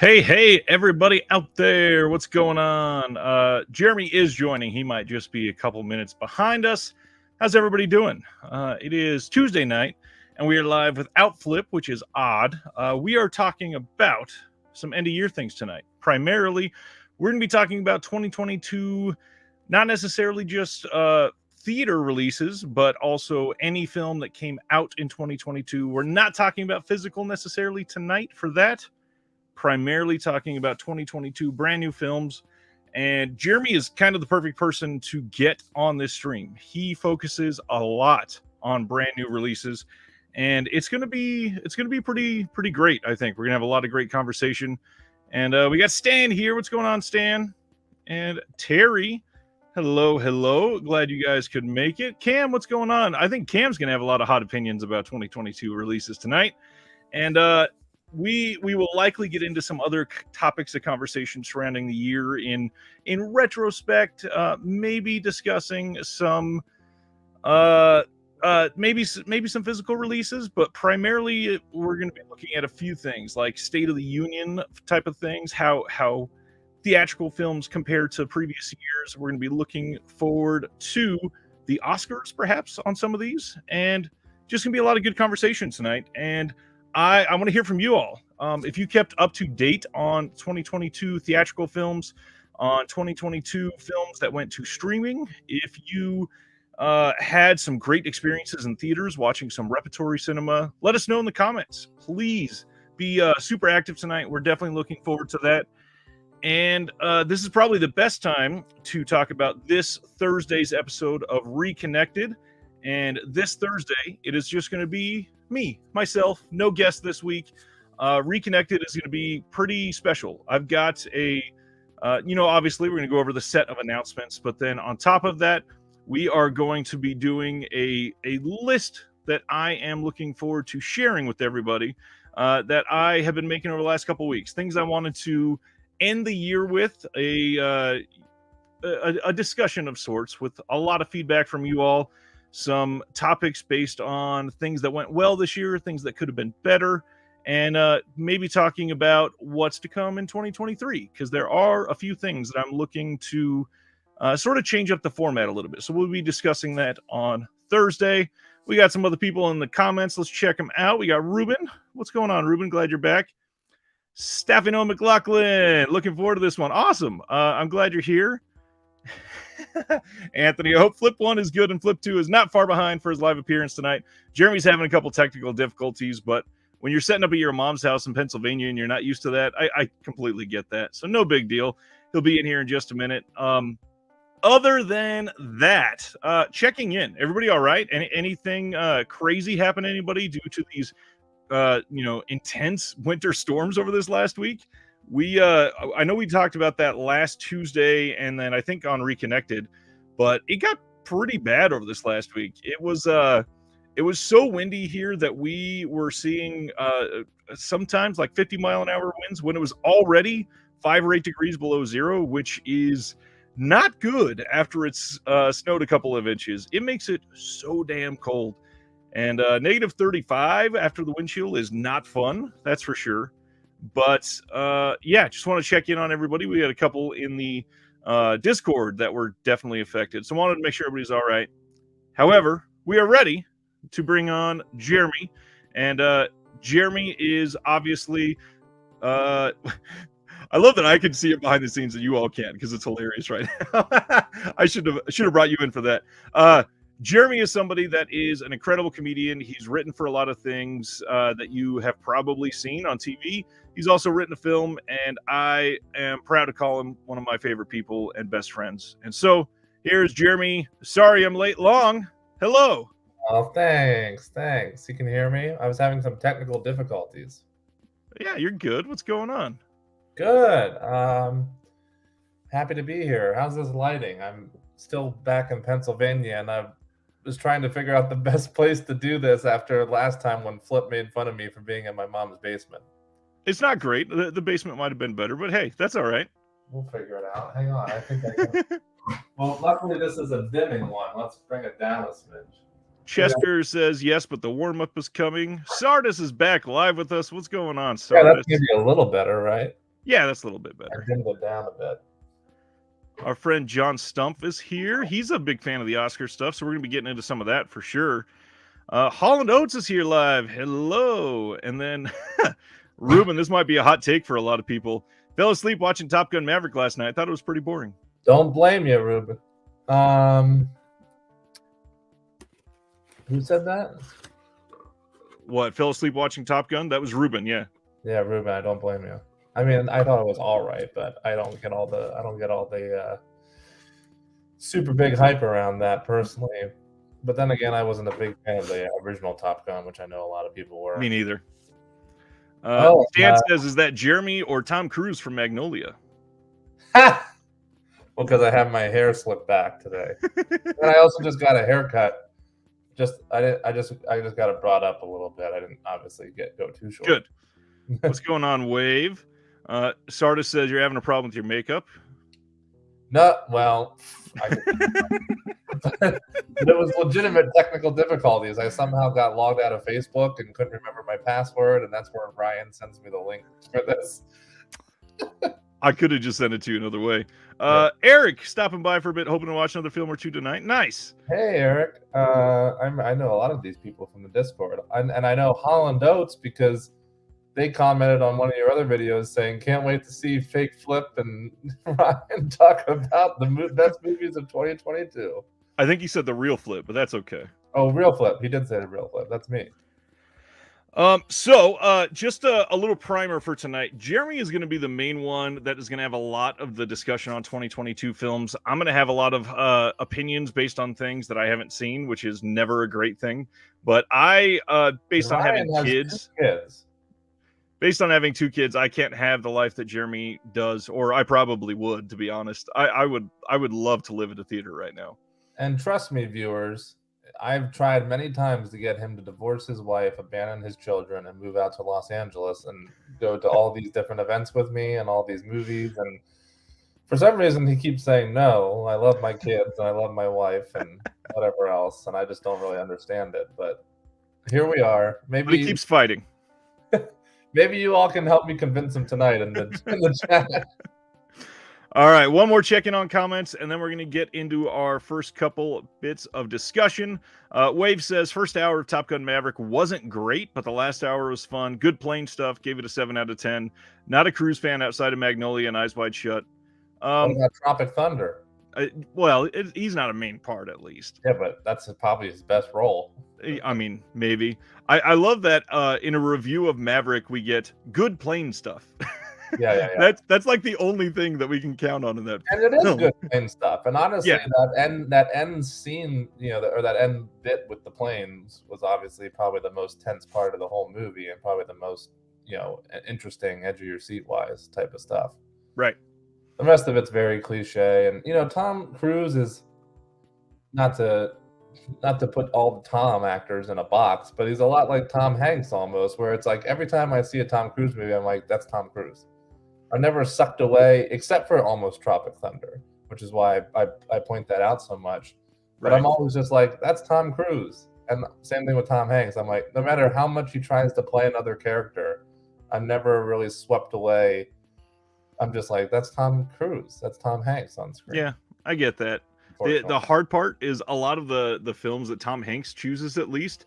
Hey, everybody out there. What's going on? Jeremy is joining. He might just be a couple minutes behind us. How's everybody doing? It is Tuesday night, and we are live without Flip, which is odd. We are talking about some end of year things tonight. Primarily, we're going to be talking about 2022, not necessarily just theater releases, but also any film that came out in 2022. We're not talking about physical necessarily tonight for that. Primarily talking about 2022 brand new films. And Jeremy is kind of the perfect person to get on this stream. He focuses a lot on brand new releases, and it's gonna be pretty great. I think we're gonna have a lot of great conversation. And we got Stan here. What's going on, Stan? And Terry. Hello. Glad you guys could make it. Cam, what's going on? I think Cam's gonna have a lot of hot opinions about 2022 releases tonight. And we will likely get into some other topics of conversation surrounding the year in retrospect, maybe discussing some maybe some physical releases, but primarily we're going to be looking at a few things like State of the Union type of things, how theatrical films compare to previous years. We're going to be looking forward to the Oscars perhaps on some of these, and just going to be a lot of good conversation tonight. And I want to hear from you all. If you kept up to date on 2022 theatrical films, on 2022 films that went to streaming, if you had some great experiences in theaters watching some repertory cinema, let us know in the comments. Please be super active tonight. We're definitely looking forward to that. And this is probably the best time to talk about this Thursday's episode of Reconnected. And this Thursday, it is just going to be myself, no guest this week. Reconnected is going to be pretty special. I've got obviously we're going to go over the set of announcements, but then on top of that, we are going to be doing a list that I am looking forward to sharing with everybody that I have been making over the last couple weeks. Things I wanted to end the year with, a discussion of sorts with a lot of feedback from you all. Some topics based on things that went well this year, things that could have been better, and maybe talking about what's to come in 2023, because there are a few things that I'm looking to sort of change up the format a little bit. So we'll be discussing that on Thursday. We got some other people in the comments. Let's check them out. We got Ruben. What's going on, Ruben? Glad you're back. Staffino McLaughlin. Looking forward to this one. Awesome. I'm glad you're here. Anthony, I hope Flip 1 is good and Flip 2 is not far behind for his live appearance tonight. Jeremy's having a couple technical difficulties, but when you're setting up at your mom's house in Pennsylvania and you're not used to that, I completely get that. So no big deal. He'll be in here in just a minute. Other than that, checking in. Everybody all right? Anything crazy happen to anybody due to these intense winter storms over this last week? I know we talked about that last Tuesday, and then I think on Reconnected, but it got pretty bad over this last week. It was so windy here that we were seeing sometimes like 50-mile-an-hour winds when it was already 5 or 8 degrees below zero, which is not good after it's snowed a couple of inches. It makes it so damn cold, and negative 35 after the windshield is not fun, that's for sure. But just want to check in on everybody. We had a couple in the Discord that were definitely affected, so wanted to make sure everybody's all right. However, we are ready to bring on Jeremy, and Jeremy is obviously I love that I can see it behind the scenes and you all can't, because it's hilarious right now. I should have brought you in for that. Jeremy is somebody that is an incredible comedian. He's written for a lot of things that you have probably seen on TV. He's also written a film, and I am proud to call him one of my favorite people and best friends. And so here's Jeremy. Sorry I'm late long. Hello. Oh, thanks. You can hear me? I was having some technical difficulties. Yeah, you're good. What's going on? Good. Happy to be here. How's this lighting? I'm still back in Pennsylvania, and I was trying to figure out the best place to do this after last time when Flip made fun of me for being in my mom's basement. It's not great. The basement might have been better, but hey, that's all right. We'll figure it out. Hang on. I think I can. Well, luckily this is a dimming one. Let's bring it down a smidge. Chester says yes, but the warm-up is coming. Sardis is back live with us. What's going on, Yeah, Sardis? that's maybe a little better, right? Yeah, that's a little bit I better. dimmed it down a bit. Our friend John Stumpf is here. He's a big fan of the Oscar stuff, so we're going to be getting into some of that for sure. Holland Oates is here live. Hello. And then Ruben, this might be a hot take for a lot of people. Fell asleep watching Top Gun Maverick last night. I thought it was pretty boring. Don't blame you, Ruben. Who said that? What, fell asleep watching Top Gun? That was Ruben, yeah. Yeah, Ruben, I don't blame you. I mean, I thought it was all right, but I don't get all the super big hype around that personally. But then again, I wasn't a big fan of the original Top Gun, which I know a lot of people were. Me neither. Oh, Dan says, is that Jeremy or Tom Cruise from Magnolia? well, because I have my hair slicked back today, and I also just got a haircut. I just got it brought up a little bit. I didn't obviously go too short. Good. What's going on, Wave? Sardis says you're having a problem with your makeup. No, well, but it was legitimate technical difficulties. I somehow got logged out of Facebook and couldn't remember my password, and that's where Ryan sends me the link for this. I could have just sent it to you another way. Yeah. Eric, stopping by for a bit, hoping to watch another film or two tonight. Nice. Hey, Eric. I know a lot of these people from the Discord, and I know Holland Oates because they commented on one of your other videos saying, "Can't wait to see Fake Flip and Ryan talk about the best movies of 2022." I think he said the real Flip, but that's okay. Oh, real Flip. He did say the real Flip. That's me. So just a little primer for tonight. Jeremy is going to be the main one that is going to have a lot of the discussion on 2022 films. I'm going to have a lot of opinions based on things that I haven't seen, which is never a great thing. But based on having kids, based on having two kids, I can't have the life that Jeremy does, or I probably would, to be honest. I would love to live at a theater right now. And trust me, viewers, I've tried many times to get him to divorce his wife, abandon his children, and move out to Los Angeles and go to all these different events with me and all these movies. And for some reason, he keeps saying, no, I love my kids and I love my wife and whatever else. And I just don't really understand it. But here we are. Maybe but he keeps fighting. Maybe you all can help me convince him tonight in the chat. All right, one more check-in on comments, and then we're going to get into our first couple bits of discussion. Wave says, first hour of Top Gun Maverick wasn't great, but the last hour was fun. Good plane stuff. Gave it a 7 out of 10. Not a Cruise fan outside of Magnolia and Eyes Wide Shut. What about Tropic Thunder? He's not a main part, at least. Yeah, but that's probably his best role. I mean, maybe. I love that in a review of Maverick, we get good plane stuff. Yeah. That's like the only thing that we can count on in that. And it is film. good plane stuff. And honestly, Yeah. that end scene, or that end bit with the planes was obviously probably the most tense part of the whole movie, and probably the most, interesting, edge of your seat wise type of stuff. Right. The rest of it's very cliche, and Tom Cruise is not to put all the Tom actors in a box, but he's a lot like Tom Hanks almost, where it's like every time I see a Tom Cruise movie, I'm like, that's Tom Cruise. I'm never sucked away, except for almost Tropic Thunder, which is why I point that out so much. But I'm always just like, that's Tom Cruise. And same thing with Tom Hanks. I'm like, no matter how much he tries to play another character, I'm never really swept away. I'm just like, that's Tom Cruise. That's Tom Hanks on screen. Yeah, I get that. The hard part is a lot of the films that Tom Hanks chooses, at least,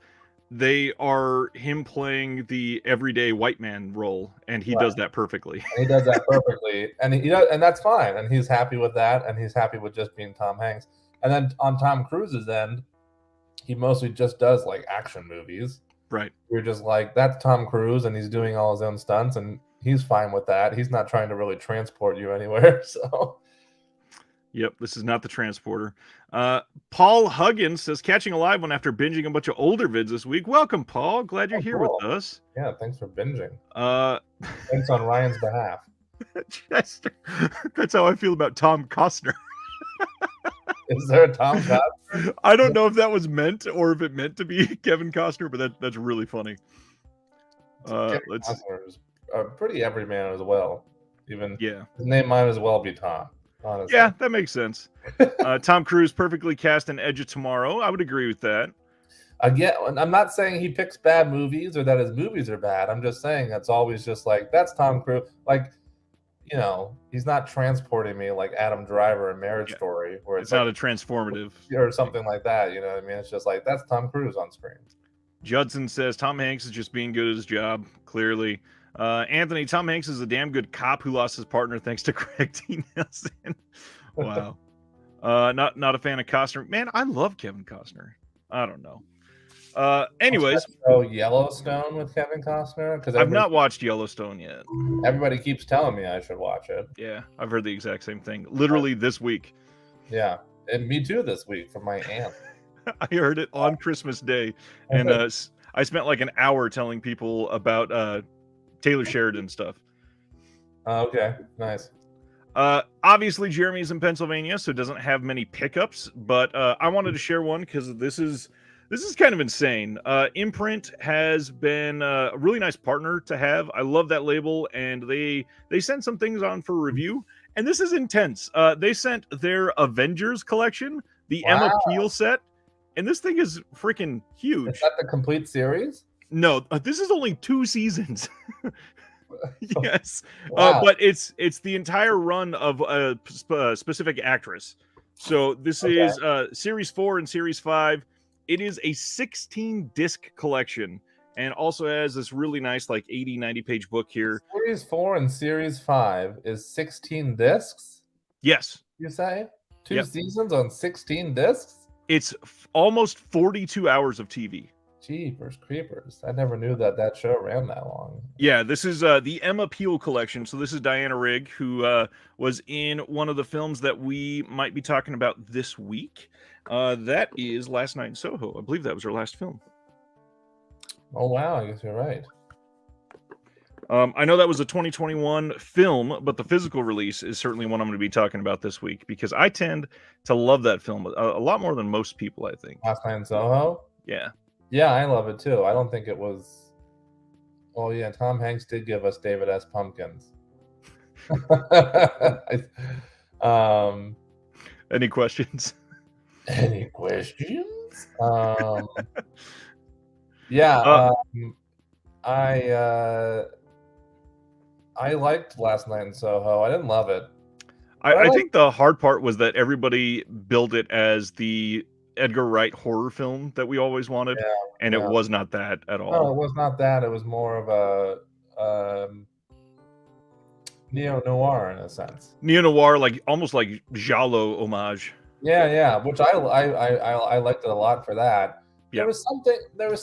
they are him playing the everyday white man role, and he does that perfectly. And he does that perfectly, and that's fine, and he's happy with that, and he's happy with just being Tom Hanks. And then on Tom Cruise's end, he mostly just does like action movies. Right. You're just like, that's Tom Cruise, and he's doing all his own stunts, and he's fine with that. He's not trying to really transport you anywhere. So. Yep, this is not the transporter. Paul Huggins says, catching a live one after binging a bunch of older vids this week. Welcome, Paul. Glad you're here with us. Yeah, thanks for binging. Thanks on Ryan's behalf. Chester, that's how I feel about Tom Costner. Is there a Tom Costner? I don't know if that was meant or if it meant to be Kevin Costner, but that's really funny. Costner is pretty everyman as well. Even his name might as well be Tom. Honestly. Yeah, that makes sense. Tom Cruise perfectly cast in Edge of Tomorrow. I would agree with that. Again, I'm not saying he picks bad movies or that his movies are bad. I'm just saying that's always just like, that's Tom Cruise. Like, you know, he's not transporting me like Adam Driver in Marriage Yeah. Story, where It's it's like not a transformative or thing. something like that. You know what I mean? It's just like that's Tom Cruise on screen. Judson says Tom Hanks is just being good at his job, clearly. Anthony, Tom Hanks is a damn good cop who lost his partner thanks to Craig T. Nelson. Wow. Not a fan of Costner. Man, I love Kevin Costner. I don't know. Anyways, So Yellowstone with Kevin Costner, because I've not watched Yellowstone yet. everybody keeps telling me I should watch it. Yeah, I've heard the exact same thing. Literally this week. Yeah, and me too this week from my aunt. I heard it on Christmas Day, and I spent like an hour telling people about Taylor Sheridan stuff. Okay, nice. Obviously, Jeremy's in Pennsylvania, so doesn't have many pickups. But I wanted to share one because this is kind of insane. Imprint has been a really nice partner to have. I love that label, and they sent some things on for review. And this is intense. They sent their Avengers collection, the Emma Peel set, and this thing is freaking huge. Is that the complete series? No, this is only 2 seasons. Yes, Wow. but it's the entire run of a specific actress. So this is series 4 and series 5. It is a 16-disc collection, and also has this really nice like 80-90 page book here. Series 4 and series 5 is 16 discs. Yes, you say 2 seasons on 16 discs. It's almost 42 hours of TV. Jeepers creepers. I never knew that show ran that long. Yeah, this is the Emma Peel collection. So this is Diana Rigg, who was in one of the films that we might be talking about this week. That is Last Night in Soho. I believe that was her last film. Oh, wow. I guess you're right. I know that was a 2021 film, but the physical release is certainly one I'm going to be talking about this week because I tend to love that film a lot more than most people, I think. Last Night in Soho? Yeah. Yeah, I love it too. I don't think it was. Oh yeah, Tom Hanks did give us David S. Pumpkins. Any questions? Any questions? Yeah, I liked Last Night in Soho. I didn't love it. I think the hard part was that everybody billed it as the Edgar Wright horror film that we always wanted, and it was not that at all. No, it was not that. It was more of a neo-noir in a sense. Neo-noir, like almost like giallo homage. Yeah, which I liked it a lot for that. There was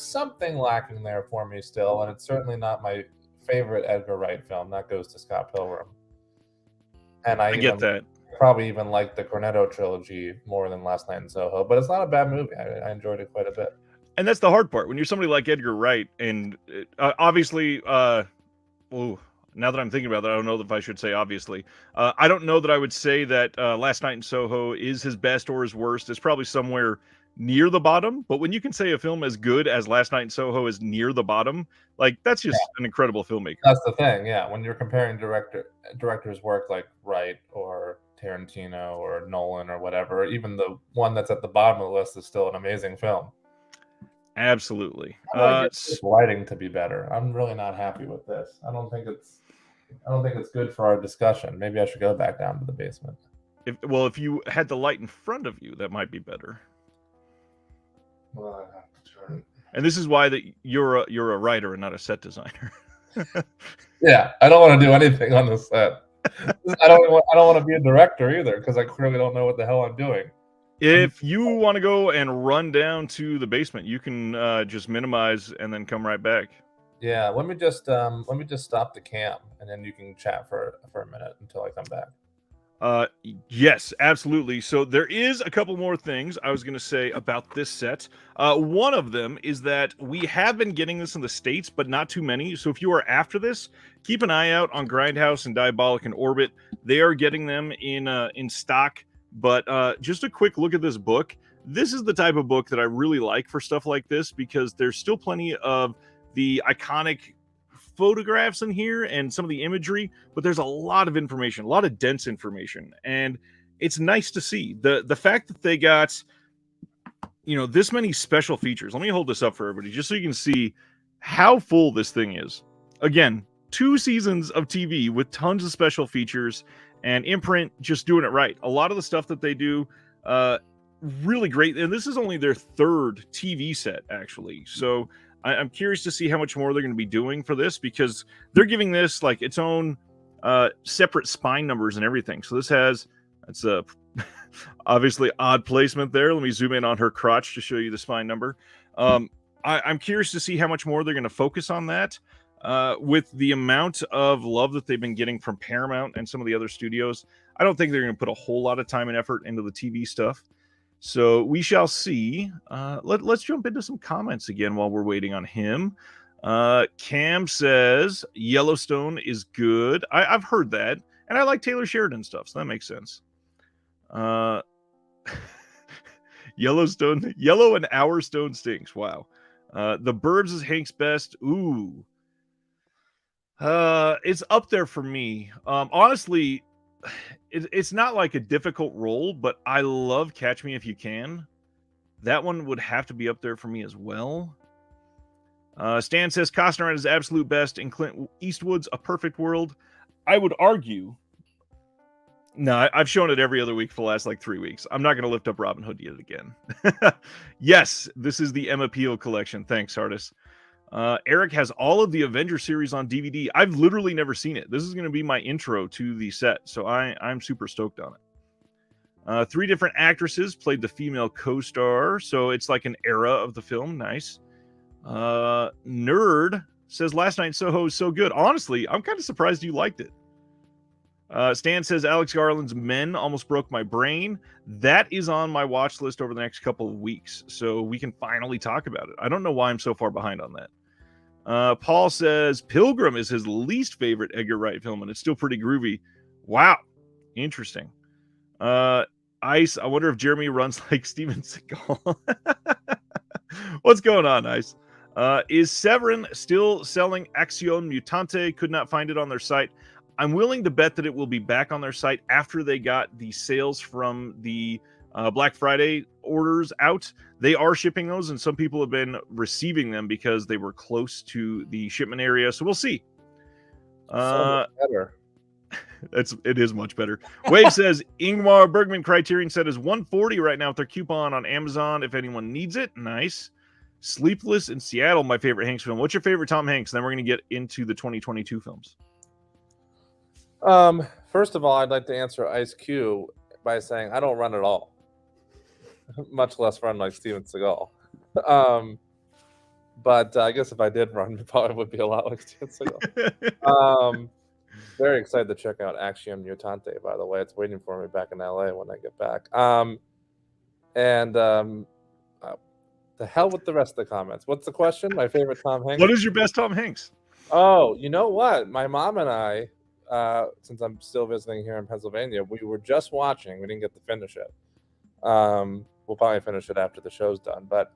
something lacking there for me still, and it's certainly not my favorite Edgar Wright film. That goes to Scott Pilgrim. And I get that. Probably even like the Cornetto trilogy more than Last Night in Soho, but it's not a bad movie. I enjoyed it quite a bit. And that's the hard part when you're somebody like Edgar Wright, and obviously, now that I'm thinking about that, I don't know if I should say obviously. I don't know that I would say that Last Night in Soho is his best or his worst. It's probably somewhere near the bottom. But when you can say a film as good as Last Night in Soho is near the bottom, like that's just an incredible filmmaker. That's the thing, yeah. When you're comparing directors' work like Wright or Tarantino or Nolan or whatever, even the one that's at the bottom of the list is still an amazing film. Absolutely. Lighting to be better. I'm really not happy with this. I don't think it's good for our discussion. Maybe I should go back down to the basement. If you had the light in front of you, that might be better. Well, I'd have to turn it. And this is why that you're a writer and not a set designer. Yeah, I don't want to do anything on the set. I don't want to be a director either because I clearly don't know what the hell I'm doing. If you want to go and run down to the basement, you can just minimize and then come right back. Yeah, let me just stop the cam and then you can chat for a minute until I come back. Yes, absolutely. So there is a couple more things I was going to say about this set. One of them is that we have been getting this in the States, but not too many. So if you are after this, keep an eye out on Grindhouse and Diabolic and Orbit. They are getting them in stock. But just a quick look at this book. This is the type of book that I really like for stuff like this because there's still plenty of the iconic photographs in here and some of the imagery, but there's a lot of information, a lot of dense information, and it's nice to see the fact that they got this many special features. Let me hold this up for everybody just so you can see how full this thing is. Again, 2 seasons of TV with tons of special features, and Imprint just doing it right. A lot of the stuff that they do, really great. And this is only their 3rd TV set, actually. So I'm curious to see how much more they're going to be doing for this, because they're giving this like its own separate spine numbers and everything. So this has, that's a obviously odd placement there. Let me zoom in on her crotch to show you the spine number. I'm curious to see how much more they're going to focus on that. With the amount of love that they've been getting from Paramount and some of the other studios, I don't think they're going to put a whole lot of time and effort into the TV stuff. So we shall see. Let's jump into some comments again while we're waiting on him. Cam says Yellowstone is good. I've heard that, and I like Taylor Sheridan stuff, so that makes sense. Yellowstone, Yellow and Our Stone stinks. Wow. The Burbs is Hank's best. Ooh. It's up there for me. Honestly, it's not like a difficult role, but I love Catch Me If You Can. That one would have to be up there for me as well. Stan says Costner at his absolute best in Clint Eastwood's A Perfect World. I would argue. No, I've shown it every other week for the last like 3 weeks. I'm not going to lift up Robin Hood yet again. Yes, this is the Emma Peel collection. Thanks, Sardis. Eric has all of the Avengers series on DVD. I've literally never seen it. This is going to be my intro to the set, so I'm super stoked on it. 3 different actresses played the female co-star, so it's like an era of the film. Nice. Nerd says Last Night in Soho is so good. Honestly, I'm kind of surprised you liked it. Stan says Alex Garland's Men almost broke my brain. That is on my watch list over the next couple of weeks, so we can finally talk about it. I don't know why I'm so far behind on that. Paul says Pilgrim is his least favorite Edgar Wright film, and it's still pretty groovy. Wow. Interesting. Ice, I wonder if Jeremy runs like Steven Seagal. What's going on, Ice? Is Severin still selling Acción Mutante? Could not find it on their site. I'm willing to bet that it will be back on their site after they got the sales from the Black Friday orders out. They are shipping those, and some people have been receiving them because they were close to the shipment area. So we'll see. So much better. It is much better. Wave says Ingmar Bergman Criterion set is $140 right now with their coupon on Amazon if anyone needs it. Nice. Sleepless in Seattle, my favorite Hanks film. What's your favorite Tom Hanks? And then we're going to get into the 2022 films. First of all, I'd like to answer Ice Q by saying I don't run at all, much less run like Steven Seagal. But I guess if I did run, it probably would be a lot like Steven Seagal. Very excited to check out Acción Mutante, by the way. It's waiting for me back in LA when I get back. The hell with the rest of the comments. What's the question? My favorite Tom Hanks? What is your best Tom Hanks? Oh, you know what? My mom and I, since I'm still visiting here in Pennsylvania, we were just watching. We didn't get to finish it. We'll probably finish it after the show's done. But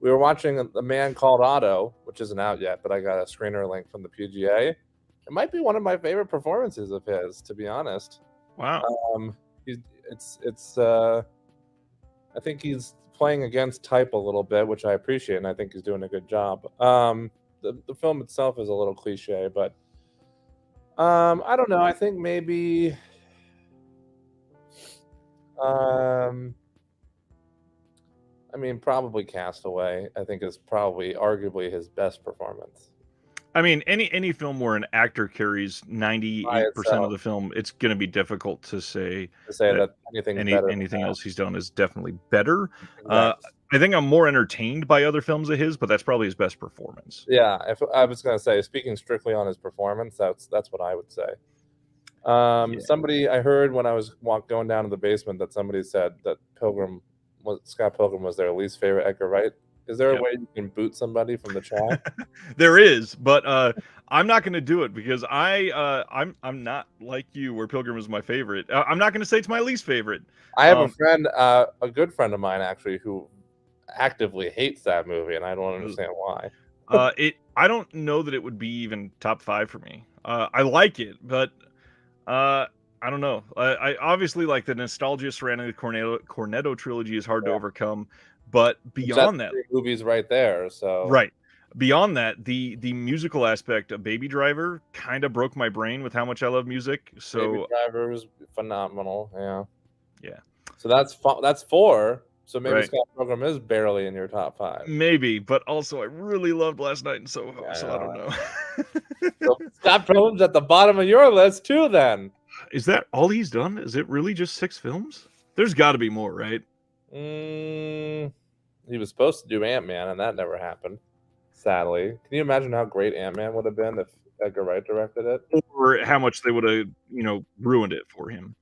we were watching A Man Called Otto, which isn't out yet, but I got a screener link from the PGA. It might be one of my favorite performances of his, to be honest. Wow. I think he's playing against type a little bit, which I appreciate, and I think he's doing a good job. The film itself is a little cliche, but I don't know. I think maybe probably Castaway, I think, is probably arguably his best performance. I mean, any film where an actor carries 98% of the film, it's going to be difficult to say that anything else he's done is definitely better. Exactly. I think I'm more entertained by other films of his, but that's probably his best performance. Yeah, if I was going to say, speaking strictly on his performance, that's what I would say. Somebody, I heard when I was going down to the basement that somebody said that Scott Pilgrim was their least favorite Edgar Wright. Is there a way you can boot somebody from the chat? There is, but I'm not going to do it because I'm not like you, where Pilgrim is my favorite. I'm not going to say it's my least favorite. I have a friend, a good friend of mine actually, who actively hates that movie, and I don't understand why. I don't know that it would be even top 5 for me. I like it, but I don't know. I obviously like the nostalgia surrounding the Cornetto trilogy is hard to overcome. But beyond that, movies right there. So right. beyond that, the musical aspect of Baby Driver kind of broke my brain with how much I love music. Baby So Driver was phenomenal. Yeah. yeah, So that's 4. So maybe right. Scott Pilgrim is barely in your top 5. Maybe, but also I really loved Last Night in Soho, Yeah, so I don't know. So Scott Pilgrim's at the bottom of your list too. Then Is that all he's done? Is it really just 6 films? There's got to be more, right? he was supposed to do Ant-Man, and that never happened. Sadly, can you imagine how great Ant-Man would have been if Edgar Wright directed it? Or how much they would have, ruined it for him.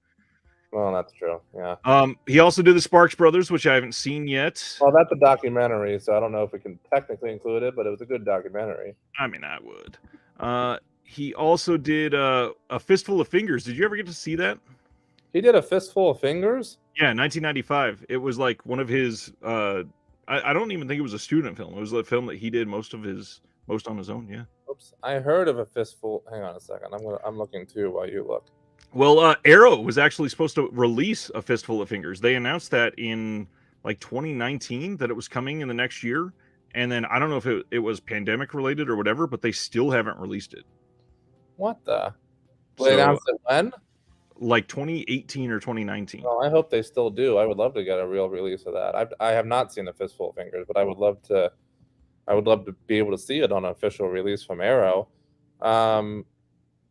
Well, that's true. Yeah. He also did the Sparks Brothers, which I haven't seen yet. Well, that's a documentary, so I don't know if we can technically include it, but it was a good documentary. I mean, I would. He also did A Fistful of Fingers. Did you ever get to see that? He did A Fistful of Fingers? Yeah, 1995. It was like one of his. I don't even think it was a student film. It was a film that he did most on his own. Yeah. Oops, I heard of A Fistful. Hang on a second. I'm looking too while you look. Well, Arrow was actually supposed to release A Fistful of Fingers. They announced that in like 2019 that it was coming in the next year, and then I don't know if it was pandemic related or whatever, but they still haven't released it. What the? They announced it when? Like 2018 or 2019. Well, I hope they still do. I would love to get a real release of that. I have not seen A Fistful of Fingers, but I would love to. I would love to be able to see it on an official release from Arrow.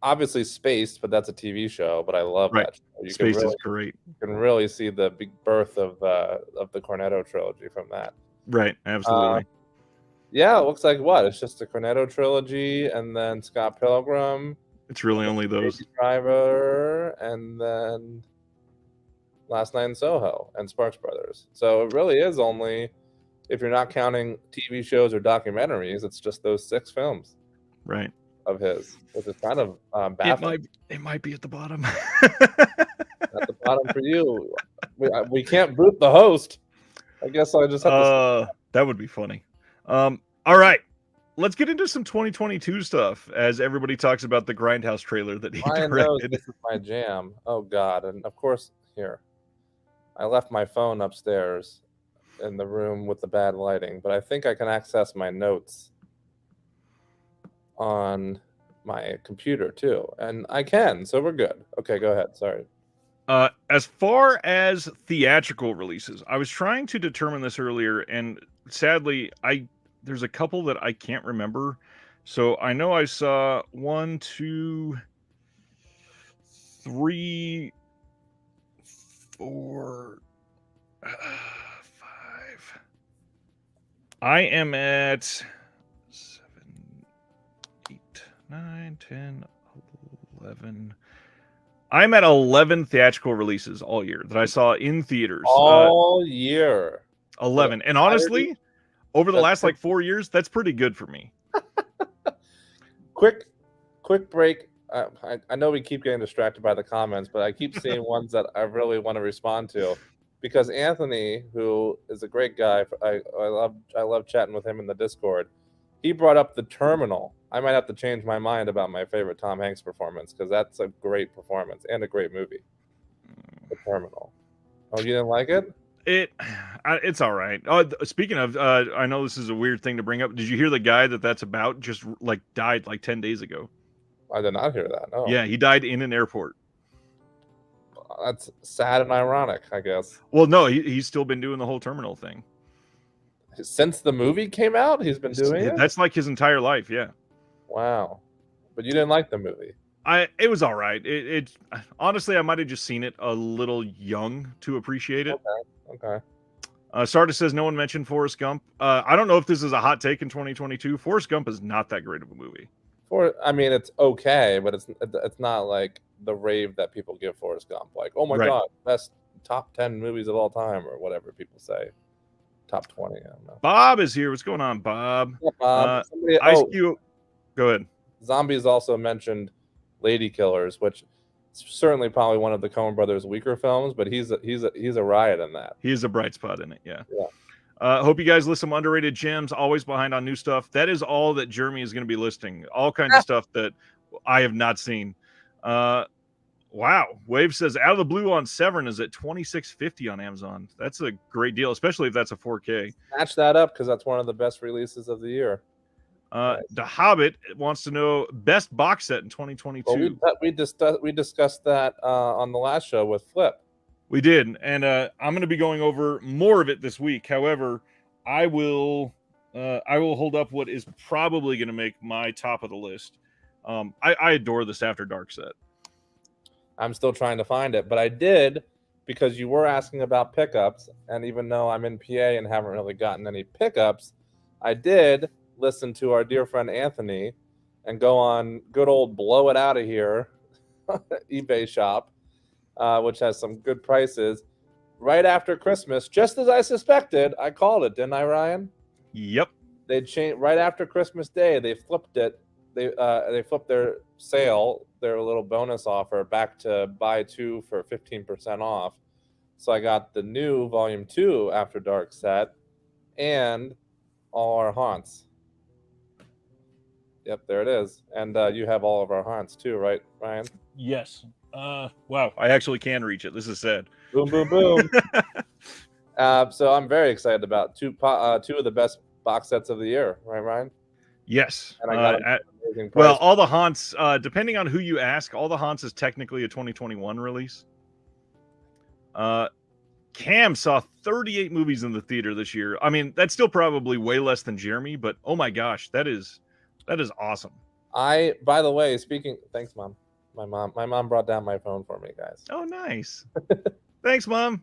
Obviously spaced, but that's a TV show. But I love that show. Space is great. You can really see the big birth of the Cornetto trilogy from that. Right, absolutely. Yeah, it looks like what? It's just a Cornetto trilogy, and then Scott Pilgrim. It's really only those. Baby Driver, and then Last Night in Soho and Sparks Brothers. So it really is only, if you're not counting TV shows or documentaries, it's just those 6 films, right, of his, which is kind of baffling. It might be at the bottom. At the bottom for you. We can't boot the host. I guess I just have to. That would be funny. All right. Let's get into some 2022 stuff as everybody talks about the Grindhouse trailer that he directed. This is my jam. Oh, God. And of course, here. I left my phone upstairs in the room with the bad lighting, but I think I can access my notes on my computer too. And I can, so we're good. Okay, go ahead. Sorry. As far as theatrical releases, I was trying to determine this earlier, and sadly, there's a couple that I can't remember. So I know I saw 1, 2, 3, 4, 5. I am at 7, 8, 9, 10, 11. I'm at 11 theatrical releases all year that I saw in theaters. All year. 11. And honestly, over the last like 4 years, that's pretty good for me. Quick break. I know we keep getting distracted by the comments, but I keep seeing ones that I really want to respond to, because Anthony, who is a great guy, I love chatting with him in the Discord. He brought up The Terminal. I might have to change my mind about my favorite Tom Hanks performance, because that's a great performance and a great movie. The Terminal. Oh, you didn't like it? It's all right. Speaking of, I know this is a weird thing to bring up. Did you hear the guy that's about just like died like 10 days ago? I did not hear that. No. Yeah, he died in an airport. That's sad and ironic, I guess. Well, no, he's still been doing the whole terminal thing since the movie came out. He's been doing it. That's like his entire life. Yeah. Wow. But you didn't like the movie? It was all right. It honestly, I might have just seen it a little young to appreciate it. Okay. Sardis says no one mentioned Forrest Gump. I don't know if this is a hot take in 2022. Forrest Gump is not that great of a movie. I mean, it's okay, but it's not like the rave that people give Forrest Gump. Like, oh my God, best top 10 movies of all time, or whatever people say. Top 20. I don't know. Bob is here. What's going on, Bob? Yeah, Bob. Ice Cube. Go ahead. Zombies also mentioned Lady Killers, which is certainly probably one of the Coen Brothers' weaker films, but he's a riot in that. He's a bright spot in it. Yeah. Hope you guys list some underrated gems. Always behind on new stuff. That is all that Jeremy is going to be listing. All kinds of stuff that I have not seen. Wow. Wave says Out of the Blue on Severin is at $26.50 on Amazon. That's a great deal, especially if that's a 4K. Match that up, because that's one of the best releases of the year. The Hobbit wants to know best box set in 2022. Well, we discussed that on the last show with Flip. We did, and I'm going to be going over more of it this week. However, I will hold up what is probably going to make my top of the list. I adore this After Dark set. I'm still trying to find it, but I did, because you were asking about pickups, and even though I'm in PA and haven't really gotten any pickups, I did listen to our dear friend Anthony and go on good old Blow It Out of Here eBay shop, which has some good prices. Right after Christmas, just as I suspected, I called it, didn't I, Ryan? Yep. They changed right after Christmas Day. They flipped it. They flipped their sale, their little bonus offer, back to buy 2 for 15% off. So I got the new Volume 2 After Dark set and all our haunts. Yep, there it is. And you have all of our haunts too, right, Ryan? Yes. Wow, I actually can reach it. This is sad. Boom, boom, boom. So I'm very excited about two of the best box sets of the year, right, Ryan? Yes. And I got an amazing price. Well, all the haunts, depending on who you ask, all the haunts is technically a 2021 release. Cam saw 38 movies in the theater this year. I mean, that's still probably way less than Jeremy, but oh my gosh, that is awesome. By the way, thanks, Mom. My mom brought down my phone for me, guys. Oh, nice. Thanks, Mom.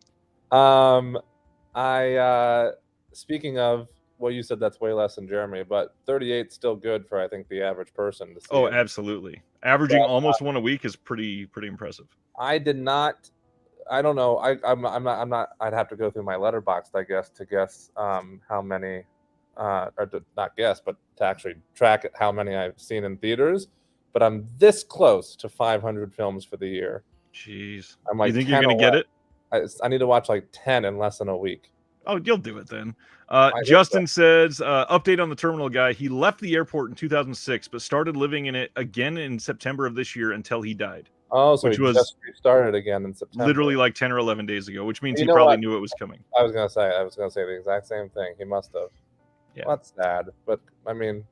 Speaking of, well, you said that's way less than Jeremy, but 38 still good for, I think, the average person to see. Oh, absolutely. Averaging almost one a week is pretty impressive. I don't know. I'm not. I'd have to go through my letterbox, I guess, to guess how many, or to not guess, but to actually track how many I've seen in theaters. But I'm this close to 500 films for the year. Jeez. I'm like, you think you're gonna get it? I need to watch like 10 in less than a week. Oh, you'll do it then. Justin says, update on the terminal guy. He left the airport in 2006, but started living in it again in September of this year until he died. Oh, so he just restarted again in September. Literally like 10 or 11 days ago, which means he probably knew it was coming. I was gonna say the exact same thing. He must have. Yeah. Well, that's sad, but I mean,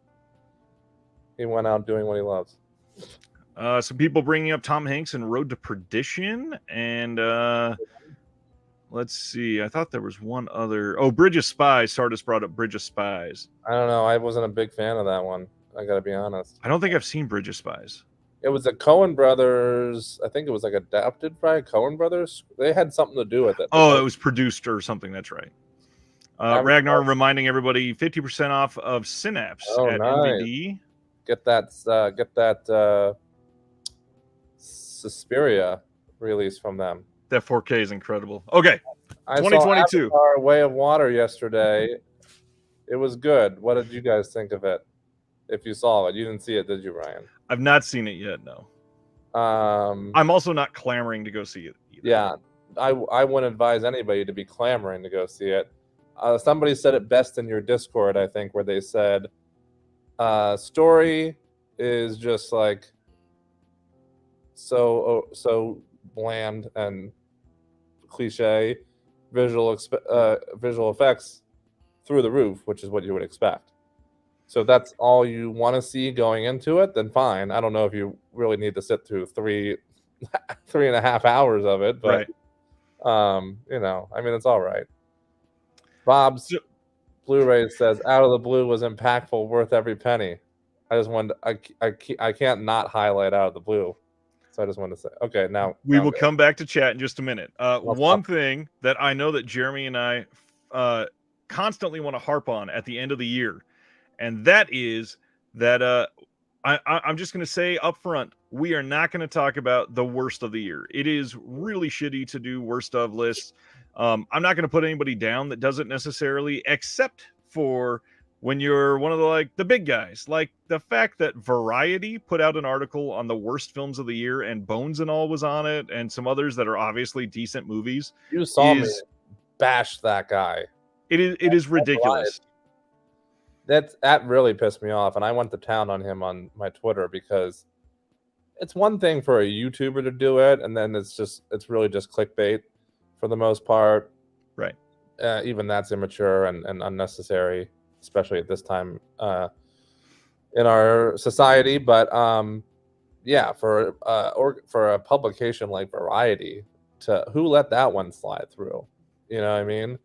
he went out doing what he loves. Some people bringing up Tom Hanks in Road to Perdition, and let's see. I thought there was one other. Oh, Bridge of Spies. Sardis brought up Bridge of Spies. I don't know. I wasn't a big fan of that one. I gotta be honest. I don't think I've seen Bridge of Spies. It was the Coen brothers. I think it was like adapted by Coen brothers. They had something to do with it. Oh, it was produced or something. That's right. Ragnar reminding everybody 50% off of Synapse at NVD. Get that Suspiria release from them. That 4K is incredible. Okay, I 2022. saw Avatar: Way of Water yesterday. It was good. What did you guys think of it? If you saw it, you didn't see it, did you, Ryan? I've not seen it yet. No. I'm also not clamoring to go see it either. Yeah, I wouldn't advise anybody to be clamoring to go see it. Somebody said it best in your Discord, I think, where they said, story is just like so bland and cliche. Visual effects through the roof, which is what you would expect. So if that's all you want to see going into it, then fine. I don't know if you really need to sit through 3.5 hours of it, but I mean, it's all right. Bob's Blu-ray says Out of the Blue was impactful, worth every penny. I just wanted I can't not highlight Out of the Blue. So I just wanted to say, okay, now we will come back to chat in just a minute. One thing that I know that Jeremy and I constantly want to harp on at the end of the year, and that is that I'm just going to say up front, we are not going to talk about the worst of the year. It is really shitty to do worst of lists. I'm not going to put anybody down that doesn't necessarily, except for when you're one of the big guys, like the fact that Variety put out an article on the worst films of the year, and Bones and All was on it, and some others that are obviously decent movies. You saw me bash that guy. It is ridiculous. That really pissed me off, and I went to town on him on my Twitter, because it's one thing for a YouTuber to do it, and then it's really just clickbait for the most part. Right. Even that's immature and unnecessary, especially at this time in our society. But yeah, for for a publication like Variety, to who let that one slide through? You know what I mean?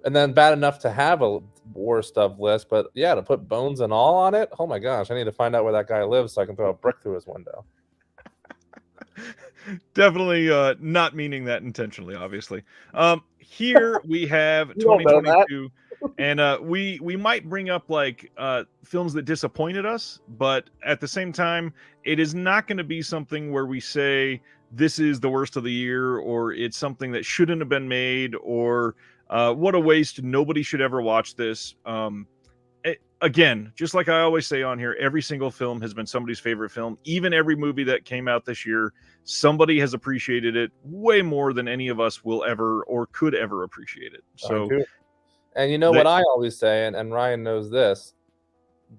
And then bad enough to have a worst of list, but yeah, to put Bones and All on it. Oh my gosh, I need to find out where that guy lives so I can throw a brick through his window. Definitely not meaning that intentionally, obviously. Here we have You don't know that. 2022, and we might bring up like films that disappointed us, but at the same time, it is not going to be something where we say this is the worst of the year, or it's something that shouldn't have been made, or what a waste. Nobody should ever watch this. Again, just like I always say on here, every single film has been somebody's favorite film. Even every movie that came out this year, somebody has appreciated it way more than any of us will ever or could ever appreciate it. So, and you know what I always say, and Ryan knows this.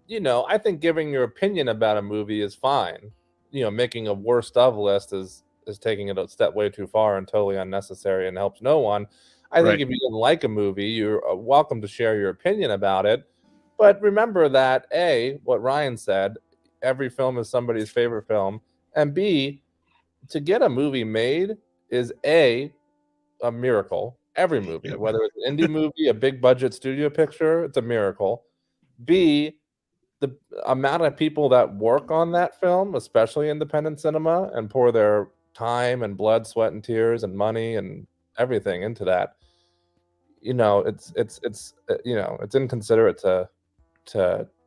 You know, I think giving your opinion about a movie is fine. You know, making a worst of list is taking it a step way too far and totally unnecessary and helps no one. I think if you didn't like a movie, you're welcome to share your opinion about it. But remember that A, what Ryan said, every film is somebody's favorite film, and B, to get a movie made is a miracle. Every movie, whether it's an indie movie, a big budget studio picture, it's a miracle. B, the amount of people that work on that film, especially independent cinema, and pour their time and blood, sweat, and tears and money and everything into that. You know, it's you know, it's inconsiderate to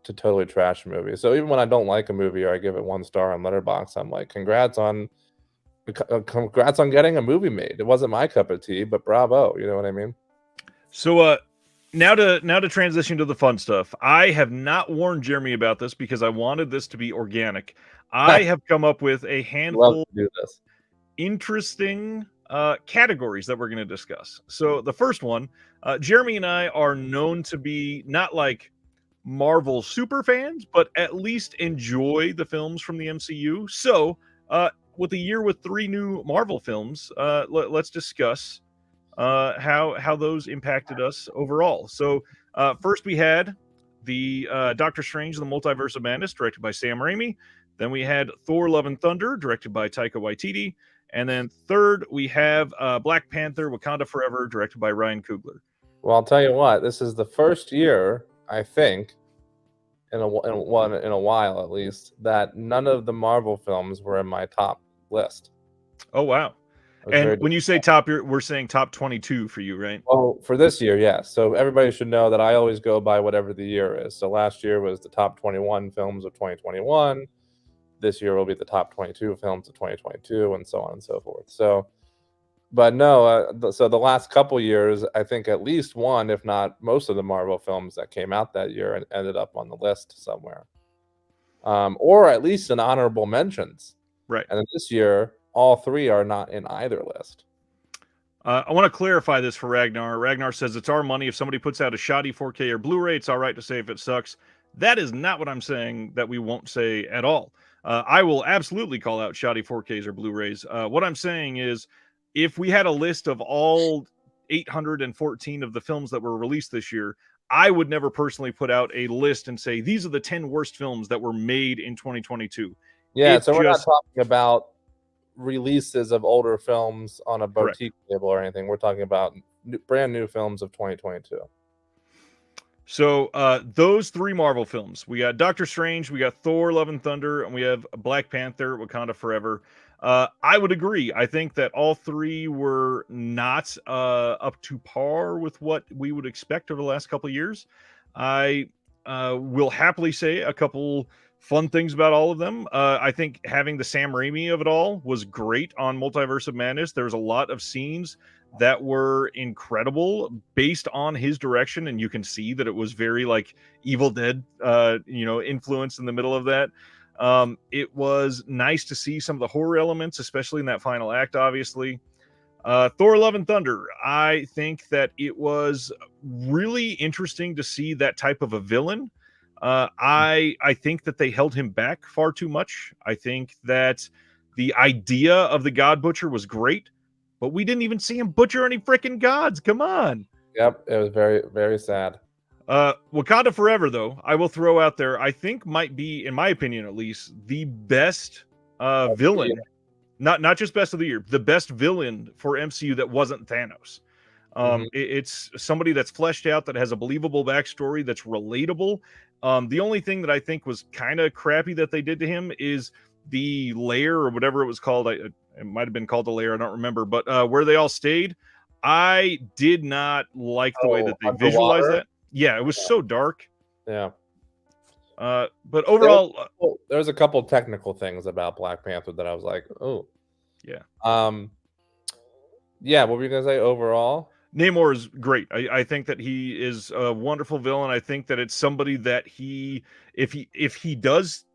totally trash a movie. So even when I don't like a movie or I give it 1 star on Letterboxd, I'm like, congrats on getting a movie made. It wasn't my cup of tea, but bravo. You know what I mean? So now to transition to the fun stuff. I have not warned Jeremy about this because I wanted this to be organic. I have come up with a handful do this. Interesting categories that we're going to discuss. So the first one, Jeremy and I are known to be not like Marvel super fans, but at least enjoy the films from the MCU. So, with a year with 3 new Marvel films, let's discuss how those impacted us overall. So, first we had the Doctor Strange: The Multiverse of Madness, directed by Sam Raimi. Then we had Thor: Love and Thunder, directed by Taika Waititi. And then third, we have Black Panther: Wakanda Forever, directed by Ryan Coogler. Well, I'll tell you what. This is the first year, I think, in a while at least, that none of the Marvel films were in my top list. Oh wow! And when you say top, we're saying top 22 for you, right? Well, for this year, yes. So everybody should know that I always go by whatever the year is. So last year was the top 21 films of 2021. This year will be the top 22 films of 2022, and so on and so forth. So, but no, so the last couple years, I think at least one, if not most of the Marvel films that came out that year and ended up on the list somewhere, or at least in honorable mentions. Right. And this year, all 3 are not in either list. I want to clarify this for Ragnar. Ragnar says it's our money. If somebody puts out a shoddy 4K or Blu-ray, it's all right to say if it sucks. That is not what I'm saying that we won't say at all. I will absolutely call out shoddy 4Ks or Blu-rays. What I'm saying is, if we had a list of all 814 of the films that were released this year, I would never personally put out a list and say, these are the 10 worst films that were made in 2022. Yeah, so we're not talking about releases of older films on a boutique label or anything. We're talking about brand new films of 2022. So those 3 Marvel films, we got Doctor Strange, we got Thor: Love and Thunder, and we have Black Panther: Wakanda Forever. I would agree. I think that all 3 were not up to par with what we would expect over the last couple of years. I will happily say a couple fun things about all of them. I think having the Sam Raimi of it all was great on Multiverse of Madness. There was a lot of scenes that were incredible based on his direction, and you can see that it was very like Evil Dead influence in the middle of that. It was nice to see some of the horror elements, especially in that final act, obviously. Thor: Love and Thunder, I think that it was really interesting to see that type of a villain. I think that they held him back far too much. I think that the idea of the God Butcher was great, but we didn't even see him butcher any freaking gods. Come on. Yep, it was very, very sad. Wakanda Forever, though, I will throw out there, I think might be, in my opinion at least, the best villain, not just best of the year, the best villain for MCU that wasn't Thanos. It's somebody that's fleshed out, that has a believable backstory, that's relatable. The only thing that I think was kind of crappy that they did to him is the lair, or whatever it was called. It might have been called the lair, I don't remember, but where they all stayed, I did not like the way that they visualized that. Yeah, it was so dark. Yeah. But overall, there's a couple technical things about Black Panther that I was like, oh. Yeah. Yeah, what were you gonna say overall? Namor is great. I think that he is a wonderful villain. I think that it's somebody that if he does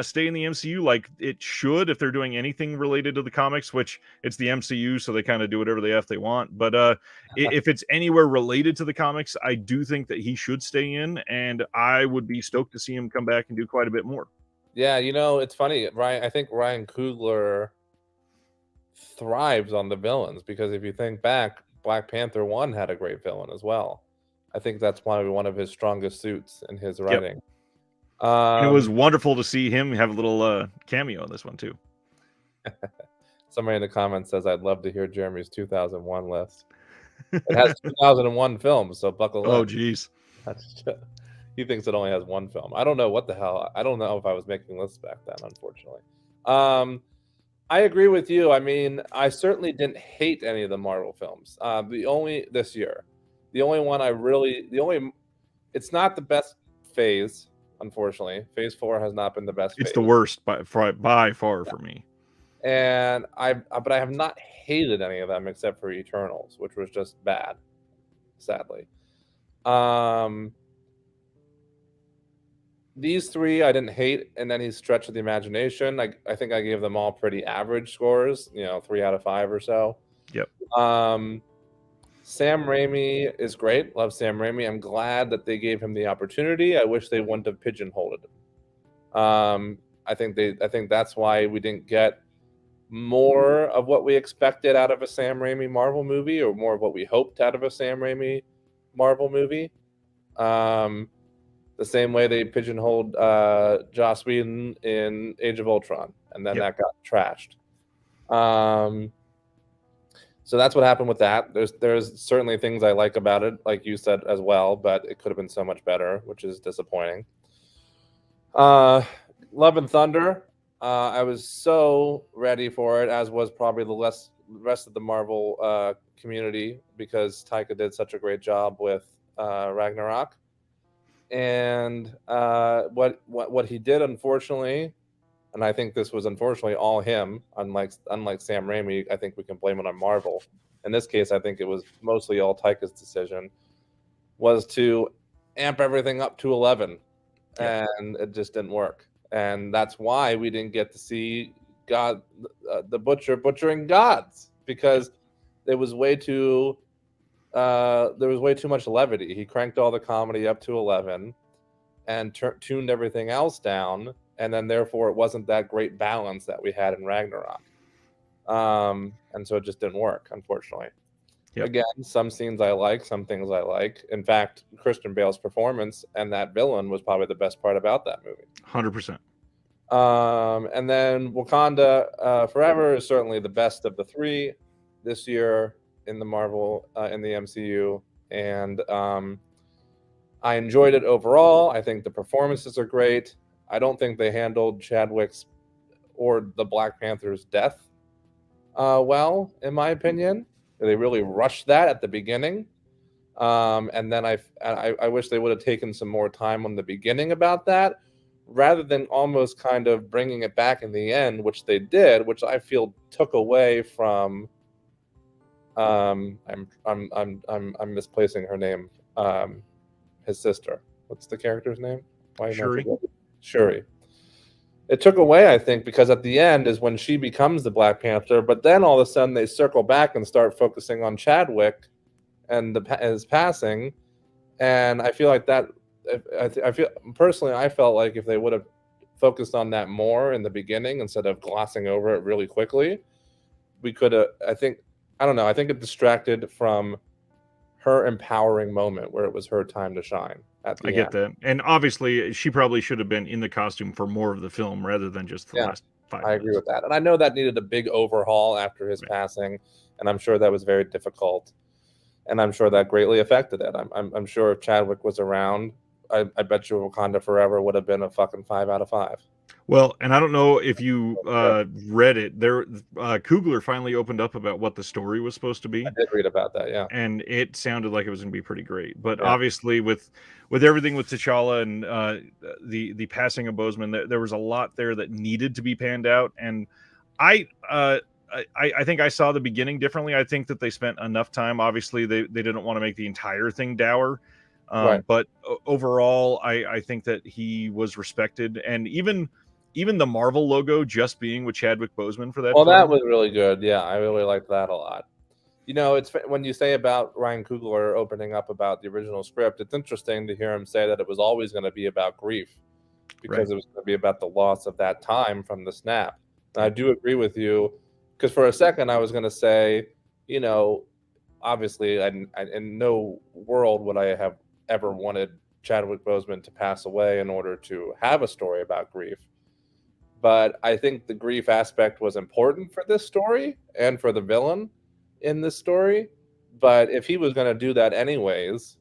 stay in the MCU, like it should, if they're doing anything related to the comics, which it's the MCU, so they kind of do whatever they want. But if it's anywhere related to the comics, I do think that he should stay in, and I would be stoked to see him come back and do quite a bit more. Yeah, it's funny, Ryan. I think Ryan Coogler thrives on the villains, because if you think back, Black Panther 1 had a great villain as well. I think that's probably one of his strongest suits in his writing. Yep. And it was wonderful to see him have a little cameo in this one too. Somebody in the comments says, "I'd love to hear Jeremy's 2001 list." It has 2001 films, so buckle up. Oh, geez. He thinks it only has one film. I don't know what the hell. I don't know if I was making lists back then, unfortunately. I agree with you. I mean, I certainly didn't hate any of the Marvel films. This year, the only one it's not the best phase, unfortunately. Phase 4 has not been the best. It's the worst by far for me. And but I have not hated any of them except for Eternals, which was just bad, sadly. These three I didn't hate in any stretch of the imagination. I think I gave them all pretty average scores, 3 out of 5 or so. Yep. Sam Raimi is great. Love Sam Raimi. I'm glad that they gave him the opportunity. I wish they wouldn't have pigeonholed him. I think that's why we didn't get more of what we expected out of a Sam Raimi Marvel movie, or more of what we hoped out of a Sam Raimi Marvel movie. The same way they pigeonholed Joss Whedon in Age of Ultron, and then that got trashed. So that's what happened with that. There's certainly things I like about it, like you said as well, but it could have been so much better, which is disappointing. Love and Thunder, I was so ready for it, as was probably the rest of the Marvel community, because Taika did such a great job with Ragnarok. And what he did, unfortunately, and I think this was unfortunately all him, unlike Sam Raimi, I think we can blame it on Marvel. In this case, I think it was mostly all Taika's decision, was to amp everything up to 11, and it just didn't work. And that's why we didn't get to see God, the Butcher butchering gods, because there was way too much levity. He cranked all the comedy up to 11 and tuned everything else down, and then therefore it wasn't that great balance that we had in Ragnarok. And so it just didn't work, unfortunately. Yep. Again, some scenes I like, some things I like. In fact, Christian Bale's performance and that villain was probably the best part about that movie. 100%. And then Wakanda Forever is certainly the best of the three this year in the Marvel, in the MCU. And I enjoyed it overall. I think the performances are great. I don't think they handled Chadwick's or the Black Panther's death well, in my opinion. They really rushed that at the beginning. And then I wish they would have taken some more time on the beginning about that, rather than almost kind of bringing it back in the end, which they did, which I feel took away from. I'm misplacing her name. His sister. What's the character's name? Shuri. It took away, I think, because at the end is when she becomes the Black Panther, but then all of a sudden they circle back and start focusing on Chadwick and his passing, and I feel like that. I felt like if they would have focused on that more in the beginning instead of glossing over it really quickly, we could have. I think it distracted from her empowering moment where it was her time to shine at the I end. get that. And obviously, she probably should have been in the costume for more of the film rather than just the last 5 I minutes. agree with that. And I know that needed a big overhaul after his passing, and I'm sure that was very difficult. And I'm sure that greatly affected it. I'm sure if Chadwick was around, I bet you Wakanda Forever would have been a fucking 5 out of 5. Well, and I don't know if you read it. There, Coogler finally opened up about what the story was supposed to be. I did read about that, yeah. And it sounded like it was going to be pretty great. But obviously, with everything with T'Challa and the passing of Boseman, there was a lot there that needed to be panned out. And I think I saw the beginning differently. I think that they spent enough time. Obviously, they didn't want to make the entire thing dour. But overall, I think that he was respected, and even the Marvel logo just being with Chadwick Boseman for that. Well, that was really good. Yeah, I really liked that a lot. You know, it's when you say about Ryan Coogler opening up about the original script, it's interesting to hear him say that it was always going to be about grief, because it was going to be about the loss of that time from the snap. And I do agree with you, because for a second I was going to say, you know, obviously, in no world would I have ever wanted Chadwick Boseman to pass away in order to have a story about grief. But I think the grief aspect was important for this story and for the villain in this story. But if he was going to do that anyways,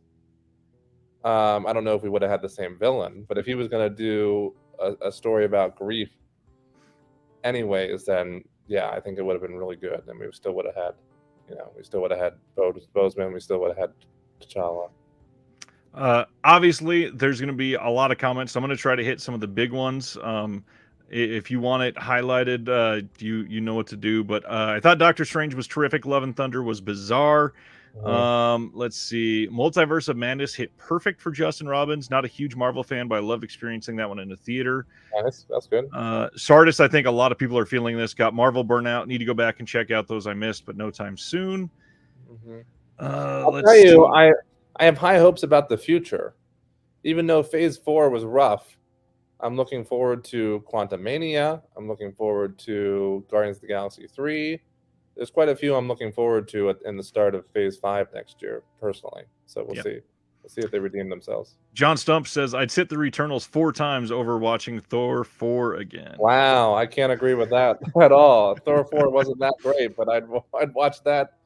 I don't know if we would have had the same villain. But if he was going to do a story about grief anyways, then yeah, I think it would have been really good. And we still would have had, we still would have had Boseman. We still would have had T'Challa. Obviously, there's going to be a lot of comments. I'm going to try to hit some of the big ones. If you want it highlighted, you know what to do. But I thought Doctor Strange was terrific. Love and Thunder was bizarre. Let's see. Multiverse of Madness hit perfect for Justin Robbins. Not a huge Marvel fan, but I loved experiencing that one in the theater. Nice. That's good. Sardis, I think a lot of people are feeling this. Got Marvel burnout. Need to go back and check out those I missed, but no time soon. I'll tell you, I have high hopes about the future. Even though Phase 4 was rough, I'm looking forward to Quantumania. I'm looking forward to Guardians of the Galaxy 3. There's quite a few I'm looking forward to in the start of Phase 5 next year, personally. So we'll see. We'll see if they redeem themselves. John Stump says, I'd sit the Returnals 4 times over watching Thor 4 again. Wow, I can't agree with that at all. Thor 4 wasn't that great, but I'd watch that.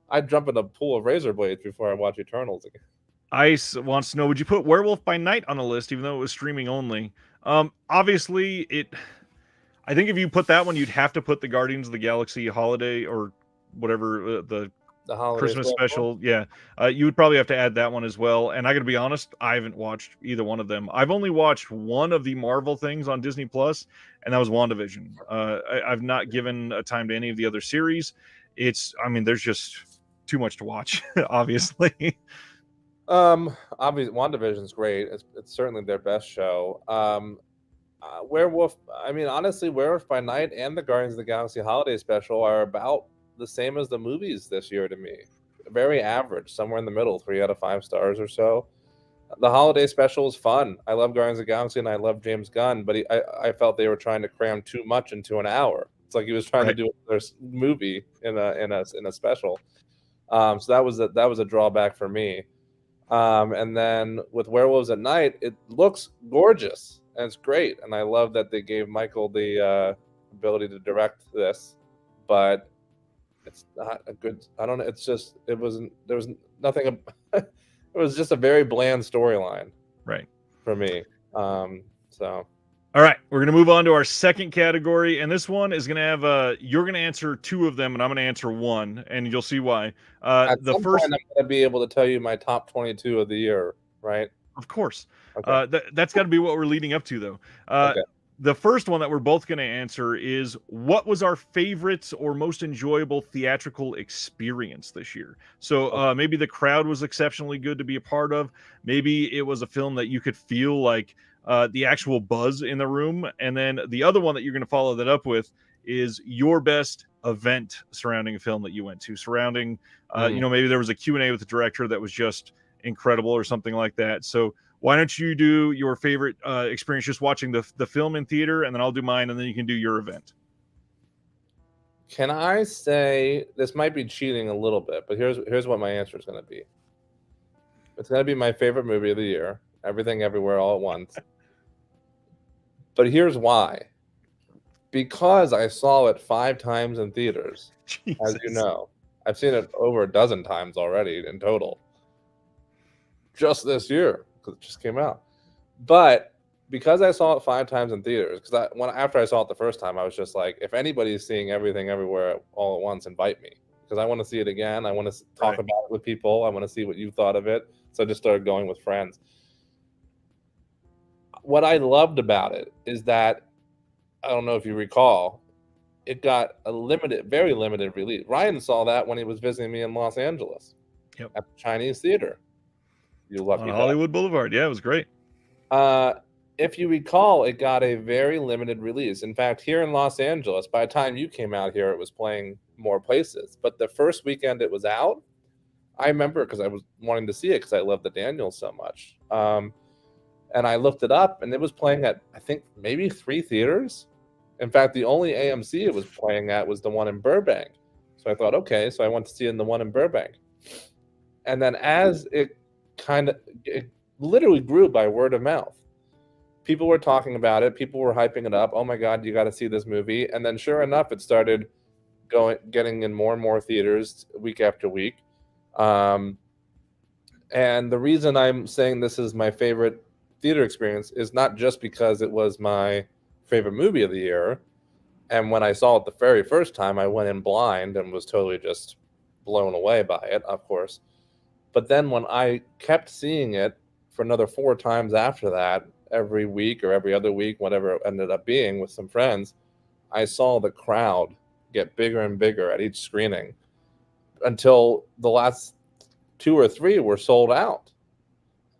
I'd jump in a pool of razor blades before I watch Eternals again. Ice wants to know, would you put Werewolf by Night on a list, even though it was streaming only? Obviously, I think if you put that one, you'd have to put the Guardians of the Galaxy holiday or whatever, the Christmas special. Yeah, you would probably have to add that one as well. And I gotta be honest, I haven't watched either one of them. I've only watched one of the Marvel things on Disney Plus, and that was WandaVision. I've not given a time to any of the other series. There's just too much to watch, obviously. Obviously, WandaVision's great. It's certainly their best show. Werewolf, honestly, Werewolf by Night and the Guardians of the Galaxy holiday special are about the same as the movies this year to me. Very average, somewhere in the middle, 3 out of 5 stars or so. The holiday special is fun. I love Guardians of the Galaxy and I love James Gunn, but I felt they were trying to cram too much into an hour. It's like he was trying to do their movie in a special. So that was a drawback for me. And then with Werewolves at Night, it looks gorgeous and it's great. And I love that they gave Michael the ability to direct this, but it's not a good, I don't know. It's just, there was nothing, it was just a very bland storyline. Right. For me. All right, we're going to move on to our second category, and this one is going to have you're going to answer 2 of them, and I'm going to answer 1, and you'll see why. At some point, I'm going to be able to tell you my top 22 of the year, right? Of course. Okay. That's got to be what we're leading up to, though. Okay. The first one that we're both going to answer is, what was our favorite or most enjoyable theatrical experience this year? So maybe the crowd was exceptionally good to be a part of. Maybe it was a film that you could feel like the actual buzz in the room. And then the other one that you're going to follow that up with is your best event surrounding a film that you went to, surrounding, maybe there was a Q&A with the director that was just incredible or something like that. So why don't you do your favorite experience just watching the film in theater, and then I'll do mine, and then you can do your event. Can I say, this might be cheating a little bit, but here's what my answer is going to be. It's going to be my favorite movie of the year. Everything, Everywhere, All at Once. But here's why. Because I saw it 5 times in theaters, as you Jesus. know. I've seen it over a dozen times already in total. Just this year, because it just came out. But because I saw it 5 times in theaters, because after I saw it the first time, I was just like, if anybody's seeing Everything Everywhere All at Once, invite me, because I want to see it again. I want to talk about it with people. I want to see what you thought of it. So I just started going with friends. What I loved about it is that, I don't know if you recall, it got a very limited release. Ryan saw that when he was visiting me in Los Angeles. Yep. At the Chinese Theater. You lucky On dog. Hollywood Boulevard. Yeah, it was great. If you recall, it got a very limited release. In fact, here in Los Angeles, by the time you came out here, it was playing more places. But the first weekend it was out, I remember, because I was wanting to see it because I love the Daniels so much. And I looked it up, and it was playing at, I think, maybe 3 theaters. In fact, the only AMC it was playing at was the one in Burbank. So I thought, okay, so I went to see it in the one in Burbank. And then as it literally grew by word of mouth. People were talking about it. People were hyping it up. Oh my God, you got to see this movie. And then sure enough, it started getting in more and more theaters week after week. And the reason I'm saying this is my favorite theater experience is not just because it was my favorite movie of the year. And when I saw it the very first time, I went in blind and was totally just blown away by it, of course. But then when I kept seeing it for another 4 times after that, every week or every other week, whatever it ended up being with some friends, I saw the crowd get bigger and bigger at each screening until the last 2 or 3 were sold out.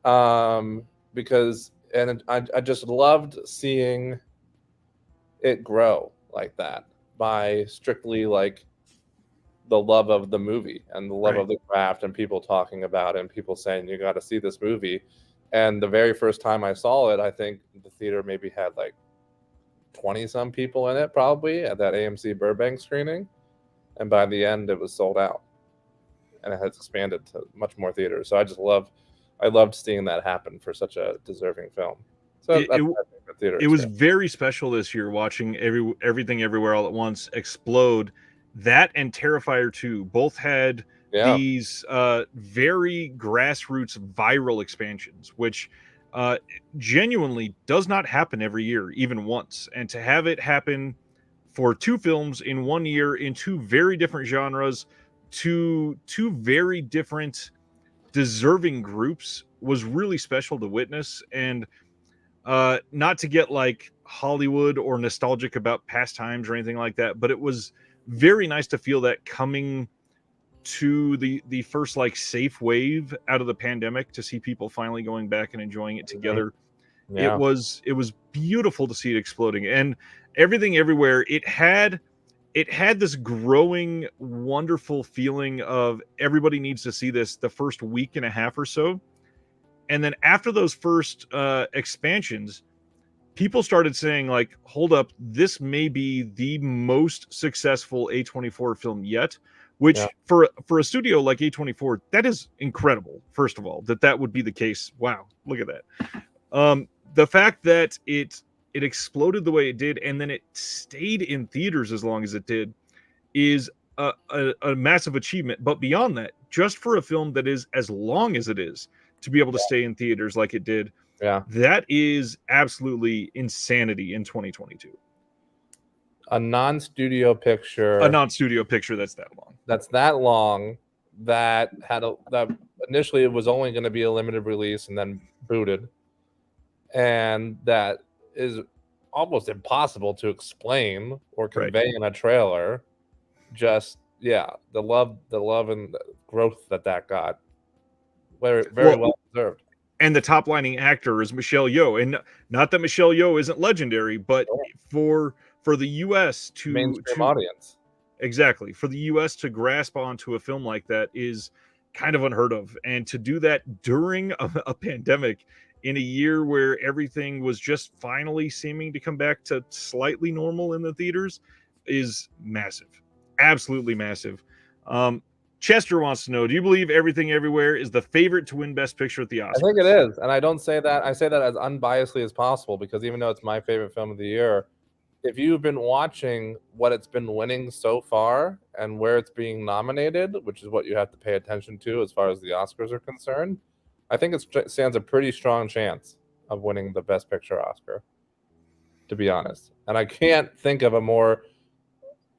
I just loved seeing it grow like that by strictly like the love of the movie and the love of the craft and people talking about it and people saying, you got to see this movie. And the very first time I saw it, I think the theater maybe had like 20 some people in it, probably, at that AMC Burbank screening. And by the end, it was sold out. And it has expanded to much more theaters. So I loved seeing that happen for such a deserving film. So that's my favorite theater experience. Was very special this year watching Everything Everywhere All at Once explode. That and Terrifier 2 both had these very grassroots viral expansions, which genuinely does not happen every year, even once. And to have it happen for 2 films in 1 year in 2 very different genres, to 2 very different deserving groups was really special to witness. And not to get like Hollywood or nostalgic about past times or anything like that, but it was very nice to feel that coming to the first like safe wave out of the pandemic, to see people finally going back and enjoying it together. It was beautiful to see it exploding. And Everything Everywhere, it had this growing wonderful feeling of everybody needs to see this the first week and a half or so. And then after those first expansions, people started saying like, hold up, this may be the most successful A24 film yet, which for a studio like A24, that is incredible. First of all, that would be the case. Wow, look at that. The fact that it exploded the way it did, and then it stayed in theaters as long as it did, is a massive achievement. But beyond that, just for a film that is as long as it is, to be able to stay in theaters like it did, that is absolutely insanity in 2022. A non-studio picture that's that long, that initially it was only going to be a limited release and then booted, and that is almost impossible to explain or convey in a trailer. Just the love and the growth that got, very well deserved. And the top lining actor is Michelle Yeoh, and not that Michelle Yeoh isn't legendary, but for the U.S. to mainstream audience, exactly, for the U.S. to grasp onto a film like that is kind of unheard of, and to do that during a pandemic in a year where everything was just finally seeming to come back to slightly normal in the theaters is massive, absolutely massive. Chester wants to know: do you believe Everything Everywhere is the favorite to win Best Picture at the Oscars? I think it is, and I don't say that. I say that as unbiasedly as possible because even though it's my favorite film of the year, if you've been watching what it's been winning so far and where it's being nominated, which is what you have to pay attention to as far as the Oscars are concerned, I think it stands a pretty strong chance of winning the Best Picture Oscar, to be honest. And I can't think of a more,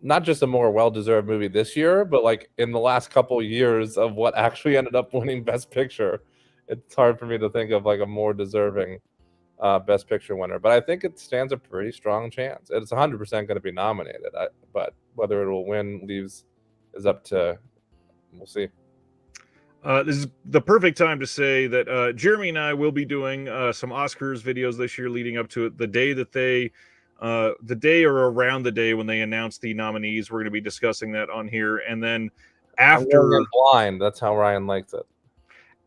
not just a more well-deserved movie this year, but like in the last couple of years of what actually ended up winning Best Picture. It's hard for me to think of like a more deserving Best Picture winner, but I think it stands a pretty strong chance. It's 100% going to be nominated, but whether it will win is up to, we'll see. This is the perfect time to say that Jeremy and I will be doing some Oscars videos this year leading up to it. The day or around the day when they announce the nominees, we're going to be discussing that on here. And then I'm going in blind. That's how Ryan likes it.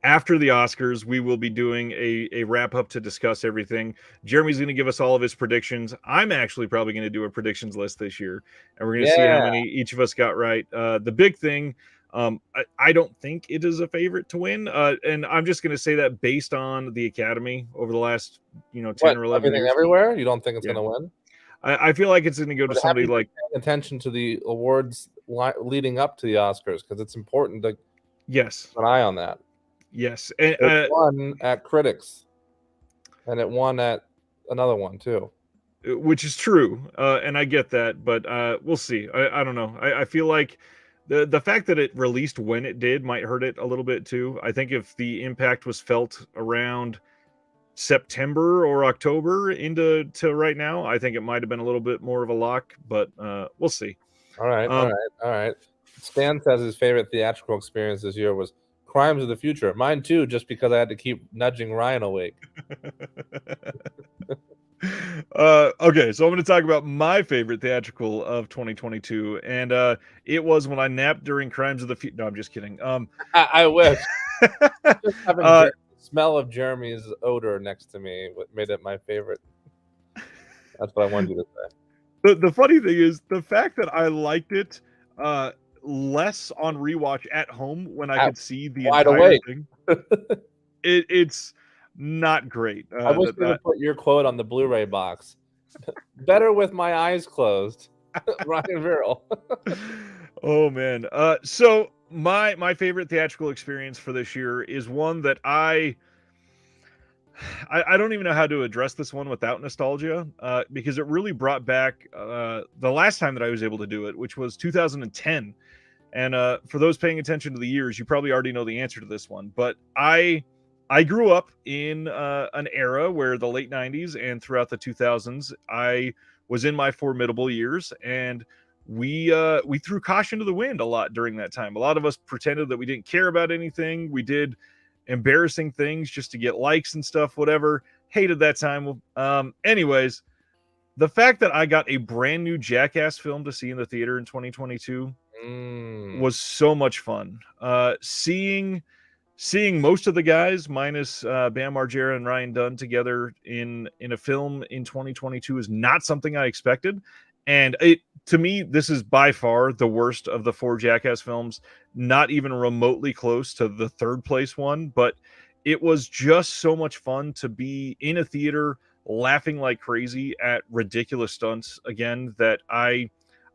After the Oscars, we will be doing a wrap up to discuss everything. Jeremy's going to give us all of his predictions. I'm actually probably going to do a predictions list this year, and we're going to see how many each of us got right. The big thing, I don't think it is a favorite to win, and I'm just going to say that based on the Academy over the last 10 or 11 years. Everywhere? You don't think it's going to win? I feel like it's going to go to somebody like paying attention to the awards leading up to the Oscars because it's important to keep an eye on that. Yes, and it won at critics, and it won at another one too, which is true, and I get that, but we'll see. I don't know. I feel like the fact that it released when it did might hurt it a little bit too. I think if the impact was felt around September or October into right now, I think it might have been a little bit more of a lock, but we'll see. All right. Stan says his favorite theatrical experience this year was Crimes of the Future. Mine too, just because I had to keep nudging Ryan awake. Okay, so I'm going to talk about my favorite theatrical of 2022, and it was when I napped during Crimes of the Future. No, I'm just kidding. I wish. Just having the smell of Jeremy's odor next to me made it my favorite. That's what I wanted you to say. The funny thing is the fact that I liked it less on rewatch at home when I could see the entire thing. It's not great. I wish you would put your quote on the Blu-ray box. Better with my eyes closed. Ryan Virrell. Oh man. So my favorite theatrical experience for this year is one that I don't even know how to address this one without nostalgia, because it really brought back the last time that I was able to do it, which was 2010. And for those paying attention to the years, you probably already know the answer to this one. But I grew up in an era where the late 90s and throughout the 2000s, I was in my formidable years, and we threw caution to the wind a lot during that time. A lot of us pretended that we didn't care about anything. We did embarrassing things just to get likes and stuff, whatever. Hated that time. Anyways, the fact that I got a brand new Jackass film to see in the theater in 2022 was so much fun. Seeing most of the guys minus Bam Margera and Ryan Dunn together in a film in 2022 is not something I expected. And to me, this is by far the worst of the 4 Jackass films, not even remotely close to the third place one, but it was just so much fun to be in a theater laughing like crazy at ridiculous stunts again that I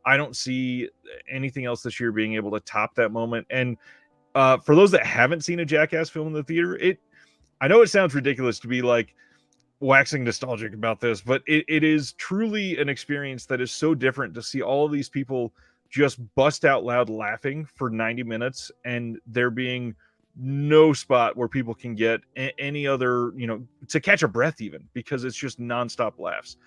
don't see anything else this year being able to top that moment. And for those that haven't seen a Jackass film in the theater, I know it sounds ridiculous to be like waxing nostalgic about this, but it is truly an experience that is so different to see all of these people just bust out loud laughing for 90 minutes and there being no spot where people can get any other, to catch a breath even, because it's just nonstop laughs.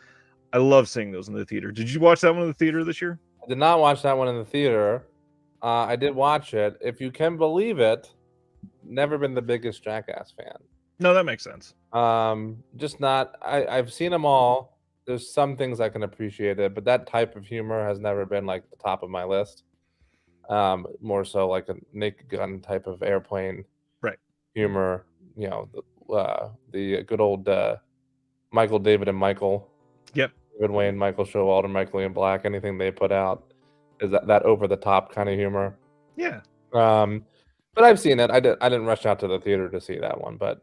I love seeing those in the theater. Did you watch that one in the theater this year? I did not watch that one in the theater. I did watch it. If you can believe it, never been the biggest Jackass fan. No, that makes sense. Just not. I've seen them all. There's some things I can appreciate it, but that type of humor has never been like the top of my list. More so like a Naked Gun type of airplane humor. The good old Michael, David, and Michael. Yep. David Wayne, Michael Showalter, Michael Ian Black. Anything they put out is that over the top kind of humor. Yeah. But I've seen it. I didn't rush out to the theater to see that one, but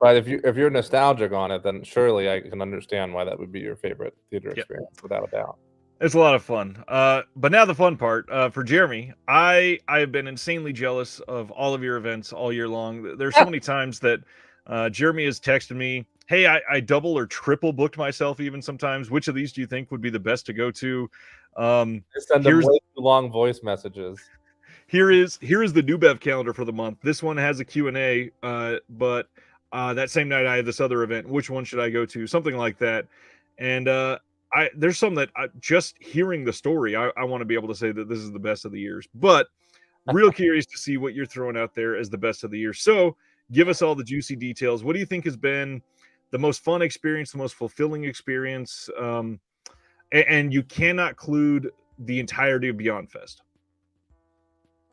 if you're nostalgic on it, then surely I can understand why that would be your favorite theater Yep. experience, without a doubt. It's a lot of fun. But now the fun part for Jeremy. I've been insanely jealous of all of your events all year long. There's so many times that Jeremy has texted me, "Hey, I double or triple booked myself even sometimes. Which of these do you think would be the best to go to?" I send them Here's way too long voice messages. here is the New Bev calendar for the month. This one has a Q&A, but that same night I had this other event. Which one should I go to? Something like that. And there's some that just hearing the story, I want to be able to say that this is the best of the years. But real curious to see what you're throwing out there as the best of the year. So give us all the juicy details. What do you think has been the most fun experience, the most fulfilling experience? And you cannot include the entirety of Beyond Fest.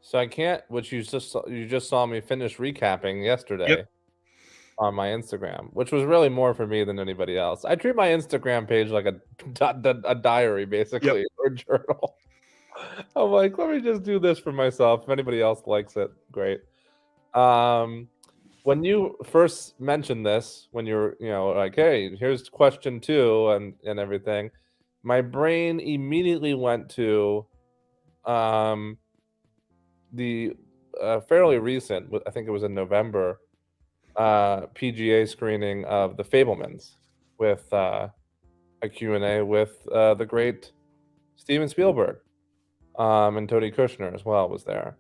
So I can't. Which you just saw me finish recapping yesterday. Yep. On my Instagram, which was really more for me than anybody else. I treat my Instagram page like a diary, basically, or journal. I'm like, let me just do this for myself. If anybody else likes it, great. When you first mentioned this, when you're, like, hey, here's question 2 and everything, my brain immediately went to the fairly recent, I think it was in November, PGA screening of The Fabelmans with a Q&A with the great Steven Spielberg, and Tony Kushner as well was there.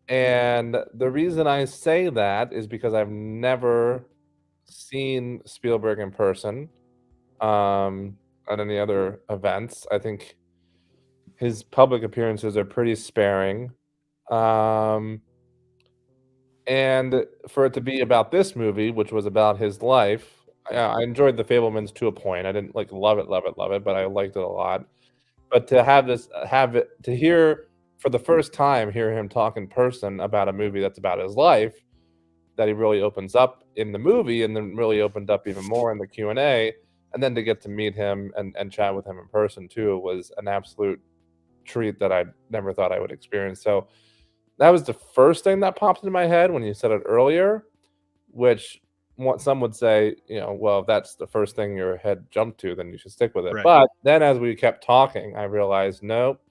And the reason I say that is because I've never seen Spielberg in person at any other events. I think his public appearances are pretty sparing. And for it to be about this movie, which was about his life, I enjoyed The Fabelmans to a point. I didn't like love it, but I liked it a lot. But to have it to hear for the first time, hear him talk in person about a movie that's about his life, that he really opens up in the movie, and then really opened up even more in the Q&A, and then to get to meet him and chat with him in person too, was an absolute treat that I never thought I would experience. So that was the first thing that popped into my head when you said it earlier, which some would say, well, if that's the first thing your head jumped to, then you should stick with it. Right. But then as we kept talking, I realized, nope,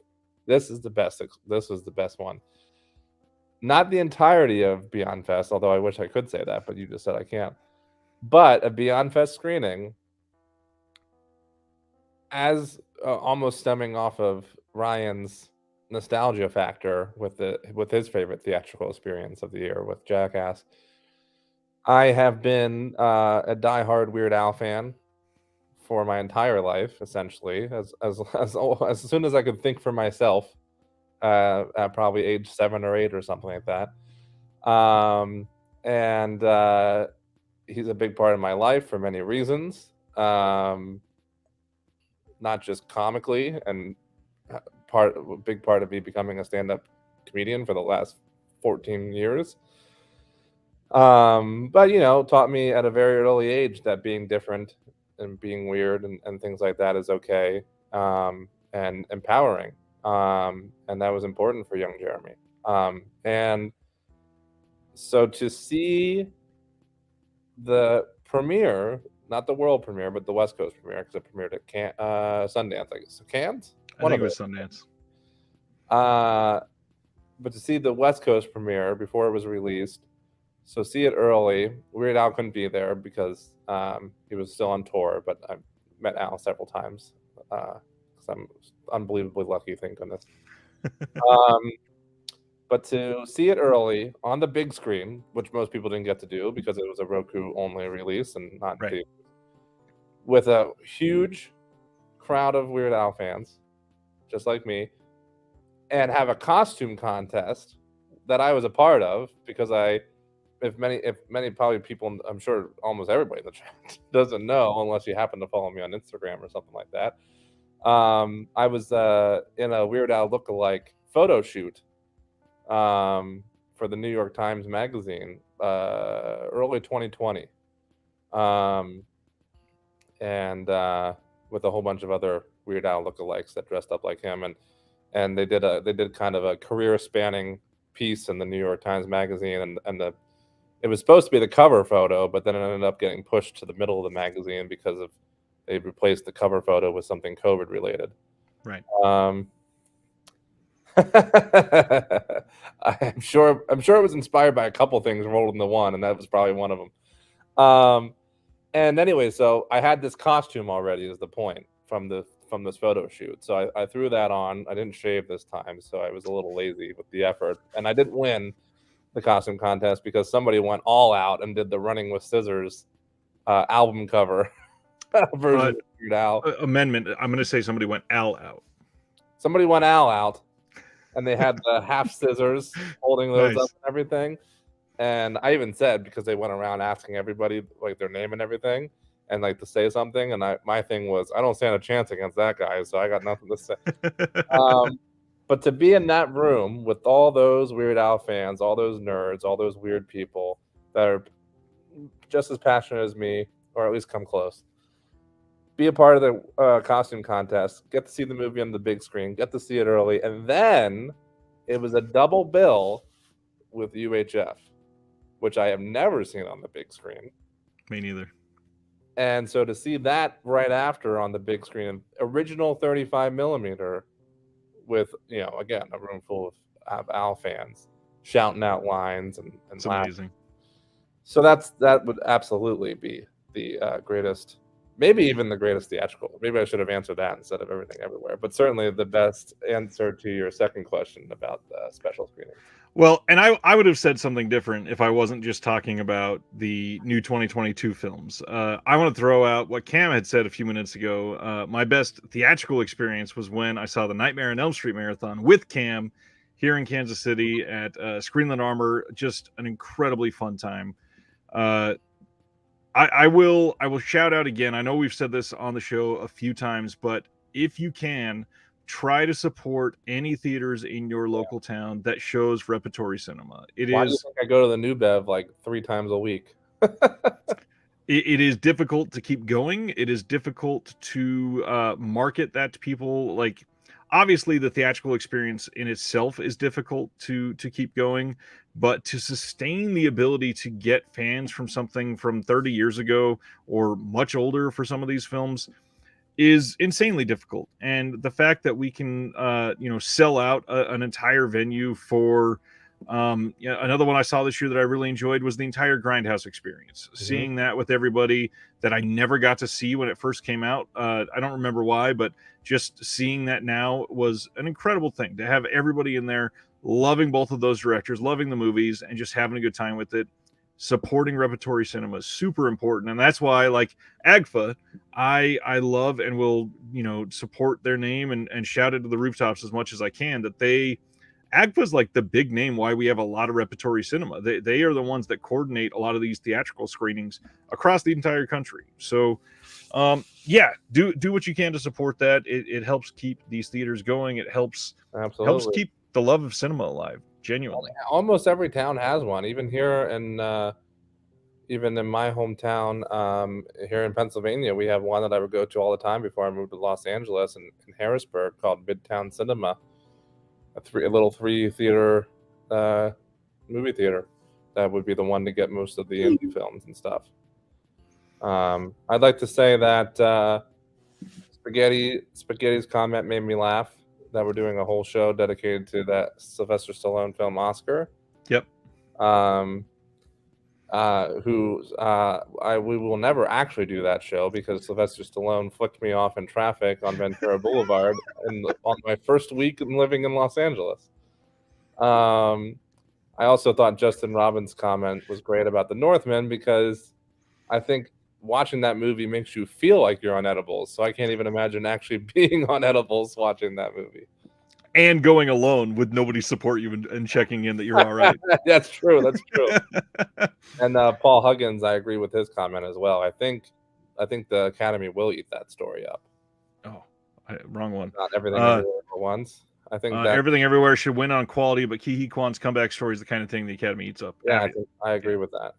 this is the best. This was the best one. Not the entirety of Beyond Fest, although I wish I could say that, but you just said I can't. But a Beyond Fest screening, as almost stemming off of Ryan's nostalgia factor with his favorite theatrical experience of the year with Jackass, I have been a diehard Weird Al fan for my entire life, essentially, as soon as I could think for myself, at probably age 7 or 8 or something like that. And he's a big part of my life for many reasons, not just comically, and a big part of me becoming a stand-up comedian for the last 14 years. But taught me at a very early age that being different and being weird and things like that is okay, and empowering, and that was important for young Jeremy. And so to see the premiere, not the world premiere, but the West Coast premiere, because it premiered at Sundance, I guess. Cannes? I think it was Sundance. But to see the West Coast premiere before it was released, so see it early. Weird Al couldn't be there because he was still on tour, but I met Al several times because I'm unbelievably lucky, thank goodness. But to see it early on the big screen, which most people didn't get to do because it was a Roku-only release and not Right. with a huge crowd of Weird Al fans, just like me, and have a costume contest that I was a part of because if many probably people, I'm sure almost everybody in the chat doesn't know, unless you happen to follow me on Instagram or something like that. I was in a Weird Al lookalike photo shoot for the New York Times Magazine early 2020, and with a whole bunch of other Weird Al lookalikes that dressed up like him, and they did kind of a career spanning piece in the New York Times Magazine, and it was supposed to be the cover photo, but then it ended up getting pushed to the middle of the magazine because of they replaced the cover photo with something COVID related. Right. I'm sure it was inspired by a couple things rolled into one, and that was probably one of them. And anyway, so I had this costume already, is the point, from this photo shoot. So I threw that on. I didn't shave this time, so I was a little lazy with the effort, and I didn't win the costume contest because somebody went all out and did the Running with Scissors album cover version of Weird Al. Amendment. I'm going to say somebody went Al out. Somebody went Al out, and they had the half scissors holding those Nice. up and everything. And I even said, because they went around asking everybody like their name and everything, and like to say something, and my thing was, I don't stand a chance against that guy, so I got nothing to say. But to be in that room with all those Weird Al fans, all those nerds, all those weird people that are just as passionate as me, or at least come close, be a part of the costume contest, get to see the movie on the big screen, get to see it early, and then it was a double bill with UHF, which I have never seen on the big screen. Me neither. And so to see that right after on the big screen, original 35 millimeter, with, you know, again, a room full of Al fans shouting out lines and It's laughing. amazing. So that would absolutely be the greatest, maybe even the greatest theatrical. Maybe I should have answered that instead of Everything Everywhere, but certainly the best answer to your second question about the special screening. Well, and I would have said something different if I wasn't just talking about the new 2022 films. I want to throw out what Cam had said a few minutes ago. My best theatrical experience was when I saw the Nightmare on Elm Street marathon with Cam here in Kansas City at Screenland Armor. Just an incredibly fun time. I will shout out again. I know we've said this on the show a few times, but if you can, try to support any theaters in your local town that shows repertory cinema. Why do you think I go to the New Bev like 3 times a week? It is difficult to keep going. It is difficult to market that to people. Like, obviously, the theatrical experience in itself is difficult to keep going, but to sustain the ability to get fans from something from 30 years ago or much older for some of these films is insanely difficult. And the fact that we can sell out an entire venue for another one I saw this year that I really enjoyed was the entire Grindhouse experience. Mm-hmm. Seeing that with everybody that I never got to see when it first came out. I don't remember why, but just seeing that now was an incredible thing to have everybody in there loving both of those directors, loving the movies, and just having a good time with it. Supporting repertory cinema is super important, and that's why, like AGFA, I love and will support their name and shout it to the rooftops as much as I can. That AGFA is like the big name why we have a lot of repertory cinema. They are the ones that coordinate a lot of these theatrical screenings across the entire country. So do what you can to support that. It helps keep these theaters going. It helps keep the love of cinema alive. Genuinely, almost every town has one. Even here even in my hometown, here in Pennsylvania, we have one that I would go to all the time before I moved to Los Angeles, in Harrisburg, called Midtown Cinema, a little 3-theater movie theater that would be the one to get most of the indie films and stuff. I'd like to say that Spaghetti's comment made me laugh, that we're doing a whole show dedicated to that Sylvester Stallone film Oscar. Yep. We will never actually do that show because Sylvester Stallone flicked me off in traffic on Ventura Boulevard on my first week living in Los Angeles. I also thought Justin Robbins' comment was great about The Northman, because I think watching that movie makes you feel like you're on edibles. So I can't even imagine actually being on edibles watching that movie. And going alone with nobody support you and checking in that you're all right. That's true. And Paul Huggins, I agree with his comment as well. I think the Academy will eat that story up. Oh, wrong one. Not Everything Everywhere for once. I think that Everything Everywhere should win on quality, but Ke Huy Quan's comeback story is the kind of thing the Academy eats up. Yeah, I agree with that.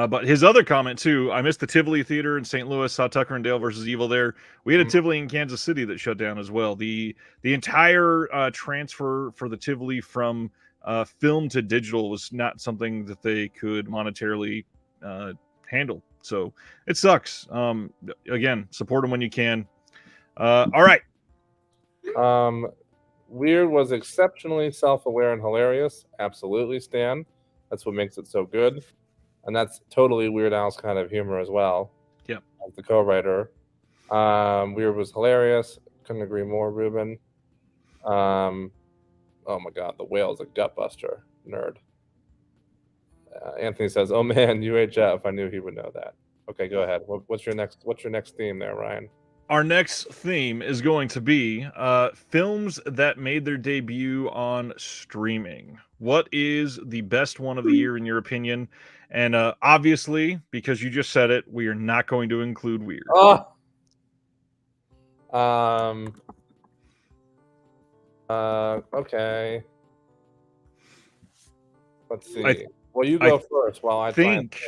But his other comment too, I missed the Tivoli Theater in St. Louis, saw Tucker and Dale versus Evil there. We had a Tivoli in Kansas City that shut down as well. The entire transfer for the Tivoli from film to digital was not something that they could monetarily handle. So it sucks. Again, support them when you can. All right. Weird was exceptionally self-aware and hilarious. Absolutely, Stan. That's what makes it so good. And that's totally Weird Al's kind of humor as well. Yep. As the co-writer. Weird was hilarious. Couldn't agree more, Ruben. Oh my God, the whale's a gutbuster. Nerd. Anthony says, "Oh man, UHF. I knew he would know that." Okay, go ahead. What's your next theme there, Ryan? Our next theme is going to be films that made their debut on streaming. What is the best one of the year in your opinion? And obviously, because you just said it, we are not going to include Weird. Oh. Okay. Let's see. Well, you go first while I think.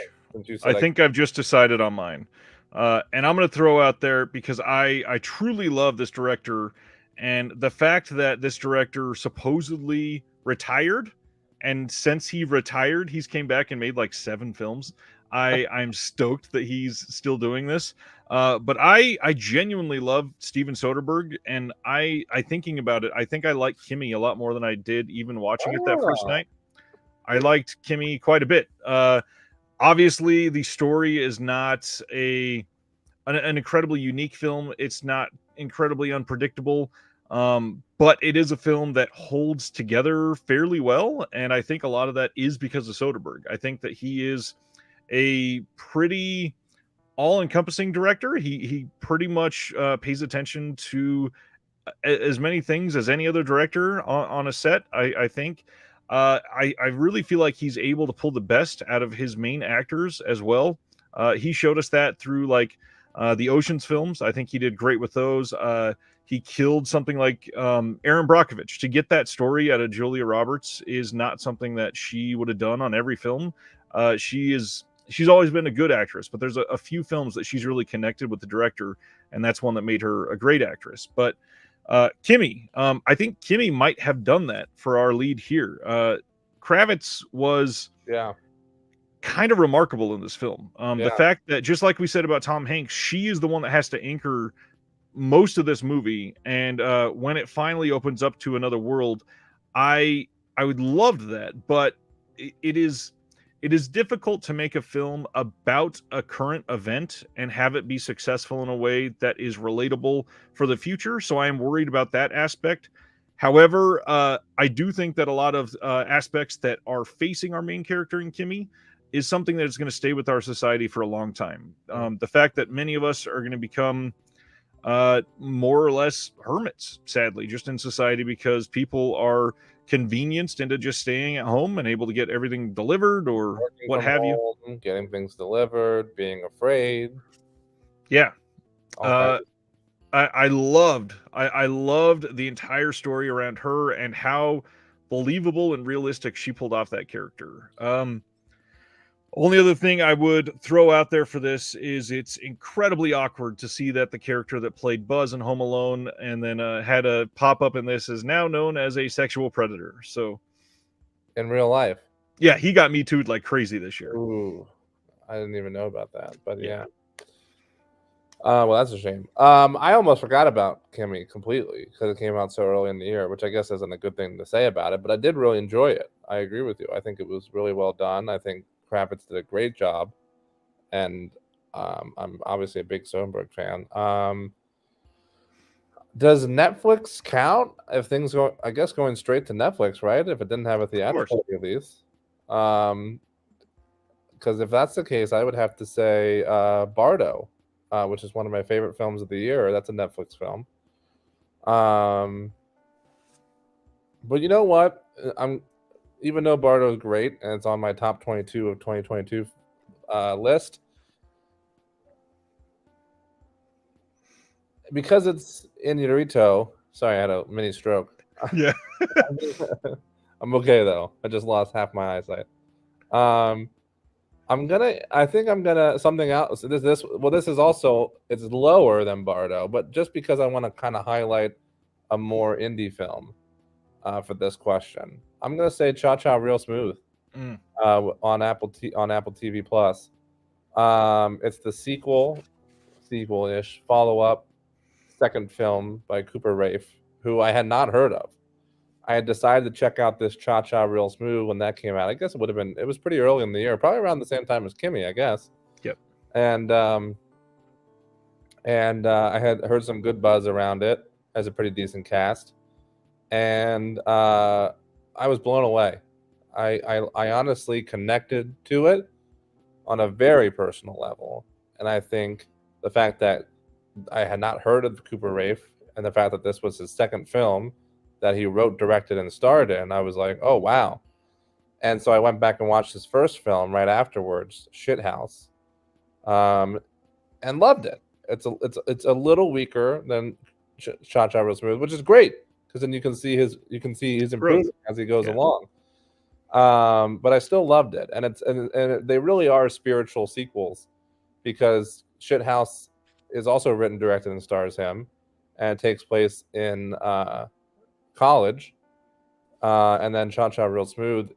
I think I've just decided on mine. And I'm going to throw out there because I truly love this director, and the fact that this director supposedly retired, and since he retired, he's came back and made like 7 films. I'm stoked that he's still doing this. But I genuinely love Steven Soderbergh, and I thinking about it, I think I like Kimmy a lot more than I did even watching it that first night. I liked Kimmy quite a bit. Obviously, the story is not an incredibly unique film. It's not incredibly unpredictable, but it is a film that holds together fairly well, and I think a lot of that is because of Soderbergh. I think that he is a pretty all-encompassing director. He pretty much pays attention to as many things as any other director on a set. I think. I really feel like he's able to pull the best out of his main actors as well. He showed us that through like the Ocean's films. I think he did great with those. He killed something like Erin Brockovich. To get that story out of Julia Roberts is not something that she would have done on every film. She's always been a good actress, but there's a few films that she's really connected with the director, and that's one that made her a great actress. But Kimmy, I think Kimmy might have done that for our lead here. Kravitz was kind of remarkable in this film. The fact that, just like we said about Tom Hanks, she is the one that has to anchor most of this movie, and when it finally opens up to another world, I would love that, but it is difficult to make a film about a current event and have it be successful in a way that is relatable for the future. So I am worried about that aspect. However, I do think that a lot of aspects that are facing our main character in Kimmy is something that is going to stay with our society for a long time. The fact that many of us are going to become more or less hermits, sadly, just in society, because people are convenienced into just staying at home and able to get everything delivered or what have you. Getting things delivered, being afraid. Yeah. I loved the entire story around her and how believable and realistic she pulled off that character. Only other thing I would throw out there for this is it's incredibly awkward to see that the character that played Buzz in Home Alone and then had a pop up in this is now known as a sexual predator. So, in real life, yeah, he got Me Too'd like crazy this year. Ooh, I didn't even know about that, but yeah. Well, that's a shame. I almost forgot about Kimmy completely because it came out so early in the year, which I guess isn't a good thing to say about it. But I did really enjoy it. I agree with you. I think it was really well done. I think Kravitz did a great job, and I'm obviously a big Soderbergh fan. Does Netflix count if things go? I guess going straight to Netflix, right? If it didn't have a theatrical release, because if that's the case, I would have to say Bardo, which is one of my favorite films of the year. That's a Netflix film. But you know what? Even though Bardo is great and it's on my top 22 of 2022 list, because it's Inarito. Sorry, I had a mini stroke. Yeah. I'm okay though. I just lost half my eyesight. I think I'm gonna something else. This is also, it's lower than Bardo, but just because I want to kind of highlight a more indie film for this question. I'm gonna say Cha Cha Real Smooth Mm. on Apple TV Plus. It's the sequel-ish follow-up second film by Cooper Raiff, who I had not heard of. I had decided to check out this Cha Cha Real Smooth when that came out. I guess it was pretty early in the year, probably around the same time as Kimmy, I guess. Yep. And I had heard some good buzz around it. It has a pretty decent cast, and I was blown away. I honestly connected to it on a very personal level, and I think the fact that I had not heard of Cooper Raiff and the fact that this was his second film that he wrote, directed, and starred in, I was like, oh wow. And so I went back and watched his first film right afterwards, Shithouse, and loved it. It's a little weaker than Cha Cha Real Smooth, which is great because then you can see his improvement as he goes along. But I still loved it, and they really are spiritual sequels because Shithouse is also written, directed, and stars him, and it takes place in college, and then Cha Cha Real Smooth,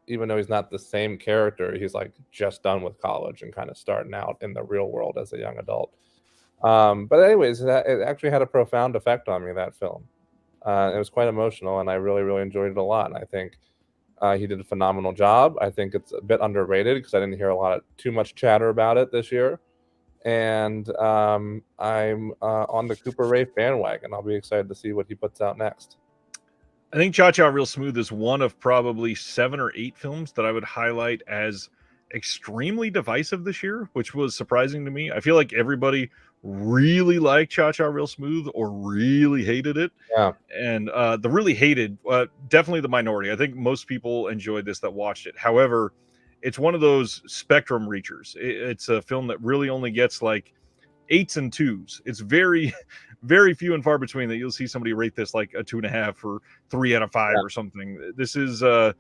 even though he's not the same character, he's like just done with college and kind of starting out in the real world as a young adult. But anyways, it actually had a profound effect on me, that film. It was quite emotional, and I really, really enjoyed it a lot. And I think he did a phenomenal job. I think it's a bit underrated because I didn't hear too much chatter about it this year. And I'm on the Cooper Raiff bandwagon. I'll be excited to see what he puts out next. I think Cha Cha Real Smooth is one of probably 7 or 8 films that I would highlight as extremely divisive this year, which was surprising to me. I feel like everybody really liked Cha Cha Real Smooth or really hated it. Yeah. And the really hated, definitely the minority. I think most people enjoyed this that watched it. However, it's one of those spectrum reachers. It's a film that really only gets like 8s and 2s. It's very, very few and far between that you'll see somebody rate this like a 2.5 or 3 out of 5 or something. This is a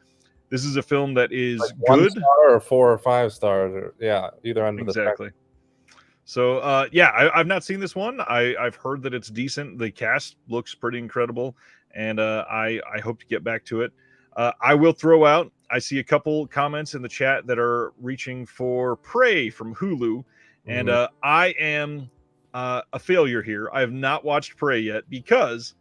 film that is like good, 1 star or 4 or 5 stars, or either end of the spectrum. exactly. So I've not seen this one. I've heard that it's decent. The cast looks pretty incredible, and I hope to get back to it. I will throw out, I see a couple comments in the chat that are reaching for Prey from Hulu, and I am a failure here. I have not watched Prey yet because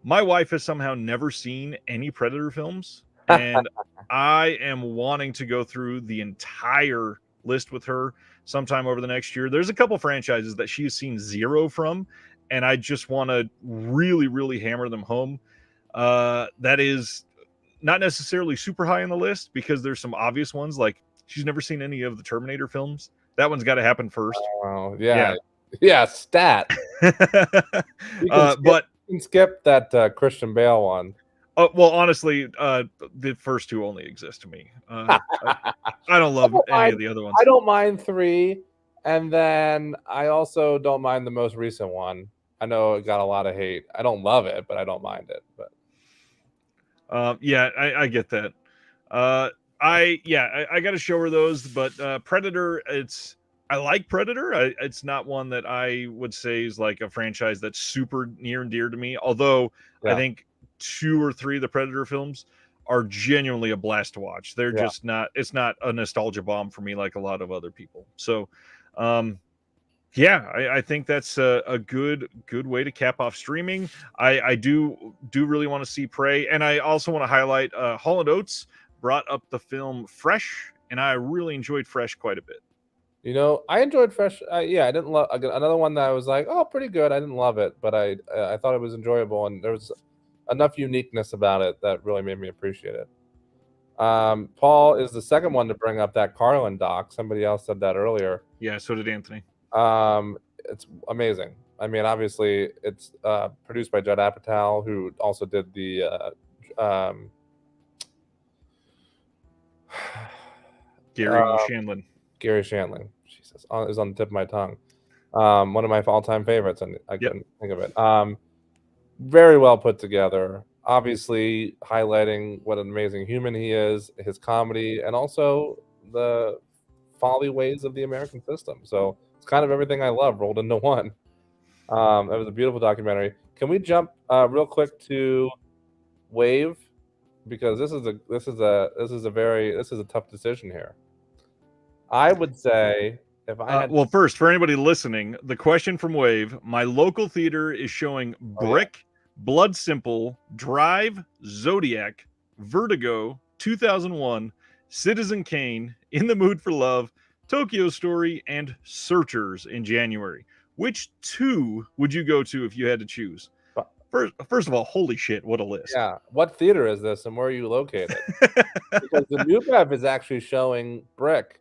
my wife has somehow never seen any Predator films, and I am wanting to go through the entire list with her sometime over the next year. There's a couple franchises that she has seen 0 from, and I just want to really, really hammer them home. That is not necessarily super high on the list because there's some obvious ones, like she's never seen any of the Terminator films. That one's got to happen first. Oh, yeah. Stat. You can skip that Christian Bale one. Well, honestly, the first 2 only exist to me. I don't love any of the other ones. I don't mind 3, and then I also don't mind the most recent one. I know it got a lot of hate. I don't love it, but I don't mind it. But I get that. I got to show her those. But Predator, I like Predator. It's not one that I would say is like a franchise that's super near and dear to me. Although I think 2 or 3 of the Predator films are genuinely a blast to watch. They're just not, it's not a nostalgia bomb for me like a lot of other people. So, I think that's a good way to cap off streaming. I do really want to see Prey, and I also want to highlight Hall & Oates brought up the film Fresh, and I really enjoyed Fresh quite a bit. You know, I enjoyed Fresh. I didn't love another one that I was like, oh, pretty good. I didn't love it, but I thought it was enjoyable, and there was enough uniqueness about it that really made me appreciate it. Paul is the second one to bring up that Carlin doc. Somebody else said that earlier. Yeah, so did Anthony. It's amazing. I mean, obviously, it's produced by Judd Apatow, who also did the Gary Shandling. Gary Shandling. Jesus, is on the tip of my tongue. One of my all-time favorites, and I couldn't think of it. Very well put together. Obviously, highlighting what an amazing human he is, his comedy, and also the folly ways of the American system. So it's kind of everything I love rolled into one. It was a beautiful documentary. Can we jump real quick to Wave because this is a tough decision here. I would say if I had Well, first, for anybody listening, the question from Wave: my local theater is showing Brick, Blood Simple, Drive, Zodiac, Vertigo, 2001, Citizen Kane, In the Mood for Love, Tokyo Story, and Searchers in January. Which two would you go to if you had to choose? First of all, holy shit, what a list. Yeah. What theater is this and where are you located? Because the New Bev is actually showing Brick.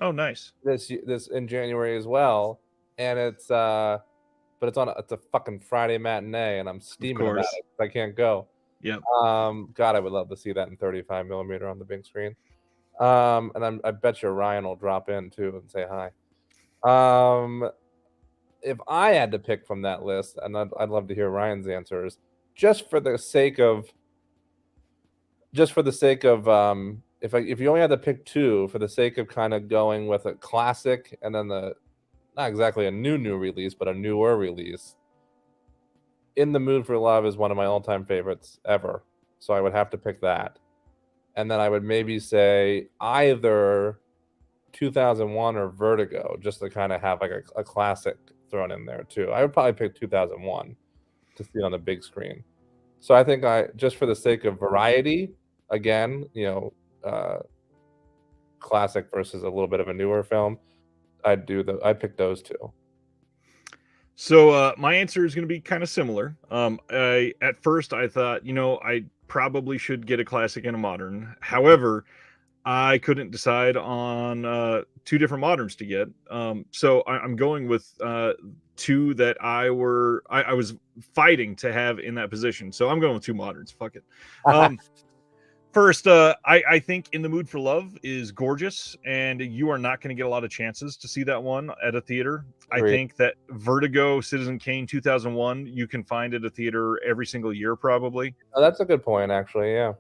Oh, nice. This in January as well. And it's but it's a fucking Friday matinee and I'm steaming about it. I can't go. Yep. God, I would love to see that in 35 millimeter on the big screen. And I bet you Ryan will drop in too and say hi. If I had to pick from that list, and I'd love to hear Ryan's answers, just for the sake of if you only had to pick two, for the sake of kind of going with a classic and then not exactly a new release, but a newer release. In the Mood for Love is one of my all-time favorites ever, so I would have to pick that. And then I would maybe say either 2001 or Vertigo, just to kind of have like a classic thrown in there too. I would probably pick 2001 to see on the big screen. So I think just for the sake of variety, again, classic versus a little bit of a newer film, I'd pick those two. So my answer is going to be kind of similar. At first I thought, I probably should get a classic and a modern. However, I couldn't decide on two different moderns to get. So I'm going with two that I was fighting to have in that position. So I'm going with two moderns. Fuck it. First, I think In the Mood for Love is gorgeous, and you are not going to get a lot of chances to see that one at a theater. I think that Vertigo, Citizen Kane 2001, you can find at a theater every single year, probably. Oh, that's a good point, actually, yeah.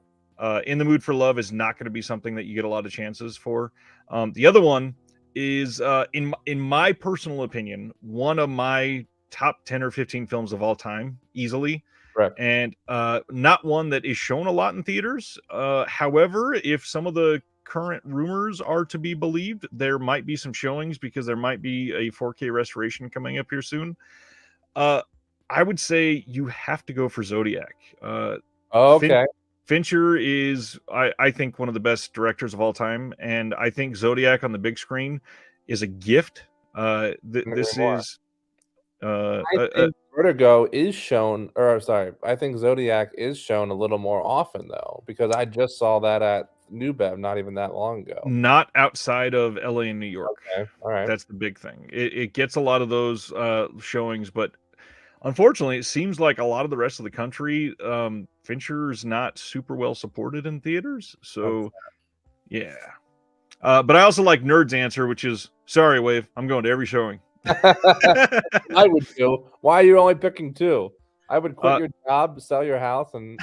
In the Mood for Love is not going to be something that you get a lot of chances for. The other one is, in my personal opinion, one of my top 10 or 15 films of all time, easily. Right. And not one that is shown a lot in theaters. However, if some of the current rumors are to be believed, there might be some showings because there might be a 4K restoration coming up here soon. I would say you have to go for Zodiac. Okay. Fincher is, I think, one of the best directors of all time, and I think Zodiac on the big screen is a gift. This is. I think Vertigo is shown, I think Zodiac is shown a little more often though, because I just saw that at New Bev not even that long ago. Not outside of LA and New York. Okay, all right. That's the big thing. It gets a lot of those showings, but unfortunately, it seems like a lot of the rest of the country, Fincher's not super well supported in theaters. So, yeah. But I also like Nerd's answer, which is, sorry, Wave, I'm going to every showing. I would too. Why are you only picking two? I would quit your job, sell your house, and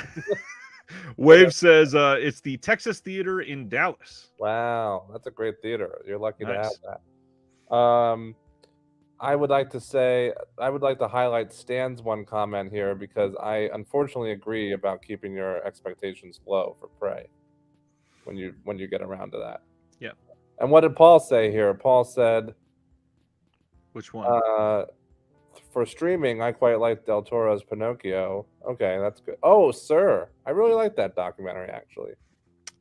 Wave says it's the Texas Theater in Dallas. Wow, that's a great theater. You're lucky to have that. I would like to highlight Stan's one comment here because I unfortunately agree about keeping your expectations low for Prey when you get around to that. Yeah. And what did Paul say here? Paul said, which one? For streaming, I quite like Del Toro's Pinocchio. Okay, that's good. Oh, Sir. I really like that documentary, actually.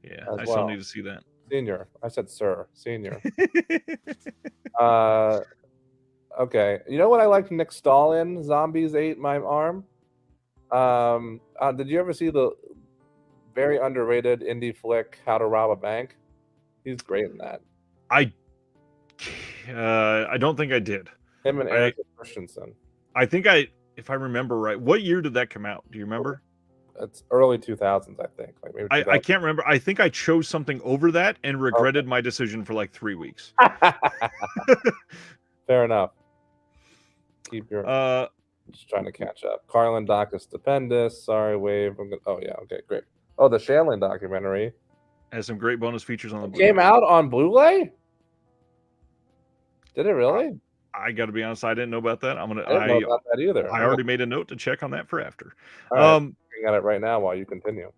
Yeah, I still need to see that. Senior. I said Sir. Senior. Okay. You know what I liked Nick Stahl in? Zombies Ate My Arm? Did you ever see the very underrated indie flick, How to Rob a Bank? He's great in that. I don't think I did. Him and Eric Christensen. I think if I remember right, what year did that come out? Do you remember? It's early 2000s, I think. Like maybe I can't remember. I think I chose something over that and regretted my decision for like 3 weeks. Fair enough. Keep your just trying to catch up. Carlin Doc is stupendous. Sorry, Wave. Oh yeah, okay, great. Oh, the Shanley documentary has some great bonus features on the Blu-ray. Came out on Blu-ray? Did it really? I got to be honest, I didn't know about that. I didn't know about that either. I already made a note to check on that for after. Right. Looking at it right now while you continue.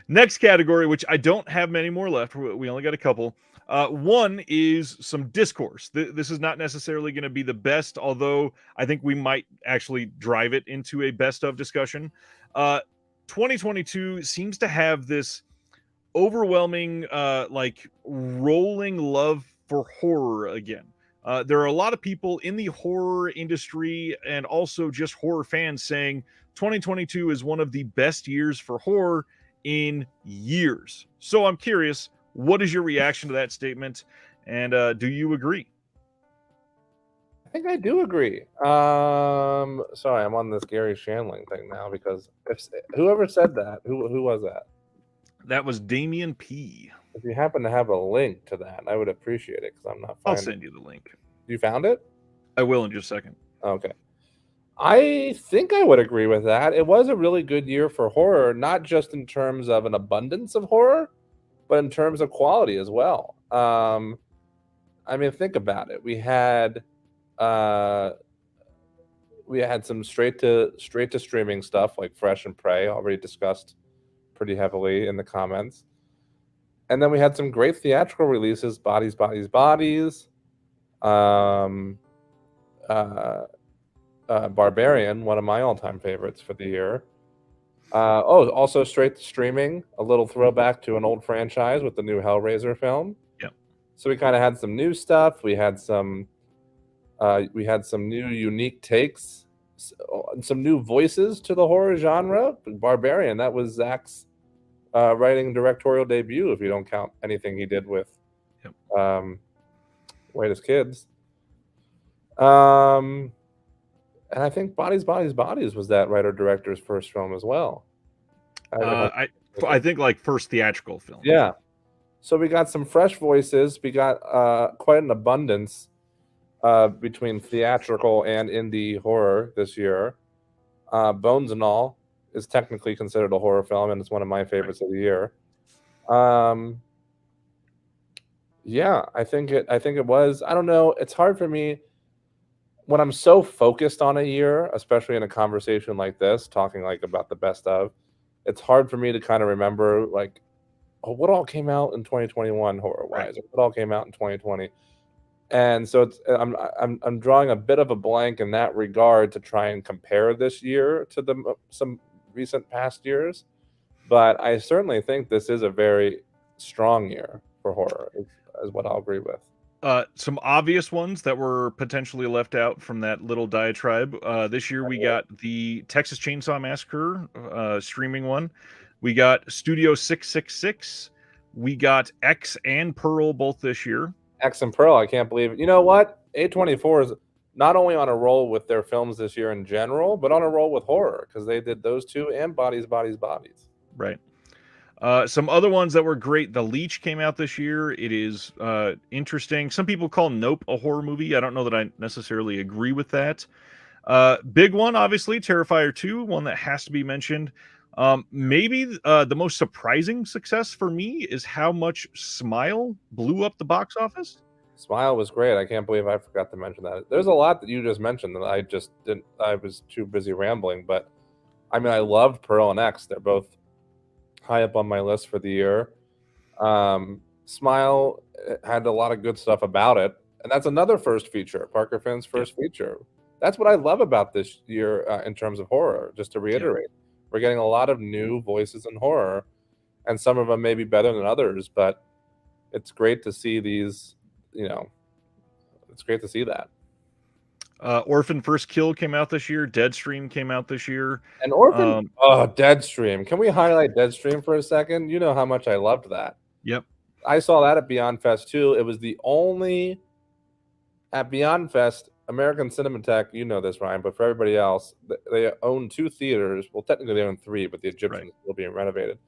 Next category, which I don't have many more left. We only got a couple. One is some discourse. This is not necessarily going to be the best, although I think we might actually drive it into a best of discussion. 2022 seems to have this overwhelming, like rolling love for horror again. There are a lot of people in the horror industry and also just horror fans saying 2022 is one of the best years for horror in years. So I'm curious, what is your reaction to that statement? And do you agree? I think I do agree. Sorry, I'm on this Gary Shandling thing now because whoever said that, who was that? That was Damian P. If you happen to have a link to that, I would appreciate it because I'm not I'll finding. send you the link. You found it? I will in just a second. Okay. I think I would agree with that. It was a really good year for horror, not just in terms of an abundance of horror, but in terms of quality as well. I mean, think about it. We had some straight to streaming stuff like Fresh and Prey, already discussed pretty heavily in the comments. And then we had some great theatrical releases, Bodies, Bodies, Bodies, Barbarian, one of my all-time favorites for the year. Also straight to streaming, a little throwback to an old franchise with the new Hellraiser film. Yep. So we kind of had some new stuff. We had some new unique takes, some new voices to the horror genre. Barbarian, that was Zach's writing directorial debut, if you don't count anything he did with Wait as Kids. And I think Bodies, Bodies, Bodies was that writer-director's first film as well. I think like first theatrical film. Yeah. So we got some fresh voices. We got quite an abundance between theatrical and indie horror this year. Bones and All is technically considered a horror film, and it's one of my favorites of the year. Yeah, I think it was. I don't know. It's hard for me when I'm so focused on a year, especially in a conversation like this, talking like about the best of. It's hard for me to kind of remember like, oh, what all came out in 2021 horror wise, or what all came out in 2020. And so I'm drawing a bit of a blank in that regard to try and compare this year to some recent past years. But I certainly think this is a very strong year for horror, is what I'll agree with. Some obvious ones that were potentially left out from that little diatribe. This year we got the Texas Chainsaw Massacre streaming one. We got Studio 666. We got X and Pearl both this year. X and Pearl, I can't believe it. You know what? A24 is not only on a roll with their films this year in general, but on a roll with horror because they did those two and Bodies, Bodies, Bodies. Right. Some other ones that were great. The Leech came out this year. It is interesting. Some people call Nope a horror movie. I don't know that I necessarily agree with that. Big one, obviously, Terrifier 2, one that has to be mentioned. Maybe the most surprising success for me is how much Smile blew up the box office. Smile was great. I can't believe I forgot to mention that. There's a lot that you just mentioned that I just didn't. I was too busy rambling. But I mean, I loved Pearl and X. They're both high up on my list for the year. Smile had a lot of good stuff about it, and that's another first feature. Parker Finn's first feature. That's what I love about this year in terms of horror. Just to reiterate, we're getting a lot of new voices in horror, and some of them may be better than others, but it's great to see these. You know, it's great to see that. Orphan First Kill came out this year. Deadstream came out this year. And Orphan, Deadstream. Can we highlight Deadstream for a second? You know how much I loved that. Yep. I saw that at Beyond Fest too. It was the only at Beyond Fest, American Cinematheque. You know this, Ryan, but for everybody else, they own 2 theaters. Well, technically they own 3, but the Egyptian is still being renovated.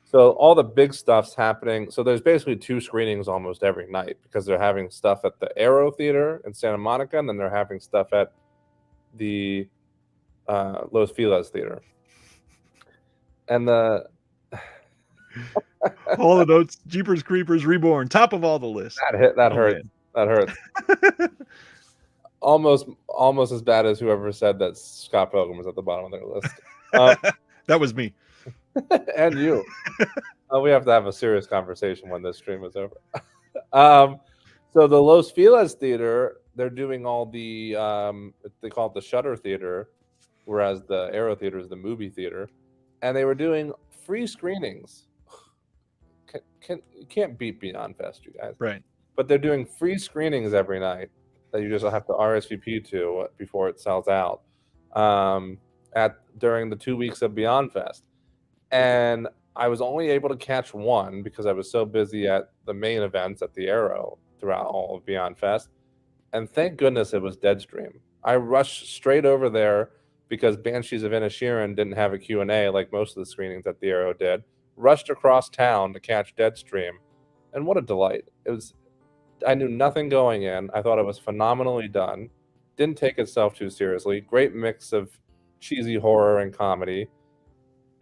So all the big stuff's happening. So there's basically 2 screenings almost every night because they're having stuff at the Aero Theater in Santa Monica, and then they're having stuff at the Los Feliz Theater. And the all the notes, Jeepers Creepers Reborn, top of all the lists. That hurts. That hurts. Almost as bad as whoever said that Scott Pilgrim was at the bottom of their list. That was me. And you. We have to have a serious conversation when this stream is over. um, so the Los Feliz Theater, they're doing all the they call it the Shutter Theater, whereas the Arrow Theater is the movie theater, and they were doing free screenings. You can't beat Beyond Fest, you guys. Right. But they're doing free screenings every night that you just have to RSVP to before it sells out. During the 2 weeks of Beyond Fest, and I was only able to catch one because I was so busy at the main events at the Arrow throughout all of Beyond Fest. And thank goodness it was Deadstream. I rushed straight over there because Banshees of Inisherin didn't have a Q&A like most of the screenings at the Arrow did. Rushed across town to catch Deadstream. And what a delight. I knew nothing going in. I thought it was phenomenally done. Didn't take itself too seriously. Great mix of cheesy horror and comedy.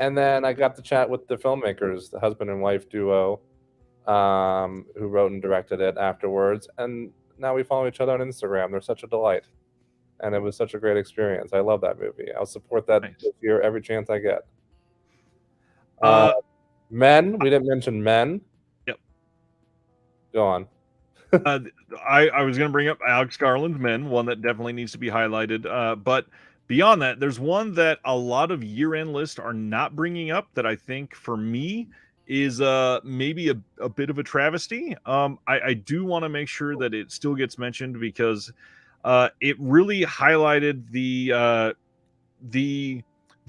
And then I got to chat with the filmmakers, the husband and wife duo, who wrote and directed it afterwards. And now we follow each other on Instagram. They're such a delight. And it was such a great experience. I love that movie. I'll support that this year every chance I get. Men, we didn't mention Men. Yep. Go on. I was going to bring up Alex Garland's Men, one that definitely needs to be highlighted. But beyond that, there's one that a lot of year-end lists are not bringing up that I think, for me, is maybe a bit of a travesty. I do want to make sure that it still gets mentioned because it really highlighted the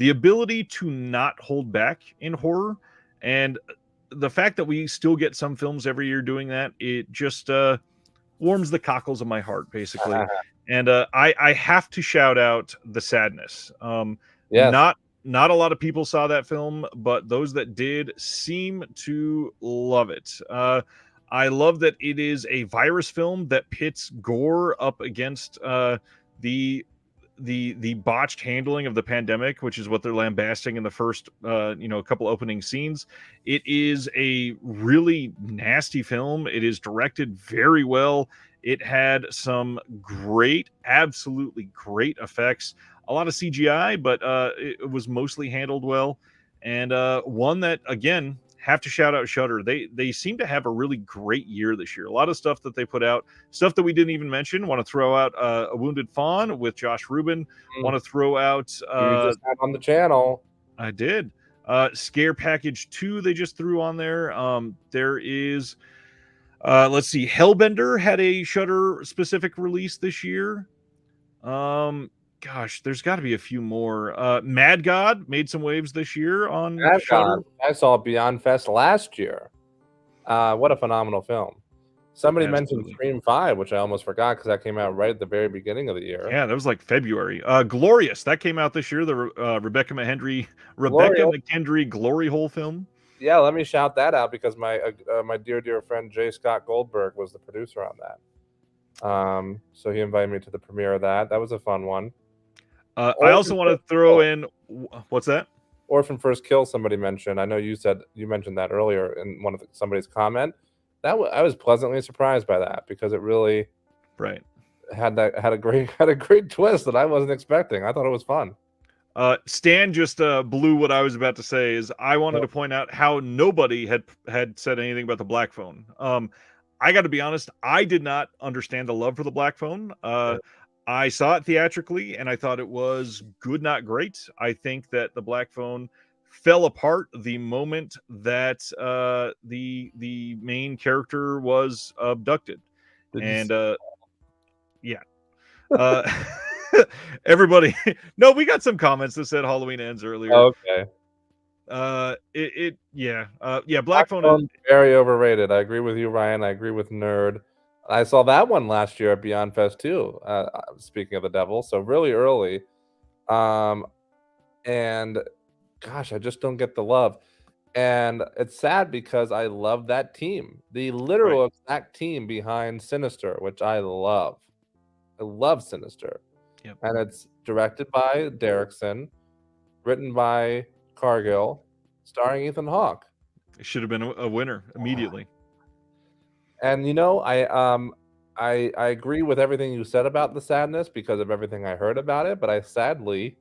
ability to not hold back in horror, and the fact that we still get some films every year doing that, it just warms the cockles of my heart, basically. And I have to shout out The Sadness. Yes. Not a lot of people saw that film, but those that did seem to love it. I love that it is a virus film that pits gore up against the botched handling of the pandemic, which is what they're lambasting in the first couple opening scenes. It is a really nasty film. It is directed very well. It had some absolutely great effects, a lot of CGI, but it was mostly handled well. And one that, again, have to shout out Shudder. They seem to have a really great year this year. A lot of stuff that they put out, stuff that we didn't even mention. Want to throw out A Wounded Fawn with Josh Rubin. Want to throw out you just had on the channel. I did. Scare Package 2 they just threw on there. There is let's see, Hellbender had a Shudder specific release this year. Gosh, there's got to be a few more. Mad God made some waves this year on Shudder. I saw Beyond Fest last year. What a phenomenal film. Somebody mentioned Scream 5, which I almost forgot because that came out right at the very beginning of the year. Yeah, that was like February. Glorious, that came out this year. The Rebecca McKendry Glory Hole film. Yeah, let me shout that out because my dear friend J. Scott Goldberg was the producer on that. So he invited me to the premiere of that. That was a fun one. I also want to throw in, what's that? Orphan First Kill. Somebody mentioned. I know you mentioned that earlier in somebody's comment. I was pleasantly surprised by that because it really had a great twist that I wasn't expecting. I thought it was fun. Stan just blew what I was about to say. Is I wanted to point out how nobody had said anything about the Black Phone. I got to be honest, I did not understand the love for the Black Phone. I saw it theatrically and I thought it was good, not great. I think that the Black Phone fell apart the moment that the main character was abducted. Everybody, no, we got some comments that said Halloween ends earlier. Okay. Black Phone is very overrated. I agree with you, Ryan. I agree with Nerd. I saw that one last year at Beyond Fest too. Speaking of the devil, so really early, and gosh, I just don't get the love, and it's sad because I love that team, the literal exact team behind Sinister, which I love. I love Sinister, and it's directed by Derrickson, written by Cargill, starring Ethan Hawke. It should have been a winner immediately. And I agree with everything you said about The Sadness because of everything I heard about it, but I sadly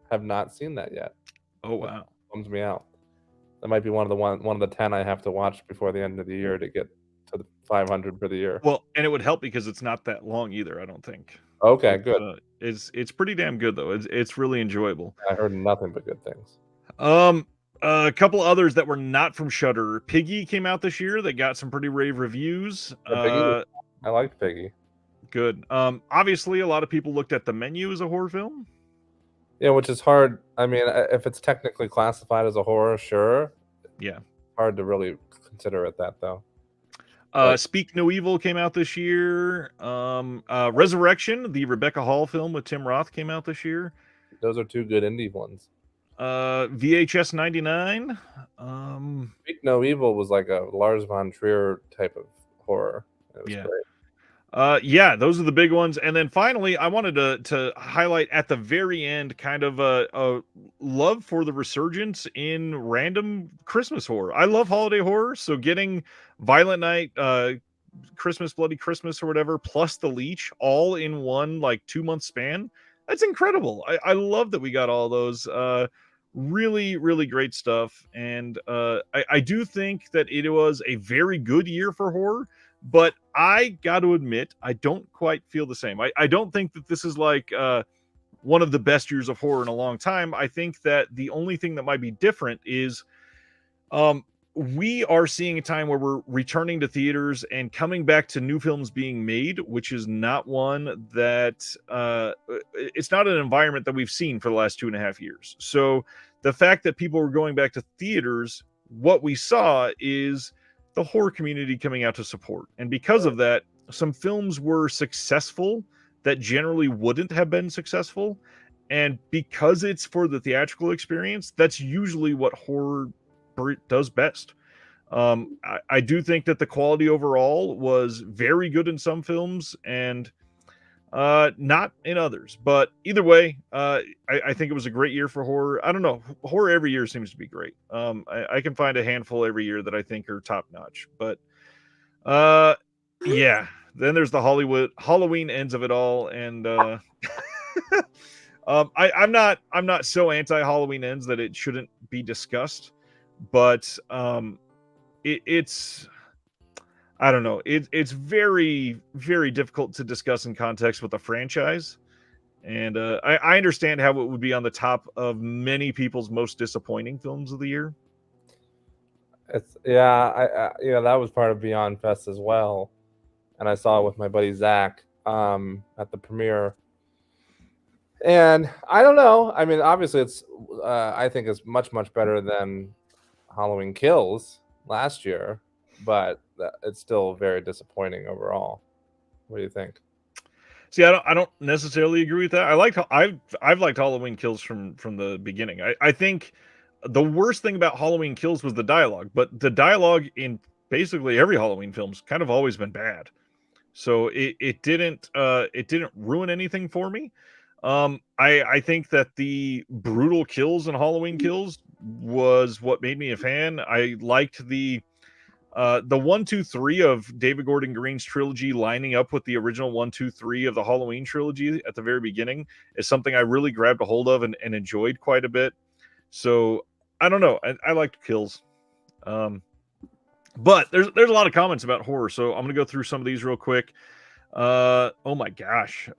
have not seen that yet. Oh wow, bums me out. That might be one of the 10 I have to watch before the end of the year to get to the 500 for the year. Well, and it would help because it's not that long either, I don't think. Okay, good. It's pretty damn good though. It's really enjoyable. I heard nothing but good things. A couple others that were not from Shudder. Piggy came out this year. They got some pretty rave reviews. Piggy, I liked Piggy. Good. Obviously, a lot of people looked at The Menu as a horror film. Yeah, which is hard. I mean, if it's technically classified as a horror, sure. Yeah. Hard to really consider it that, though. Speak No Evil came out this year. Resurrection, the Rebecca Hall film with Tim Roth, came out this year. Those are two good indie ones. VHS 99. Speak No Evil was like a Lars von Trier type of horror. It was great. Yeah, those are the big ones. And then finally, I wanted to highlight at the very end kind of a love for the resurgence in random Christmas horror. I love holiday horror, so getting Violent Night, Christmas, Bloody Christmas, or whatever, plus The Leech, all in one like 2-month span. That's incredible. I love that we got all those. Really, really great stuff. And I do think that it was a very good year for horror. But I got to admit, I don't quite feel the same. I don't think that this is like one of the best years of horror in a long time. I think that the only thing that might be different is we are seeing a time where we're returning to theaters and coming back to new films being made, which is not one that it's not an environment that we've seen for the last 2.5 years. So the fact that people were going back to theaters, what we saw is the horror community coming out to support. And because of that, some films were successful that generally wouldn't have been successful. And because it's for the theatrical experience, that's usually what horror does best. I do think that the quality overall was very good in some films and not in others. But either way, I think it was a great year for horror. I don't know. Horror every year seems to be great. I can find a handful every year that I think are top notch. But yeah. Then there's the Halloween ends of it all, and I'm not so anti Halloween ends that it shouldn't be discussed. But it's I don't know. It's very, very difficult to discuss in context with a franchise. And I understand how it would be on the top of many people's most disappointing films of the year. Yeah, that was part of Beyond Fest as well. And I saw it with my buddy Zach at the premiere. And I don't know. I mean, obviously it's I think it's much, much better than Halloween Kills last year, but it's still very disappointing overall. What do you think? See, I don't necessarily agree with that. I've liked Halloween Kills from the beginning. I think the worst thing about Halloween Kills was the dialogue, but the dialogue in basically every Halloween film's kind of always been bad. So it didn't ruin anything for me. I think that the brutal kills in Halloween Kills was what made me a fan. I liked the 1, 2, 3 of David Gordon Green's trilogy lining up with the original 1, 2, 3 of the Halloween trilogy at the very beginning is something I really grabbed a hold of and enjoyed quite a bit. So I don't know. I liked Kills. But there's a lot of comments about horror, so I'm gonna go through some of these real quick. Oh my gosh,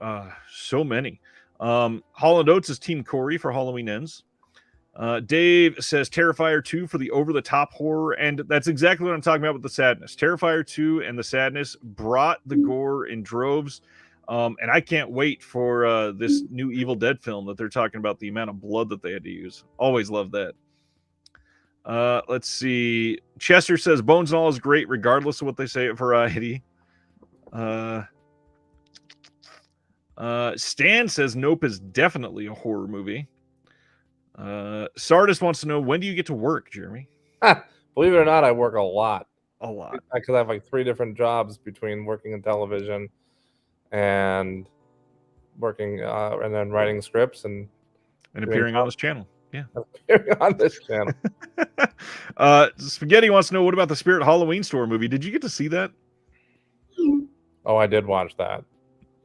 so many. Holland Oates is Team Corey for Halloween Ends. Dave says Terrifier 2 for the over-the-top horror, and that's exactly what I'm talking about with the sadness. Terrifier 2 and the sadness brought the gore in droves, and I can't wait for this new Evil Dead film that they're talking about, the amount of blood that they had to use. Always love that. Let's see. Chester says Bones and All is great regardless of what they say at Variety. Stan says Nope is definitely a horror movie. Sardis wants to know, when do you get to work, Jeremy? Believe it or not, I work a lot. A lot. Because I have like 3 different jobs between working in television and working and then writing scripts and appearing on this channel. Yeah. Appearing on this channel. Spaghetti wants to know, what about the Spirit Halloween Store movie? Did you get to see that? Oh, I did watch that.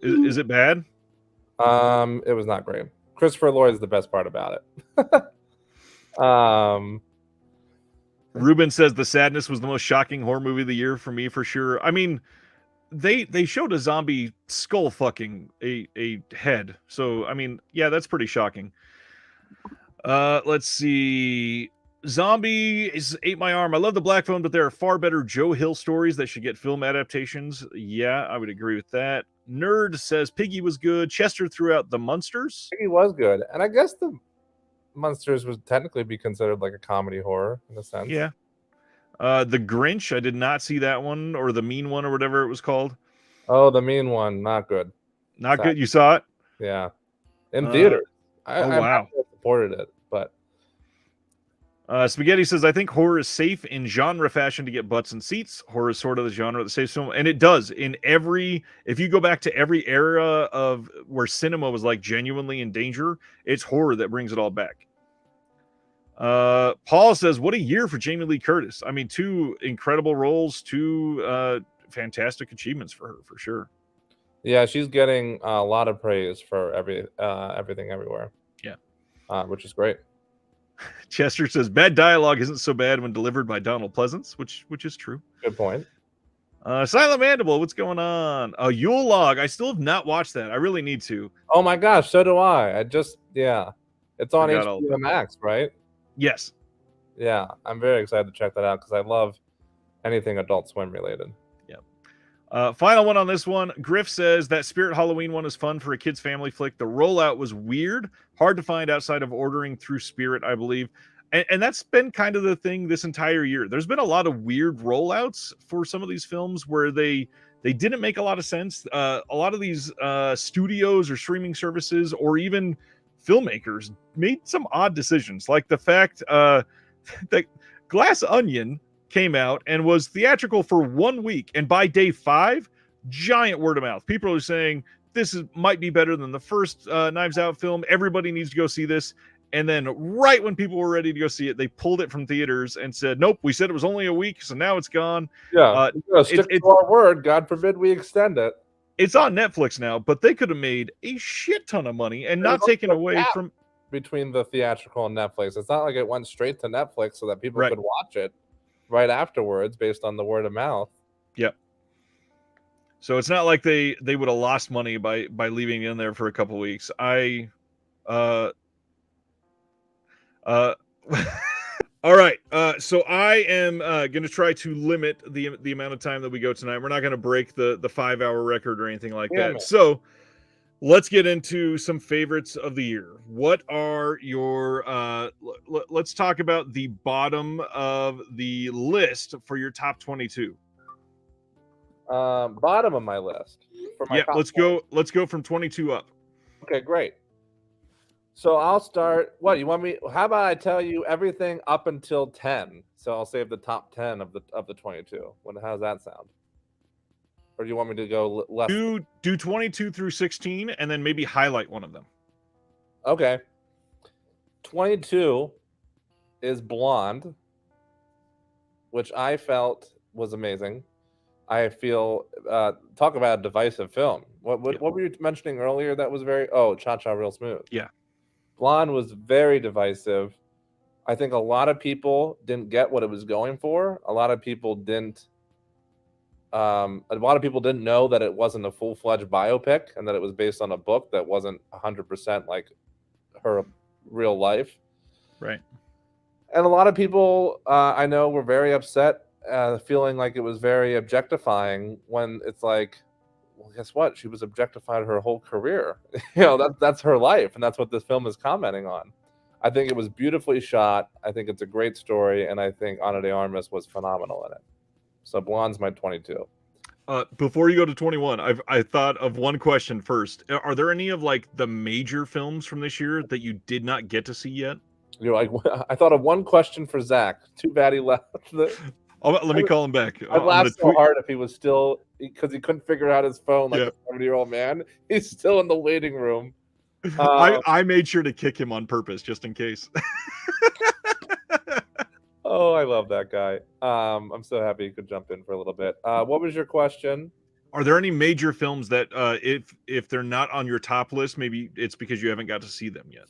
Is it bad? It was not great. Christopher Lloyd is the best part about it. Ruben says The Sadness was the most shocking horror movie of the year for me, for sure. I mean, they showed a zombie skull fucking a head. So, I mean, yeah, that's pretty shocking. Let's see. Zombie is Ate My Arm. I love the Black Phone, but there are far better Joe Hill stories that should get film adaptations. Yeah, I would agree with that. Nerd says Piggy was good. Chester threw out The Munsters. He was good, and I guess the Monsters would technically be considered like a comedy horror in a sense. Yeah. The Grinch, I did not see that one, or The Mean One, or whatever it was called. Oh, the mean one, not good. Not good. You saw it? Yeah, in theater. Wow. I supported it, but Spaghetti says, I think horror is safe in genre fashion to get butts and seats. Horror is sort of the genre that saves film. And it does. If you go back to every era of where cinema was like genuinely in danger, it's horror that brings it all back. Paul says, what a year for Jamie Lee Curtis. I mean, 2 incredible roles, 2 fantastic achievements for her, for sure. yeah, she's getting a lot of praise for everything everywhere. Yeah. Which is great. Chester says, bad dialogue isn't so bad when delivered by Donald Pleasance, which is true. Good point. Silent Mandible, what's going on? Yule Log, I still have not watched that. I really need to. Oh my gosh, so do I. It's on HBO Max, right? Yes. Yeah, I'm very excited to check that out because I love anything Adult Swim related. Final one on this one. Griff says that Spirit Halloween one is fun for a kid's family flick. The rollout was weird, hard to find outside of ordering through Spirit, I believe. And that's been kind of the thing this entire year. There's been a lot of weird rollouts for some of these films where they didn't make a lot of sense. A lot of these studios or streaming services or even filmmakers made some odd decisions, like the fact that Glass Onion came out and was theatrical for 1 week, and by day 5, giant word of mouth. People are saying might be better than the first Knives Out film. Everybody needs to go see this. And then right when people were ready to go see it, they pulled it from theaters and said, nope, we said it was only a week, so now it's gone. Yeah, stick to our word. God forbid we extend it. It's on Netflix now, but they could have made a shit ton of money and not taken away from... Between the theatrical and Netflix. It's not like it went straight to Netflix so that people could watch it right afterwards based on the word of mouth. Yep. So it's not like they would have lost money by leaving it in there for a couple weeks. All right. So I am going to try to limit the amount of time that we go tonight. We're not going to break the 5-hour record or anything like that. So let's get into some favorites of the year. What are your let's talk about the bottom of the list for your top 22. Bottom of my list. Let's go from 22 up. Okay, great. So I'll start. What you want me? How about I tell you everything up until 10? So I'll save the top 10 of the 22. How's that sound? Or do you want me to go less? Do 22 through 16, and then maybe highlight one of them. Okay. 22 is Blonde, which I felt was amazing. I feel talk about a divisive film. What were you mentioning earlier? That was Cha-Cha Real Smooth. Yeah. Blonde was very divisive. I think a lot of people didn't get what it was going for. A lot of people didn't know that it wasn't a full-fledged biopic and that it was based on a book that wasn't 100% like her real life. Right. And a lot of people I know were very upset, feeling like it was very objectifying when it's like, well, guess what? She was objectified her whole career. That's her life, and that's what this film is commenting on. I think it was beautifully shot. I think it's a great story, and I think Ana de Armas was phenomenal in it. So Blonde's my 22. Before you go to 21, I thought of one question first. Are there any of like the major films from this year that you did not get to see yet? I thought of one question for Zach. Too bad he left. Let me call him back. I'd laugh so hard if he was still, because he couldn't figure out his phone like a 70-year-old man. He's still in the waiting room. I made sure to kick him on purpose just in case. Oh, I love that guy. I'm so happy you could jump in for a little bit. What was your question? Are there any major films that if they're not on your top list, maybe it's because you haven't got to see them yet?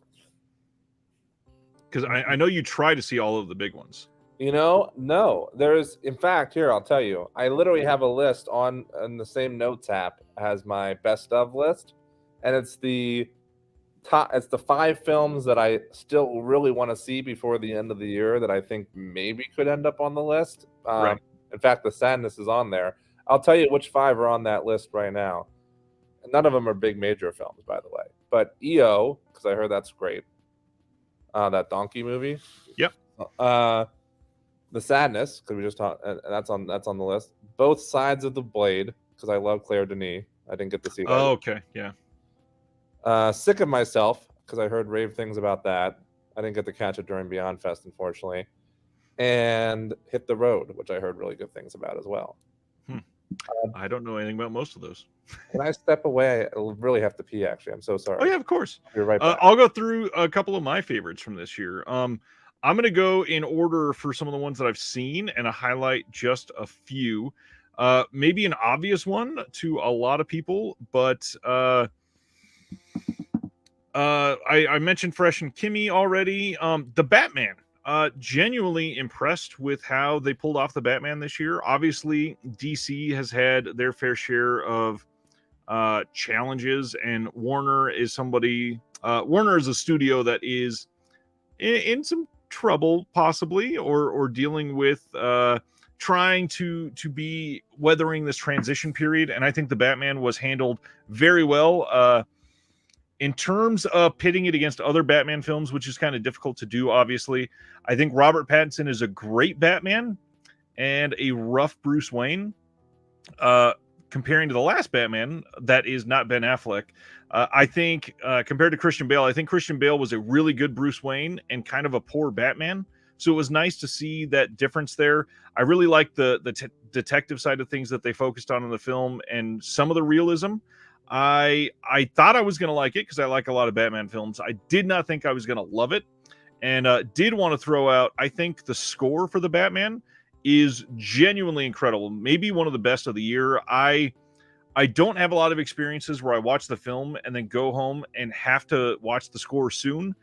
Because I know you try to see all of the big ones. No. There's, in fact, here I'll tell you. I literally have a list on the same notes app as my best of list, and it's the top. It's the 5 films that I still really want to see before the end of the year that I think maybe could end up on the list. Right. In fact, The Sadness is on there. I'll tell you which 5 are on that list right now. None of them are big major films, by the way. But EO, because I heard that's great. That donkey movie. Yep. The Sadness, because we just talked, and that's on the list. Both Sides of the Blade, because I love Claire Denis. I didn't get to see that. Oh, okay, yeah. Sick of Myself, because I heard rave things about that. I didn't get to catch it during Beyond Fest, unfortunately. And Hit the Road, which I heard really good things about as well. I don't know anything about most of those. Can I step away? I really have to pee, actually. I'm so sorry. Oh, yeah, of course. You're right back. I'll go through a couple of my favorites from this year. I'm going to go in order for some of the ones that I've seen and highlight just a few. Maybe an obvious one to a lot of people, but I mentioned Fresh and Kimmy already. The Batman. Genuinely impressed with how they pulled off the Batman this year. Obviously, DC has had their fair share of challenges, and Warner is somebody. Warner is a studio that is in some trouble, possibly, or dealing with trying to be weathering this transition period. And I think the Batman was handled very well. In terms of pitting it against other Batman films, which is kind of difficult to do, obviously, I think Robert Pattinson is a great Batman and a rough Bruce Wayne. Comparing to the last Batman, that is not Ben Affleck. I think compared to Christian Bale, I think Christian Bale was a really good Bruce Wayne and kind of a poor Batman. So it was nice to see that difference there. I really liked the detective side of things that they focused on in the film and some of the realism. I thought I was going to like it because I like a lot of Batman films. I did not think I was going to love it, and did want to throw out, I think the score for the Batman is genuinely incredible. Maybe one of the best of the year. I don't have a lot of experiences where I watch the film and then go home and have to watch the score soon.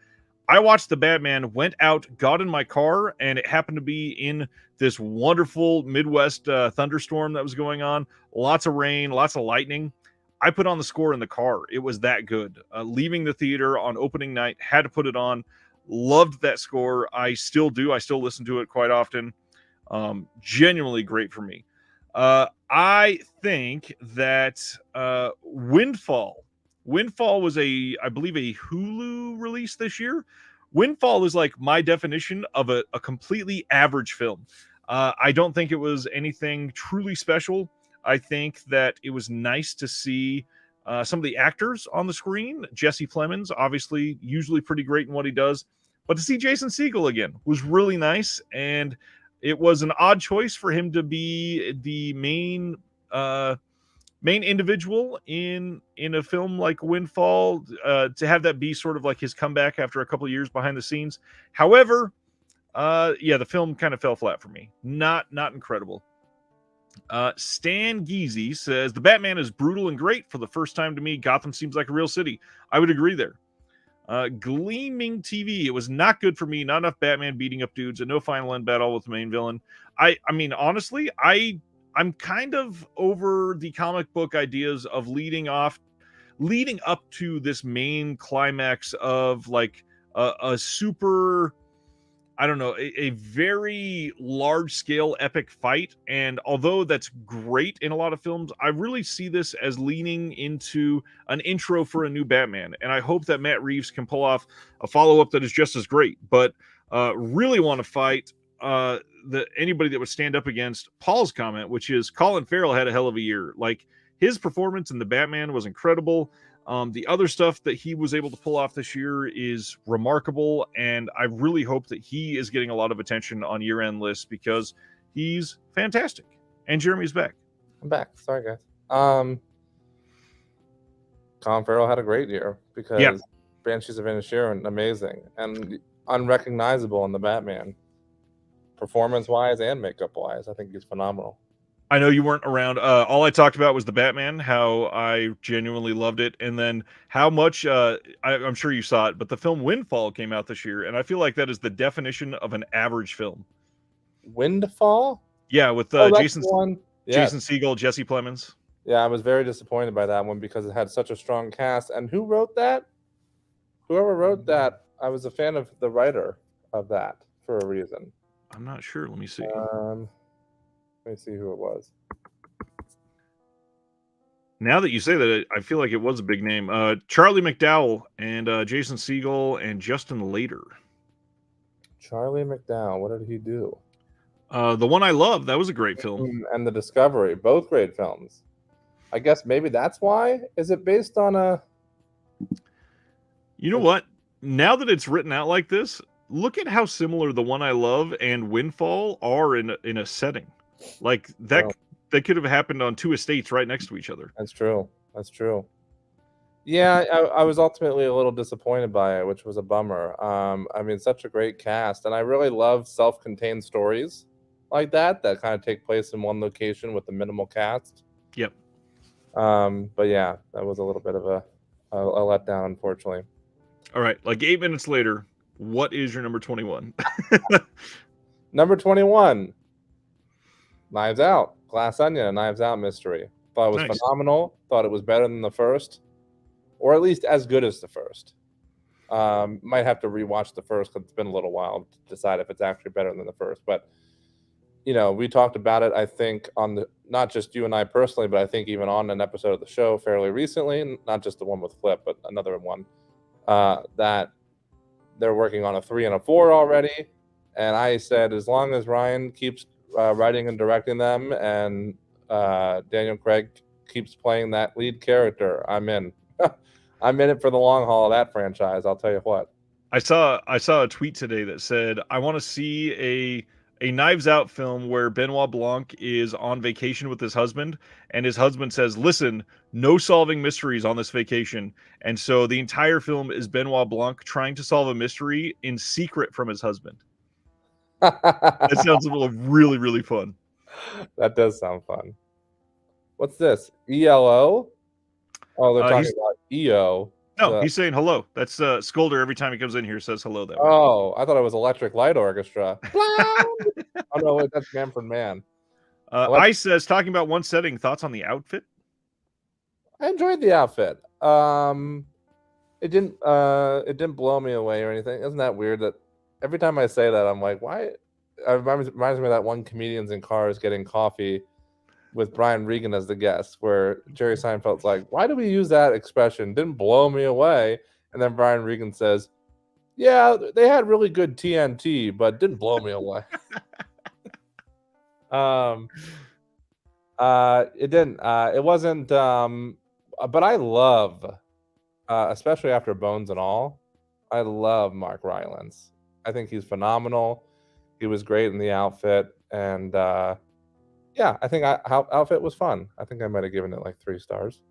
I watched the Batman, went out, got in my car, and it happened to be in this wonderful Midwest thunderstorm that was going on. Lots of rain, lots of lightning. I put on the score in the car. It was that good. Leaving the theater on opening night, had to put it on. Loved that score. I still do. I still listen to it quite often. Genuinely great for me. I think that Windfall was I believe a Hulu release this year. Windfall is like my definition of a completely average film. I don't think it was anything truly special. I think that it was nice to see some of the actors on the screen. Jesse Plemons, obviously, usually pretty great in what he does. But to see Jason Segel again was really nice. And it was an odd choice for him to be the main individual in a film like Windfall, to have that be sort of like his comeback after a couple of years behind the scenes. However, the film kind of fell flat for me. Not incredible. Stan Geezy says, the Batman is brutal and great. For the first time to me, Gotham seems like a real city. I would agree there. Gleaming TV, it was not good for me. Not enough Batman beating up dudes and no final end battle with the main villain. I mean, honestly, I'm kind of over the comic book ideas of leading up to this main climax of like a super, I don't know, a very large scale epic fight. And although that's great in a lot of films, I really see this as leaning into an intro for a new Batman. And I hope that Matt Reeves can pull off a follow-up that is just as great. But really want to fight anybody that would stand up against Paul's comment, which is Colin Farrell had a hell of a year. Like, his performance in the Batman was incredible. The other stuff that he was able to pull off this year is remarkable, and I really hope that he is getting a lot of attention on year-end lists because he's fantastic. And Jeremy's back. I'm back. Sorry, guys. Colin Farrell had a great year because Banshees of Inisherin, amazing and unrecognizable in the Batman, performance-wise and makeup-wise. I think he's phenomenal. I know you weren't around. All I talked about was the Batman, how I genuinely loved it, and then how much, I'm sure you saw it, but the film Windfall came out this year, and I feel like that is the definition of an average film. Windfall? Yeah, with Oh, that's Jason the one. Yes. Jason Segel, Jesse Plemons. Yeah, I was very disappointed by that one because it had such a strong cast. And who wrote that? Whoever wrote that, I was a fan of the writer of that for a reason. I'm not sure. Let me see. Let me see who it was. Now that you say that, I feel like it was a big name. Charlie McDowell and Jason Segel and Justin Later. Charlie McDowell. What did he do? The One I Love. That was a great film. And The Discovery. Both great films. I guess maybe that's why. Is it based on a... You know what? Now that it's written out like this, look at how similar The One I Love and Windfall are in a setting. Like that. Oh. That could have happened on two estates right next to each other. That's true. That's true. Yeah, I was ultimately a little disappointed by it, which was a bummer. I mean, such a great cast, and I really love self-contained stories like that kind of take place in one location with a minimal cast. Yep. But yeah, that was a little bit of a letdown, unfortunately. All right, like 8 minutes later, what is your number 21? Number 21, Knives Out. Glass Onion, a Knives Out mystery. Thought it was phenomenal. Thought it was better than the first, or at least as good as the first. Might have to rewatch the first because it's been a little while to decide if it's actually better than the first. But you know, we talked about it, I think, on the, not just you and I personally, but I think even on an episode of the show fairly recently, not just the one with Flip, but another one, that they're working on a 3 and a 4 already. And I said, as long as Ryan keeps writing and directing them, and Daniel Craig keeps playing that lead character, I'm in. I'm in it for the long haul of that franchise. I'll tell you what. I saw a tweet today that said, I want to see a Knives Out film where Benoit Blanc is on vacation with his husband, and his husband says, listen, no solving mysteries on this vacation. And so the entire film is Benoit Blanc trying to solve a mystery in secret from his husband. That sounds really, really fun. That does sound fun. What's this? ELO? Oh, they're talking about EO. No, he's saying hello. That's Skolder every time he comes in here says hello that way. Oh, I thought it was Electric Light Orchestra. Oh no, wait, that's Manfred Mann. Ice says, talking about one setting, thoughts on the outfit? I enjoyed the outfit. It didn't blow me away or anything. Isn't that weird that every time I say that, I'm like, why? It reminds me of that one Comedians in Cars Getting Coffee with Brian Regan as the guest, where Jerry Seinfeld's like, why do we use that expression? Didn't blow me away. And then Brian Regan says, yeah, they had really good TNT, but didn't blow me away. It didn't. It wasn't. But I love, especially after Bones and All, I love Mark Rylance. I think he's phenomenal. He was great in the outfit, and yeah, I think outfit was fun. I think I might have given it like 3 stars.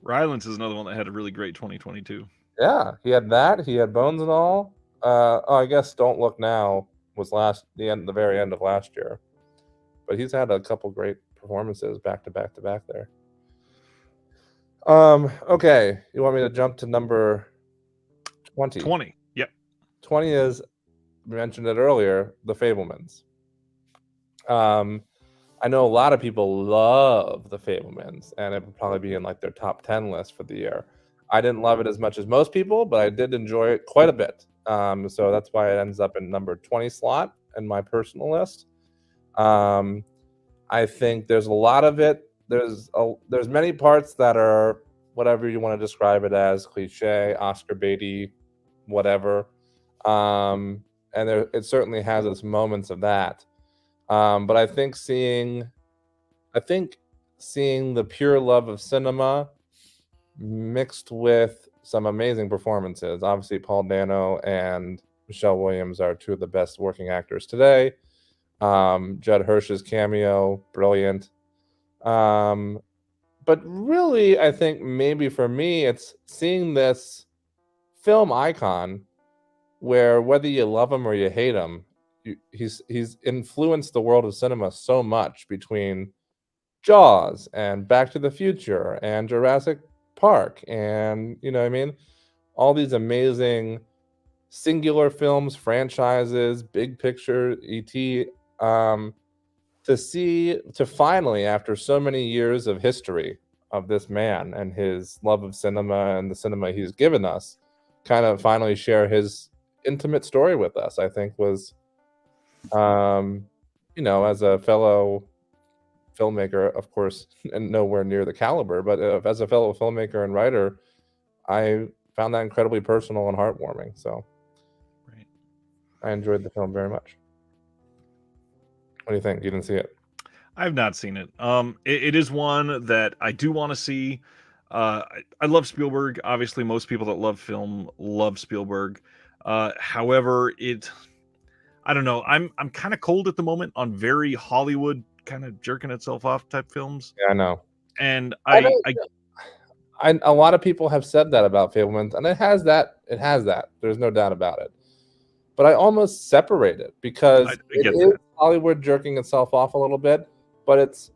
Rylance is another one that had a really great 2022. Yeah, he had that. He had Bones and All. I guess Don't Look Now was the very end of last year, but he's had a couple great performances back to back there. Okay, you want me to jump to number 20? 20, yep. 20 is, we mentioned it earlier, The Fabelmans. I know a lot of people love The Fabelmans, and it would probably be in like their top 10 list for the year. I didn't love it as much as most people, but I did enjoy it quite a bit. So that's why it ends up in number 20 slot in my personal list. I think there's a lot of it. There's many parts that are whatever you want to describe it as, cliche, Oscar baity, whatever. And it certainly has its moments of that. But I think seeing the pure love of cinema mixed with some amazing performances. Obviously, Paul Dano and Michelle Williams are 2 of the best working actors today. Judd Hirsch's cameo, brilliant. But really, I think maybe for me, it's seeing this film icon where whether you love him or you hate him, he's influenced the world of cinema so much, between Jaws and Back to the Future and Jurassic Park, and you know what I mean, all these amazing singular films, franchises, big picture, E.T. To finally, after so many years of history of this man and his love of cinema and the cinema he's given us, kind of finally share his intimate story with us, I think was, as a fellow filmmaker, of course, and nowhere near the caliber, but as a fellow filmmaker and writer, I found that incredibly personal and heartwarming. So Right. I enjoyed the film very much. What do you think? You didn't see it? I've not seen it. It is one that I do want to see. I love Spielberg. Obviously, most people that love film love Spielberg. However, I don't know. I'm kind of cold at the moment on very Hollywood kind of jerking itself off type films, Yeah, I know. and I know. A lot of people have said that about Fablemans, and it has that. It has that. There's no doubt about it. But I almost separate it because I it get is that. Hollywood jerking itself off a little bit, but it's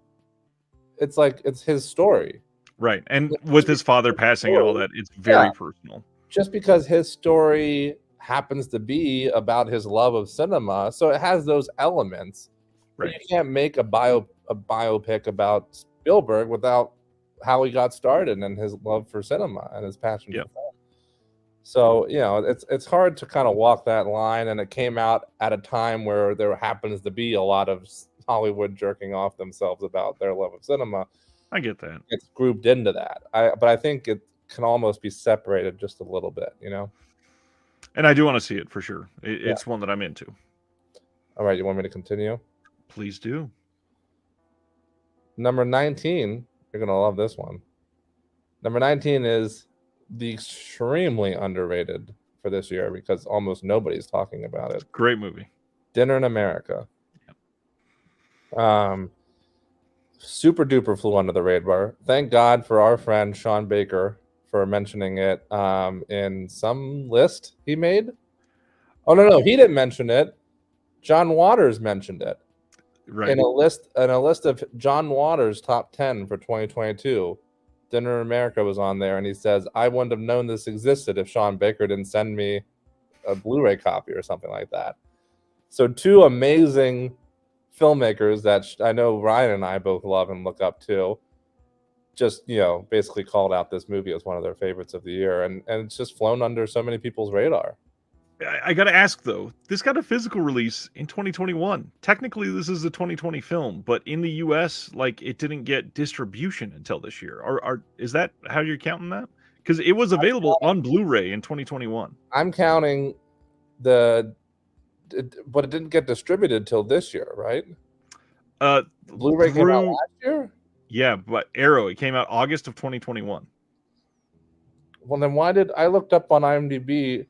like it's his story. Right, and with his father passing and all that, it's very personal. Just because his story happens to be about his love of cinema, so it has those elements. Right. But you can't make a biopic about Spielberg without how he got started and his love for cinema and his passion for film. So, it's hard to kind of walk that line, and it came out at a time where there happens to be a lot of Hollywood jerking off themselves about their love of cinema. I get that. It's grouped into that. But I think it can almost be separated just a little bit, And I do want to see it for sure. It's one that I'm into. All right, you want me to continue? Please do. Number 19, you're going to love this one. Number 19 is the extremely underrated for this year because almost nobody's talking about it. Great movie. Dinner in America. Yeah. Super duper flew under the radar. Thank God for our friend Sean Baker for mentioning it in some list he made. Oh no, he didn't mention it. John Waters mentioned it. Right. In a list of John Waters' top 10 for 2022. Dinner in America was on there, and he says, I wouldn't have known this existed if Sean Baker didn't send me a Blu-ray copy or something like that. So two amazing filmmakers that I know Ryan and I both love and look up to, just, basically called out this movie as one of their favorites of the year, and it's just flown under so many people's radar. I got to ask, though, this got a physical release in 2021. Technically, this is a 2020 film, but in the U.S., it didn't get distribution until this year. Is that how you're counting that? Because it was available on Blu-ray in 2021. I'm counting but it didn't get distributed till this year, right? Blu-ray came out last year? Yeah, but Arrow, it came out August of 2021. Well, then why did I looked up on IMDb?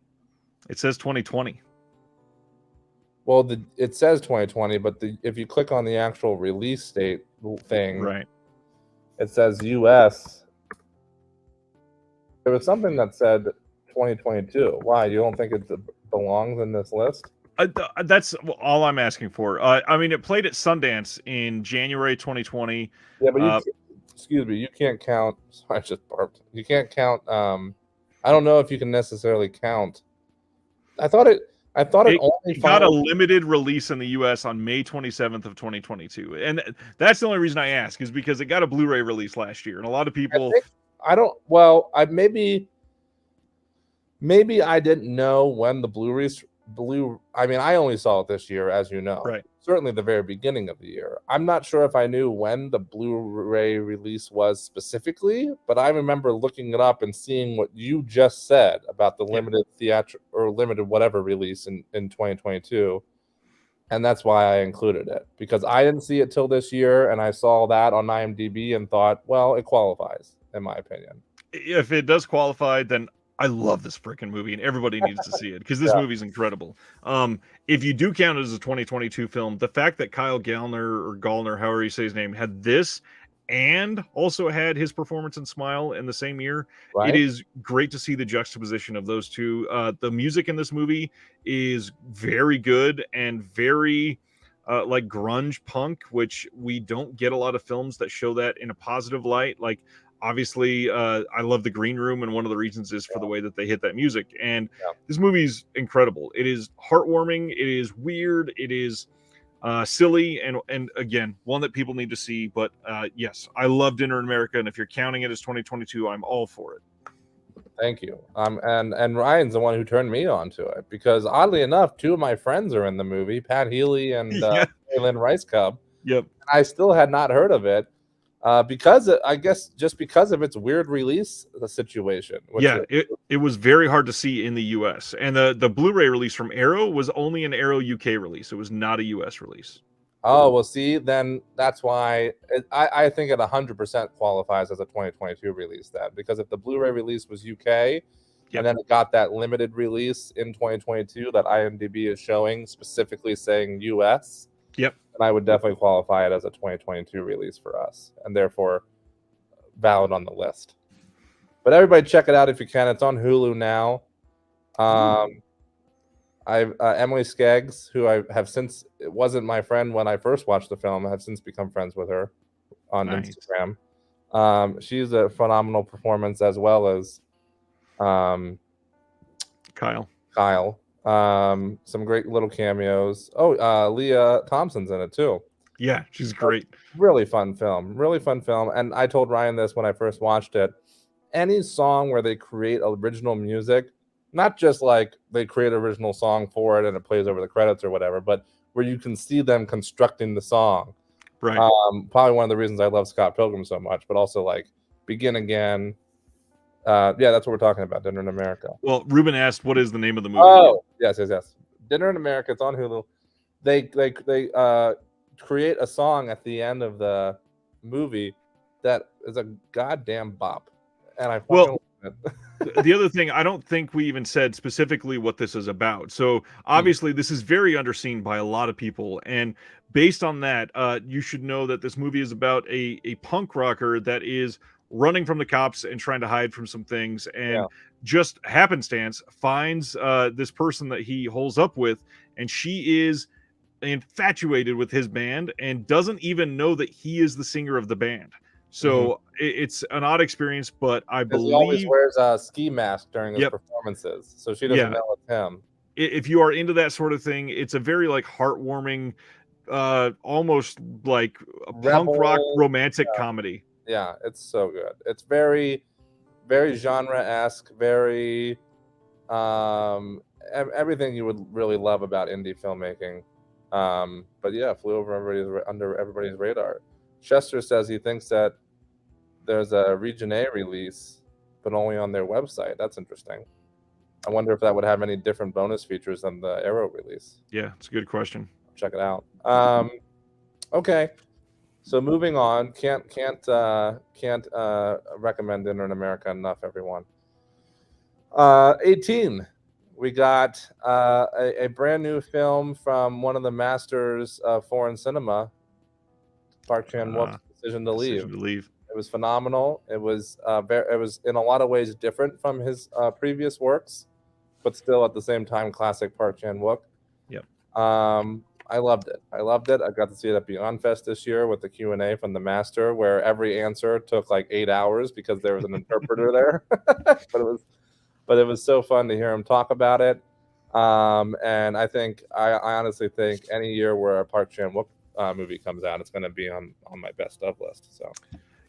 It says 2020. Well, it says 2020, but if you click on the actual release date thing, right, it says US. There was something that said 2022. Why? You don't think it belongs in this list? That's all I'm asking for. I mean, it played at Sundance in January 2020. Yeah, but excuse me, you can't count. Sorry, I just burped. You can't count. I don't know if you can necessarily count. I thought it only got a limited release in the U.S. on May 27th of 2022, and that's the only reason I ask is because it got a Blu-ray release last year, and a lot of people. Maybe I didn't know when the I mean, I only saw it this year, as you know. Right. Certainly the very beginning of the year. I'm not sure if I knew when the Blu-ray release was specifically, but I remember looking it up and seeing what you just said about the limited theatrical or limited whatever release in 2022. And that's why I included it, because I didn't see it till this year, and I saw that on IMDb and thought, well, it qualifies, in my opinion. If it does qualify, then I love this freaking movie, and everybody needs to see it because this movie's incredible. If you do count it as a 2022 film, the fact that Kyle Gallner, however you say his name, had this and also had his performance in Smile in the same year, it is great to see the juxtaposition of those two. The music in this movie is very good and very like grunge punk, which we don't get a lot of films that show that in a positive light. Like, obviously, I love The Green Room, and one of the reasons is for the way that they hit that music. And this movie's incredible. It is heartwarming. It is weird. It is silly, and again, one that people need to see. But yes, I love Dinner in America, and if you're counting it as 2022, I'm all for it. Thank you. And Ryan's the one who turned me on to it, because oddly enough, two of my friends are in the movie, Pat Healy and Yeah. Lynn Rice Cub. Yep. I still had not heard of it because I guess just because of its weird release situation. Yeah, it was very hard to see in the US. And the Blu-ray release from Arrow was only an Arrow UK release. It was not a US release. Oh, well, see, then that's why I think it 100% qualifies as a 2022 release, then, because if the Blu-ray release was UK, Yep. and then it got that limited release in 2022 that IMDb is showing, specifically saying US, Yep. then I would definitely qualify it as a 2022 release for us, and therefore valid on the list. But everybody check it out if you can. It's on Hulu now. Emily Skeggs, who I have since, it wasn't my friend when I first watched the film, I have since become friends with her on Instagram. She's a phenomenal performance, as well as Kyle. Some great little cameos. Leah Thompson's in it too. Yeah, she's great. Really fun film. And I told Ryan this when I first watched it. Any song where they create original music, not just like they create an original song for it and it plays over the credits or whatever, but where you can see them constructing the song. Right. Probably one of the reasons I love Scott Pilgrim so much, but also like Begin Again. Yeah, that's what we're talking about, Dinner in America. Well, Ruben asked, what is the name of the movie? Oh, yes. Dinner in America. It's on Hulu. They create a song at the end of the movie that is a goddamn bop. And I fucking love it. The other thing, I don't think we even said specifically what this is about. So obviously this is very underseen by a lot of people. And based on that, you should know that this movie is about a punk rocker that is running from the cops and trying to hide from some things, and just happenstance finds this person that he holds up with, and she is infatuated with his band and doesn't even know that he is the singer of the band. So it's an odd experience, but I believe he always wears a ski mask during his performances, so she doesn't know it's him. If you are into that sort of thing, it's a very like heartwarming, almost like a punk rock romantic comedy. Yeah, it's so good. It's very, very genre-esque, very everything you would really love about indie filmmaking. But yeah, flew under everybody's radar. Chester says he thinks that there's a Region A release, but only on their website. That's interesting. I wonder if that would have any different bonus features than the Arrow release. Yeah, it's a good question. Check it out. Okay, so moving on. Can't recommend Dinner in America enough, everyone. 18. We got a brand new film from one of the masters of foreign cinema, Park Chan-wook's Decision to Leave. It was phenomenal. It was in a lot of ways different from his previous works, but still at the same time classic Park Chan-wook. Yep. I loved it. I got to see it at Beyond Fest this year with the Q&A from the master, where every answer took like 8 hours because there was an interpreter there. But it was so fun to hear him talk about it. And I honestly think any year where a Park Chan-wook movie comes out, it's going to be on my best of list. So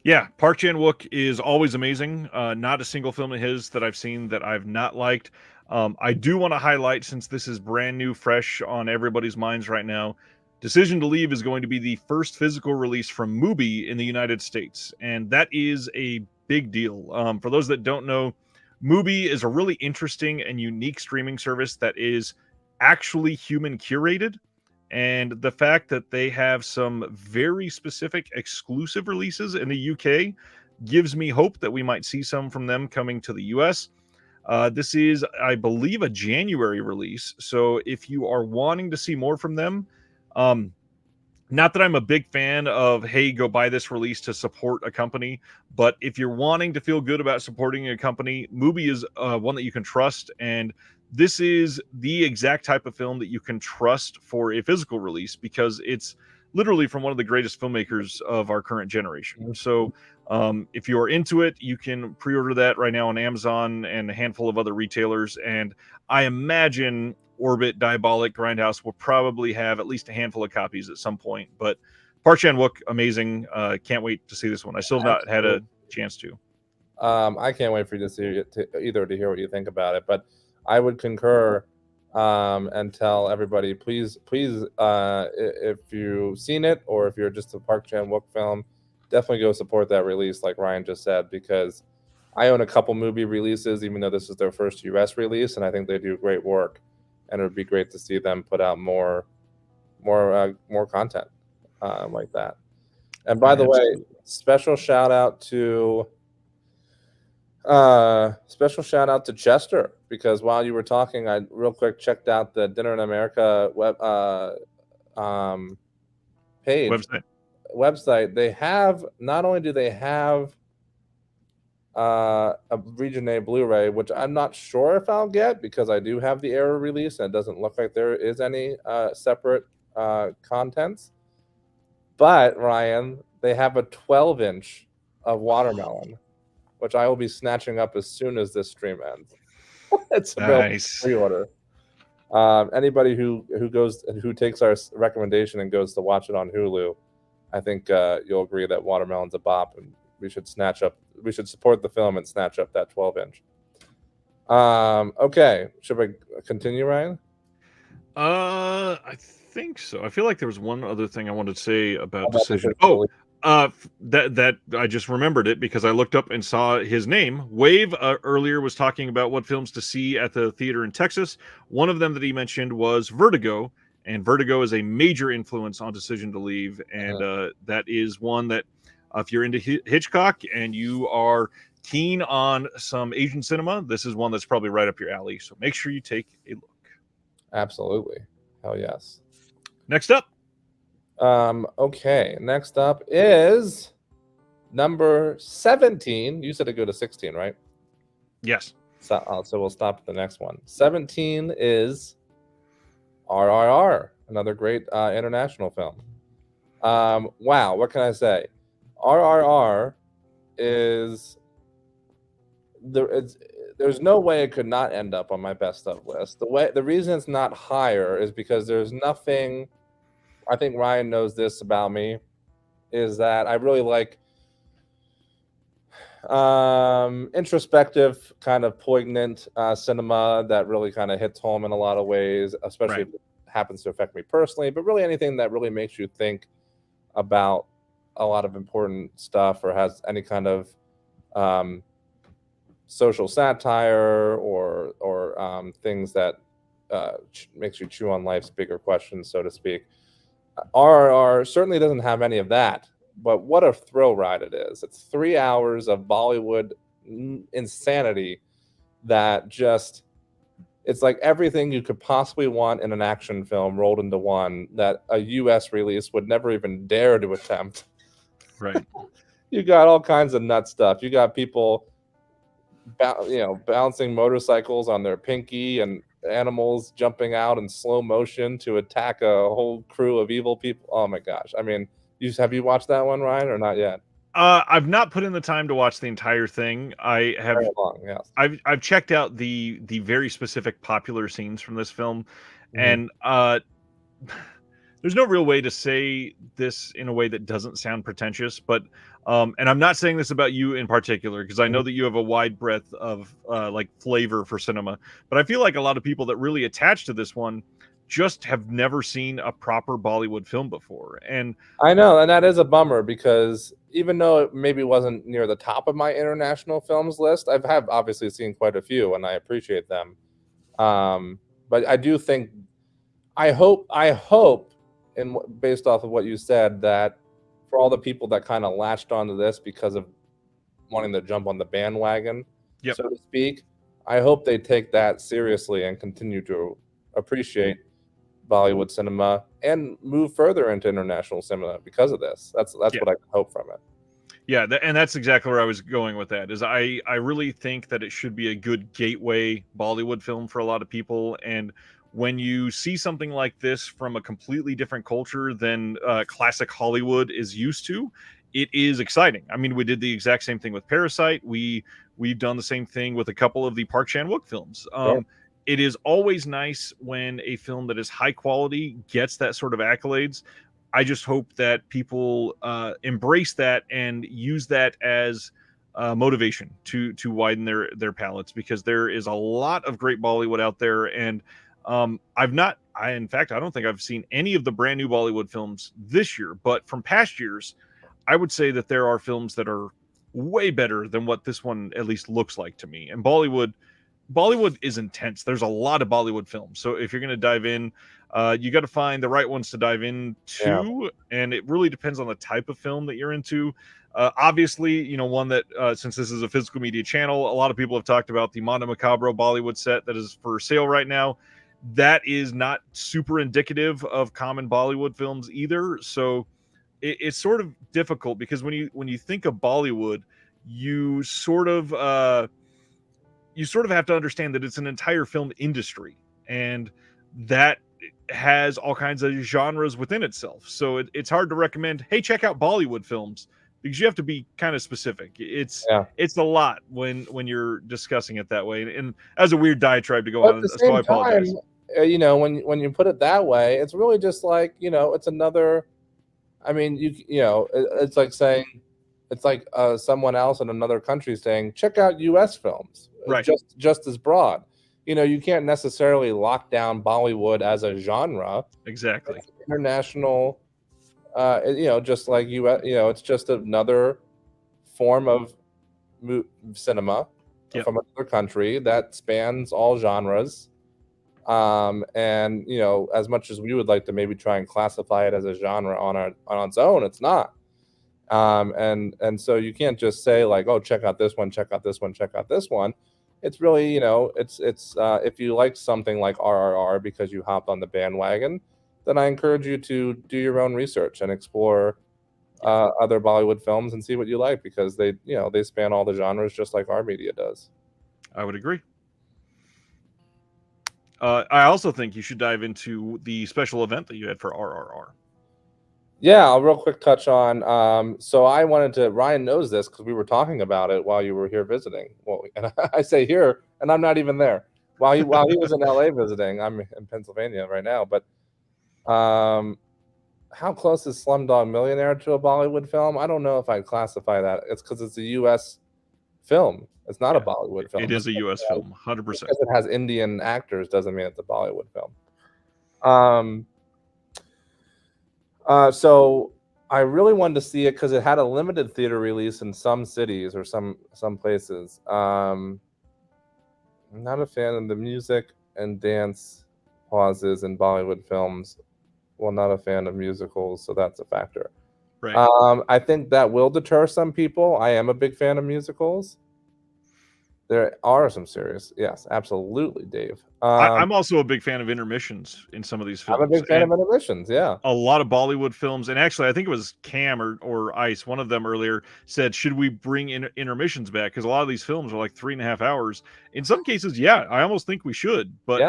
yeah, Park Chan-wook is always amazing. Not a single film of his that I've seen that I've not liked. I do want to highlight, since this is brand new, fresh on everybody's minds right now, Decision to Leave is going to be the first physical release from Mubi in the United States, and that is a big deal. For those that don't know, Mubi is a really interesting and unique streaming service that is actually human curated. And the fact that they have some very specific exclusive releases in the UK gives me hope that we might see some from them coming to the US. This is, I believe, a January release. So if you are wanting to see more from them, not that I'm a big fan of, hey, go buy this release to support a company, but if you're wanting to feel good about supporting a company, Mubi is one that you can trust, and this is the exact type of film that you can trust for a physical release, because it's literally from one of the greatest filmmakers of our current generation. So if you are into it, you can pre-order that right now on Amazon and a handful of other retailers, and I imagine Orbit, Diabolic, Grindhouse will probably have at least a handful of copies at some point. But Park Chan-wook, amazing. Can't wait to see this one. I still have not had a chance to. I can't wait for you to see it to hear what you think about it. But I would concur and tell everybody, please, if you've seen it or if you're just a Park Chan-wook film, definitely go support that release, like Ryan just said, because I own a couple movie releases, even though this is their first US release, and I think they do great work. And it would be great to see them put out more content like that. And by the way, special shout out to Chester, because while you were talking, I real quick checked out the Dinner in America website. They have, not only do they have a Region A Blu-ray, which I'm not sure if I'll get because I do have the Era release and it doesn't look like there is any separate contents. But Ryan, they have a 12-inch of Watermelon, which I will be snatching up as soon as this stream ends. It's nice. Pre-order. Anybody who takes our recommendation and goes to watch it on Hulu, I think you'll agree that Watermelon's a bop, and we should support the film and snatch up that 12-inch. Okay, should we continue, Ryan? I think so. I feel like there was one other thing I wanted to say about Decision. That I just remembered it because I looked up and saw his name. Wave earlier was talking about what films to see at the theater in Texas. One of them that he mentioned was Vertigo, and Vertigo is a major influence on Decision to Leave, and that is one that if you're into Hitchcock and you are keen on some Asian cinema, this is one that's probably right up your alley. So make sure you take a look. Absolutely. Hell yes. Next up. Okay. Next up is number 17. You said to go to 16, right? Yes. So we'll stop at the next one. 17 is RRR, another great international film. Wow. What can I say? RRR is there's no way it could not end up on my best of list. The reason it's not higher is because there's nothing. I think Ryan knows this about me, is that I really like introspective, kind of poignant cinema that really kind of hits home in a lot of ways, especially if it happens to affect me personally, but really anything that really makes you think about a lot of important stuff or has any kind of social satire or things that makes you chew on life's bigger questions, so to speak. RRR certainly doesn't have any of that, but what a thrill ride it is. It's 3 hours of Bollywood insanity that just, it's like everything you could possibly want in an action film rolled into one that a US release would never even dare to attempt. Right. You got all kinds of nut stuff. You got people bouncing motorcycles on their pinky and animals jumping out in slow motion to attack a whole crew of evil people. Oh my gosh. I mean, have you watched that one, Ryan, or not yet? I've not put in the time to watch the entire thing. I have. Very long, yes. I've checked out the very specific popular scenes from this film, and there's no real way to say this in a way that doesn't sound pretentious, but and I'm not saying this about you in particular because I know that you have a wide breadth of like flavor for cinema, but I feel like a lot of people that really attach to this one just have never seen a proper Bollywood film before. And I know, and that is a bummer because even though it maybe wasn't near the top of my international films list, I've obviously seen quite a few and I appreciate them. But I do think, I hope, and based off of what you said, that for all the people that kind of latched onto this because of wanting to jump on the bandwagon, so to speak, I hope they take that seriously and continue to appreciate Bollywood cinema and move further into international cinema because of this. That's what I hope from it. Yeah, and that's exactly where I was going with that. Is I really think that it should be a good gateway Bollywood film for a lot of people. And when you see something like this from a completely different culture than classic Hollywood is used to, it is exciting. I mean, we did the exact same thing with Parasite. We've done the same thing with a couple of the Park Chan-wook films. it is always nice when a film that is high quality gets that sort of accolades. I just hope that people embrace that and use that as motivation to widen their palettes, because there is a lot of great Bollywood out there. And in fact, I don't think I've seen any of the brand new Bollywood films this year, but from past years, I would say that there are films that are way better than what this one at least looks like to me. And Bollywood is intense. There's a lot of Bollywood films. So if you're going to dive in, you got to find the right ones to dive into. And it really depends on the type of film that you're into. Obviously, one that, since this is a physical media channel, a lot of people have talked about the Mondo Macabro Bollywood set that is for sale right now. That is not super indicative of common Bollywood films either. So it's sort of difficult, because when you think of Bollywood, you sort of have to understand that it's an entire film industry, and that has all kinds of genres within itself. So it's hard to recommend, hey, check out Bollywood films, because you have to be kind of specific. It's a lot when you're discussing it that way, and as a weird diatribe to go But on, at the so same I apologize. time, when you put it that way, it's really just like, it's another. I mean, it's like saying, it's like someone else in another country saying, check out U.S. films. Right. Just as broad. You can't necessarily lock down Bollywood as a genre. Exactly. It's international. Just like it's just another form of cinema from another country that spans all genres. And as much as we would like to maybe try and classify it as a genre on its own, it's not. And so you can't just say like, oh, check out this one, check out this one, check out this one. It's really, it's if you like something like RRR because you hopped on the bandwagon, then I encourage you to do your own research and explore other Bollywood films and see what you like, because they span all the genres just like our media does. I would agree. I also think you should dive into the special event that you had for RRR. Yeah, I'll real quick touch on. So I wanted to. Ryan knows this because we were talking about it while you were here visiting. Well, and I say here, and I'm not even there. While he was in LA visiting, I'm in Pennsylvania right now. But how close is Slumdog Millionaire to a Bollywood film? I don't know if I'd classify that. It's because it's a U.S. film. It's not a Bollywood film. It is a U.S. film, 100%. Because it has Indian actors doesn't mean it's a Bollywood film. So I really wanted to see it because it had a limited theater release in some cities or some places. I'm not a fan of the music and dance pauses in Bollywood films. Well, not a fan of musicals, so that's a factor. Right. I think that will deter some people. I am a big fan of musicals. There are some serious, yes, absolutely, Dave. I'm also a big fan of intermissions in some of these films. I'm a big fan of intermissions, yeah. A lot of Bollywood films, and actually, I think it was Cam or Ice, one of them earlier, said, should we bring intermissions back? Because a lot of these films are like 3.5 hours. In some cases, yeah, I almost think we should. But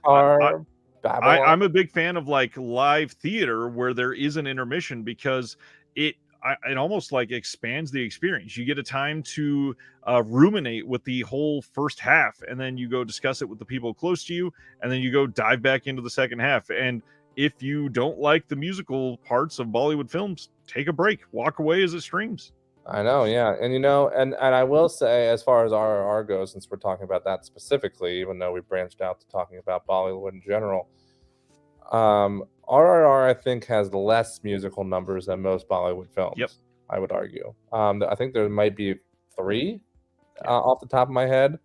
I'm a big fan of like live theater where there is an intermission, because it almost like expands the experience. You get a time to ruminate with the whole first half, and then you go discuss it with the people close to you, and then you go dive back into the second half. And if you don't like the musical parts of Bollywood films, take a break, walk away as it streams. I know, yeah. And and I will say, as far as RRR goes, since we're talking about that specifically, even though we branched out to talking about Bollywood in general, RRR, I think, has less musical numbers than most Bollywood films. Yep. I would argue. I think there might be 3 off the top of my head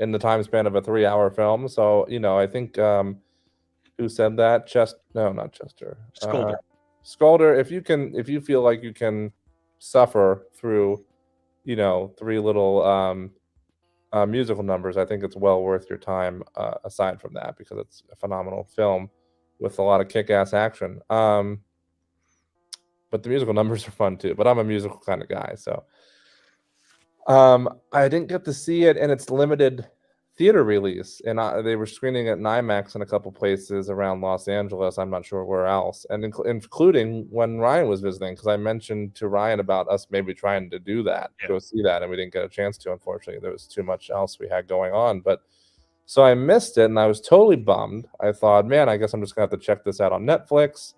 in the time span of a 3-hour film. So, I think, who said that? Not Chester. Skolder. Skolder, if you feel like you can suffer through, 3 little musical numbers, I think it's well worth your time, aside from that, because it's a phenomenal film with a lot of kick-ass action. But the musical numbers are fun too. But I'm a musical kind of guy, so I didn't get to see it in its limited theater release, and they were screening at IMAX in a couple places around Los Angeles. I'm not sure where else, and including when Ryan was visiting, because I mentioned to Ryan about us maybe trying to do that, go see that, and we didn't get a chance to. Unfortunately, there was too much else we had going on. But So I missed it, and I was totally bummed. I thought, man, I guess I'm just gonna have to check this out on Netflix,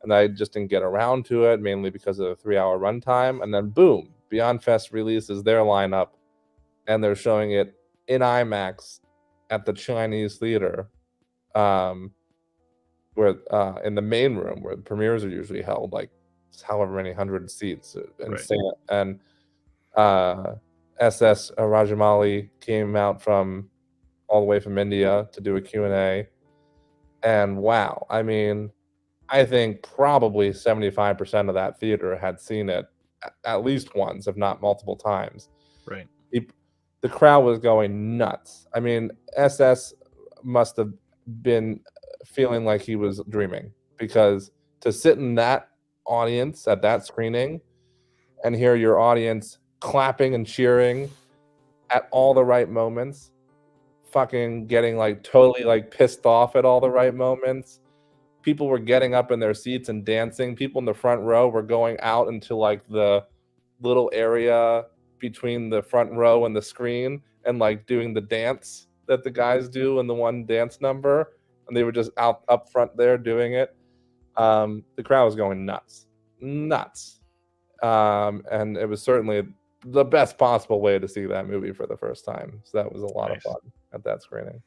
and I just didn't get around to it, mainly because of the 3-hour runtime. And then boom, Beyond Fest releases their lineup, and they're showing it in IMAX at the Chinese theater, where in the main room where the premieres are usually held, like however many hundred seats, insane. And SS Rajamali came out from all the way from India to do a Q&A, and wow, I mean, I think probably 75% of that theater had seen it at least once, if not multiple times. Right. The crowd was going nuts. I mean, SS must have been feeling like he was dreaming, because to sit in that audience at that screening and hear your audience clapping and cheering at all the right moments, fucking getting like totally like pissed off at all the right moments. People were getting up in their seats and dancing. People in the front row were going out into like the little area between the front row and the screen and like doing the dance that the guys do in the one dance number, and they were just out up front there doing it. The crowd was going nuts. And it was certainly the best possible way to see that movie for the first time. So that was a lot of fun at that screening.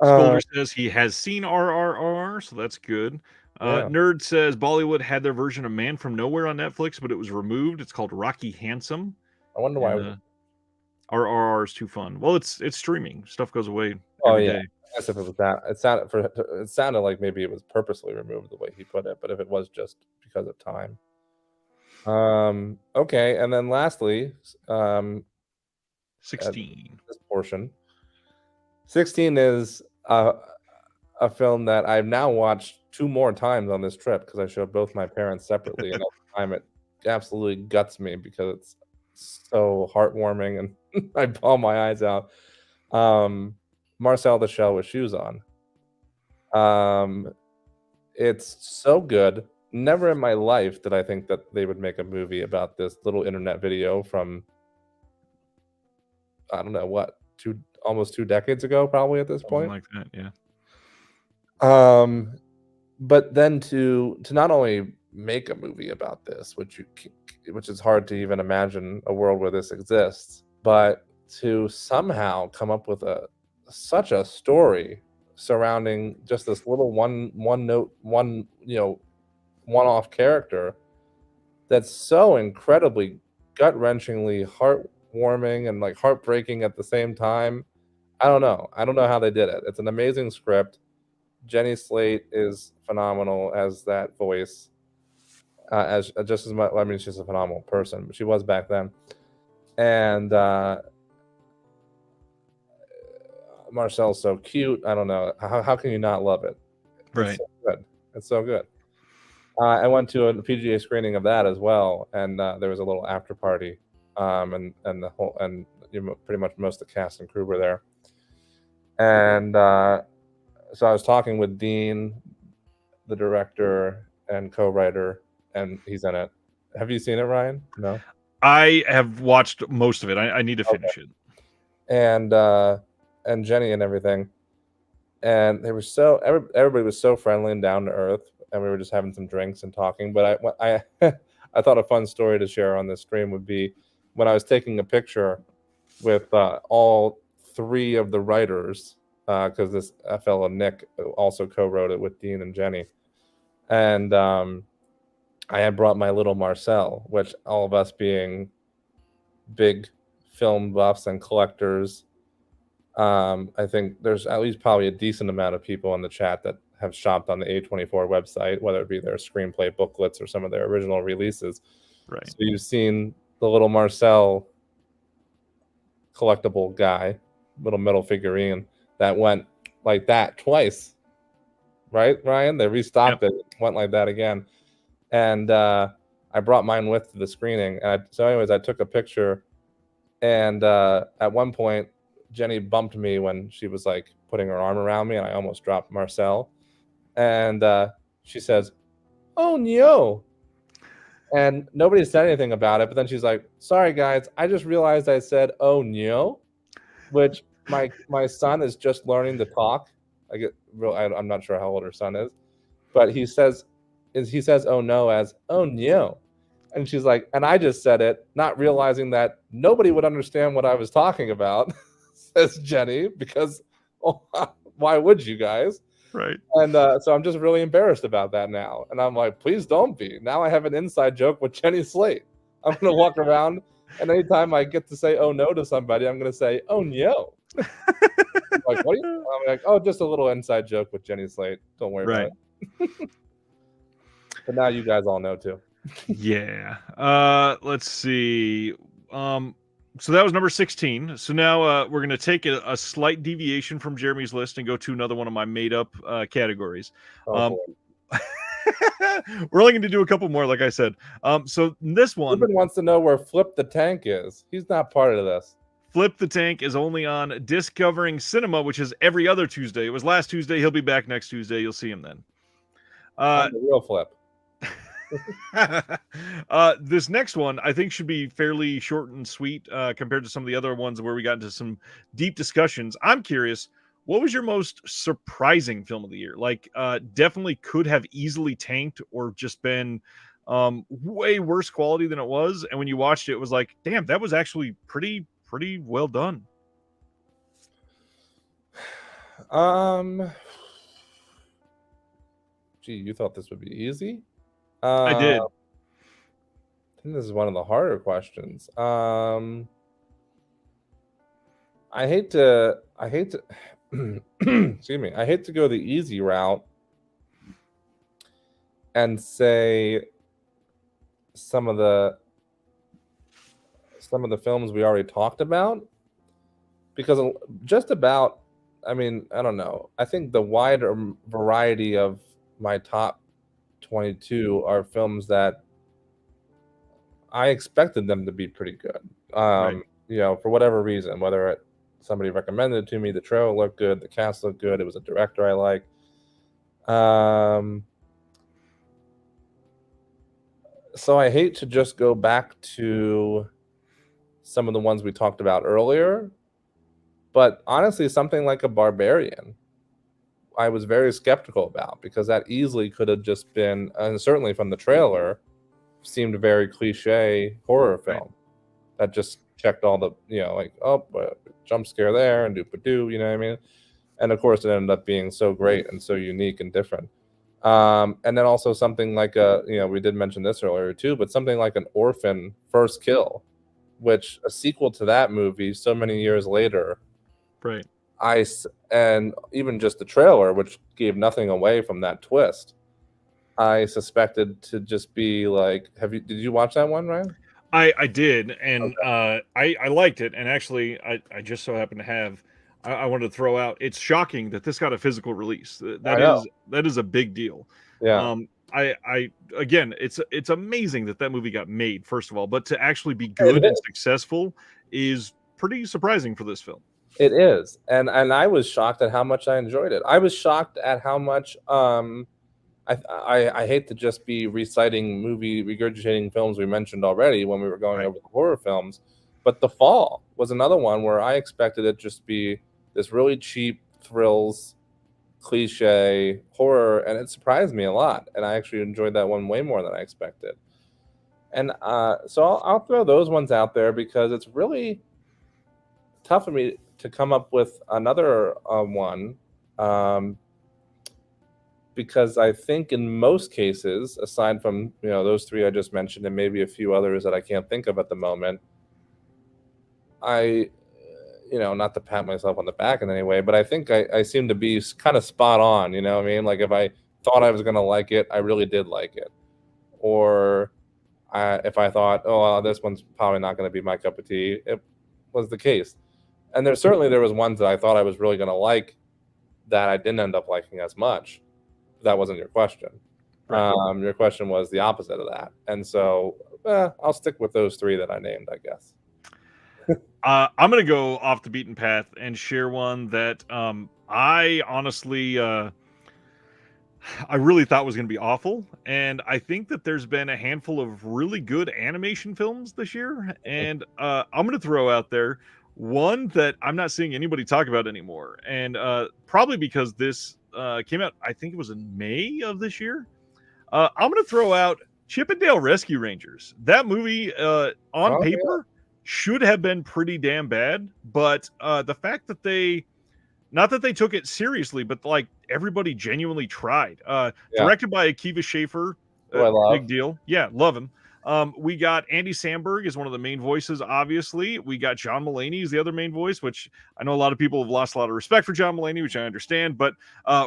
Scolder says he has seen RRR, so that's good. Nerd says Bollywood had their version of Man from Nowhere on Netflix, but it was removed. It's called Rocky Handsome. I wonder why. RRR is too fun. Well, it's streaming. Stuff goes away every day. I guess if it was that, it sounded like maybe it was purposely removed the way he put it, but if it was just because of time. Okay, and then lastly, 16. This portion. 16 is a a film that I've now watched 2 more times on this trip because I showed both my parents separately, and every time it absolutely guts me because it's so heartwarming and I bawl my eyes out. Marcel the Shell with Shoes On. It's so good. Never in my life did I think that they would make a movie about this little internet video from, I don't know what, almost 2 decades ago, probably at this point. Like that, yeah. But then to not only make a movie about this, which is hard to even imagine a world where this exists, but to somehow come up with such a story surrounding just this little one-off character that's so incredibly gut-wrenchingly heartwarming and like heartbreaking at the same time. I don't know how they did it. It's an amazing script. Jenny Slate is phenomenal as that voice, as just as much. I mean, she's a phenomenal person, but she was back then. And Marcel's so cute. I don't know how can you not love it? Right. It's so good. It's so good. I went to a PGA screening of that as well, and there was a little after party, and pretty much most of the cast and crew were there, and so I was talking with Dean, the director and co-writer, and he's in it. Have you seen it, Ryan? No. I have watched most of it. I need to finish it. And Jenny and everything, and they were everybody was so friendly and down to earth. And we were just having some drinks and talking. But I I thought a fun story to share on this stream would be when I was taking a picture with all 3 of the writers, because this fellow Nick also co-wrote it with Dean and Jenny. And I had brought my little Marcel, which all of us being big film buffs and collectors, I think there's at least probably a decent amount of people in the chat that have shopped on the A24 website, whether it be their screenplay booklets or some of their original releases. Right. So you've seen the little Marcel collectible guy, little metal figurine that went like that twice. Right, Ryan? They restocked it, went like that again. And I brought mine with to the screening. So anyways, I took a picture, and at one point, Jenny bumped me when she was like putting her arm around me, and I almost dropped Marcel. And she says, "Oh no!" And nobody said anything about it. But then she's like, "Sorry guys, I just realized I said 'oh no,' which my son is just learning to talk. I'm not sure how old her son is, but he says oh no as oh no. And she's like, and I just said it, not realizing that nobody would understand what I was talking about, says Jenny, because why would you guys? Right. And so I'm just really embarrassed about that now. And I'm like, please don't be. Now I have an inside joke with Jenny Slate. I'm going to walk around, and anytime I get to say oh no to somebody, I'm going to say oh no. Like, what are you? I'm like, oh, just a little inside joke with Jenny Slate. Don't worry about it. But now you guys all know too. Yeah. Let's see. So that was number 16. So now we're going to take a slight deviation from Jeremy's list and go to another one of my made up categories. Oh, we're only going to do a couple more, like I said. So this one, Ruben wants to know where Flip the Tank is. He's not part of this. Flip the Tank is only on Discovering Cinema, which is every other Tuesday. It was last Tuesday. He'll be back next Tuesday. You'll see him then. I'm the real Flip. This next one I think should be fairly short and sweet compared to some of the other ones where we got into some deep discussions. I'm curious, what was your most surprising film of the year? Like, definitely could have easily tanked or just been way worse quality than it was, and when you watched it, it was like, damn, that was actually pretty well done. Gee, you thought this would be easy? I did. I think this is one of the harder questions. I hate to excuse me. I hate to go the easy route and say some of the films we already talked about, because just about, I mean, I don't know. I think the wider variety of my top 22 are films that I expected them to be pretty good. Right. You know, for whatever reason, whether somebody recommended it to me, the trailer looked good, the cast looked good, it was a director I like. So I hate to just go back to some of the ones we talked about earlier, but honestly, something like a Barbarian, I was very skeptical about, because that easily could have just been, and certainly from the trailer, seemed a very cliche horror film. Right. That just checked all the, you know, like, oh, jump scare there and doop-a-doo, you know what I mean? And of course, it ended up being so great and so unique and different. And then also something like we did mention this earlier too, but something like an Orphan First Kill, which a sequel to that movie so many years later, right? And even just the trailer, which gave nothing away from that twist, I suspected to just be like, did you watch that one, Ryan? I did, and okay. I liked it, and actually I just so happen to have, I wanted to throw out, it's shocking that this got a physical release. That is a big deal. Yeah. I again, it's amazing that movie got made, first of all, but to actually be good and successful is pretty surprising for this film. It is, and I was shocked at how much I enjoyed it. I was shocked at how much I hate to just be regurgitating films we mentioned already when we were going over the horror films, but The Fall was another one where I expected it just be this really cheap thrills, cliche horror, and it surprised me a lot, and I actually enjoyed that one way more than I expected. And so I'll throw those ones out there, because it's really tough for me to come up with another one, because I think in most cases, aside from those three I just mentioned and maybe a few others that I can't think of at the moment, not to pat myself on the back in any way, but I think I seem to be kind of spot on. You know what I mean? Like, if I thought I was going to like it, I really did like it. Or if I thought, oh, this one's probably not going to be my cup of tea, it was the case. And there was ones that I thought I was really going to like that I didn't end up liking as much. That wasn't your question. Right. Your question was the opposite of that. And so I'll stick with those three that I named, I guess. I'm going to go off the beaten path and share one that I honestly, I really thought was going to be awful. And I think that there's been a handful of really good animation films this year. And I'm going to throw out there One that I'm not seeing anybody talk about anymore, and probably because this came out, I think it was in May of this year. I'm going to throw out Chip and Dale Rescue Rangers. That movie, on Oh yeah, paper, should have been pretty damn bad, but the fact that not that they took it seriously, but like everybody genuinely tried. yeah. Directed by Akiva Schaffer, Who I love. big deal. Yeah, love him. We got Andy Samberg as one of the main voices, obviously. We got John Mulaney as the other main voice, which I know a lot of people have lost a lot of respect for John Mulaney, which I understand, but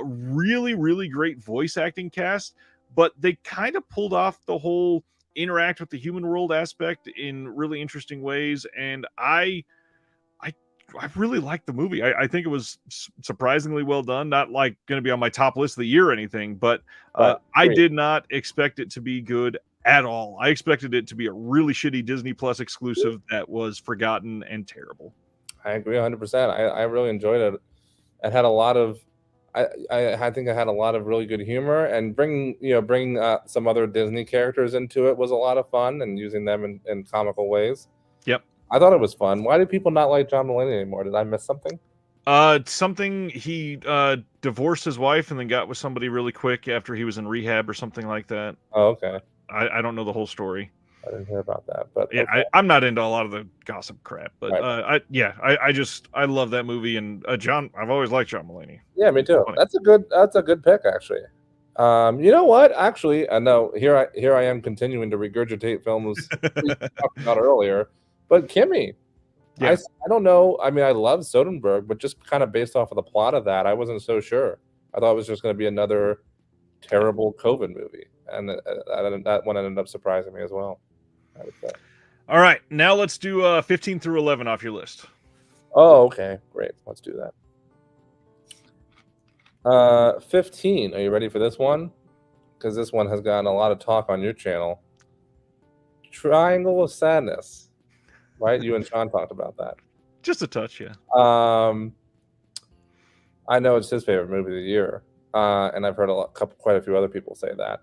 really, really great voice acting cast. But they kind of pulled off the whole interact with the human world aspect in really interesting ways. And I really liked the movie. I think it was surprisingly well done. Not like going to be on my top list of the year or anything, but Right. I Great. did not expect it to be good at all. I expected it to be a really shitty Disney Plus exclusive that was forgotten and terrible. I agree 100%. I really enjoyed it. It had a lot of, I think it had a lot of really good humor, and bring some other Disney characters into it was a lot of fun, and using them in comical ways. Yep. I thought it was fun. Why do people not like John Mulaney anymore? Did I miss something? Something he divorced his wife and then got with somebody really quick after he was in rehab or something like that. Oh, okay. I don't know the whole story. I didn't hear about that, but Yeah, okay. I'm not into a lot of the gossip crap, but Right. I love that movie, and John. I've always liked John Mulaney. Yeah, me too. Funny. That's a good pick, actually. You know what? Actually, I know here I am continuing to regurgitate films we talked about earlier, but Kimmy, Yeah. I don't know. I mean, I love Soderbergh, but just kind of based off of the plot of that, I wasn't so sure. I thought it was just going to be another terrible COVID movie, and that one ended up surprising me as well, I would say. All right, now let's do 15 through 11 off your list. Oh, okay, great. Let's do that. 15. Are you ready for this one? Because this one has gotten a lot of talk on your channel. Triangle of Sadness, right? You and Sean talked about that. Just a touch, yeah. I know it's his favorite movie of the year, and I've heard quite a few other people say that.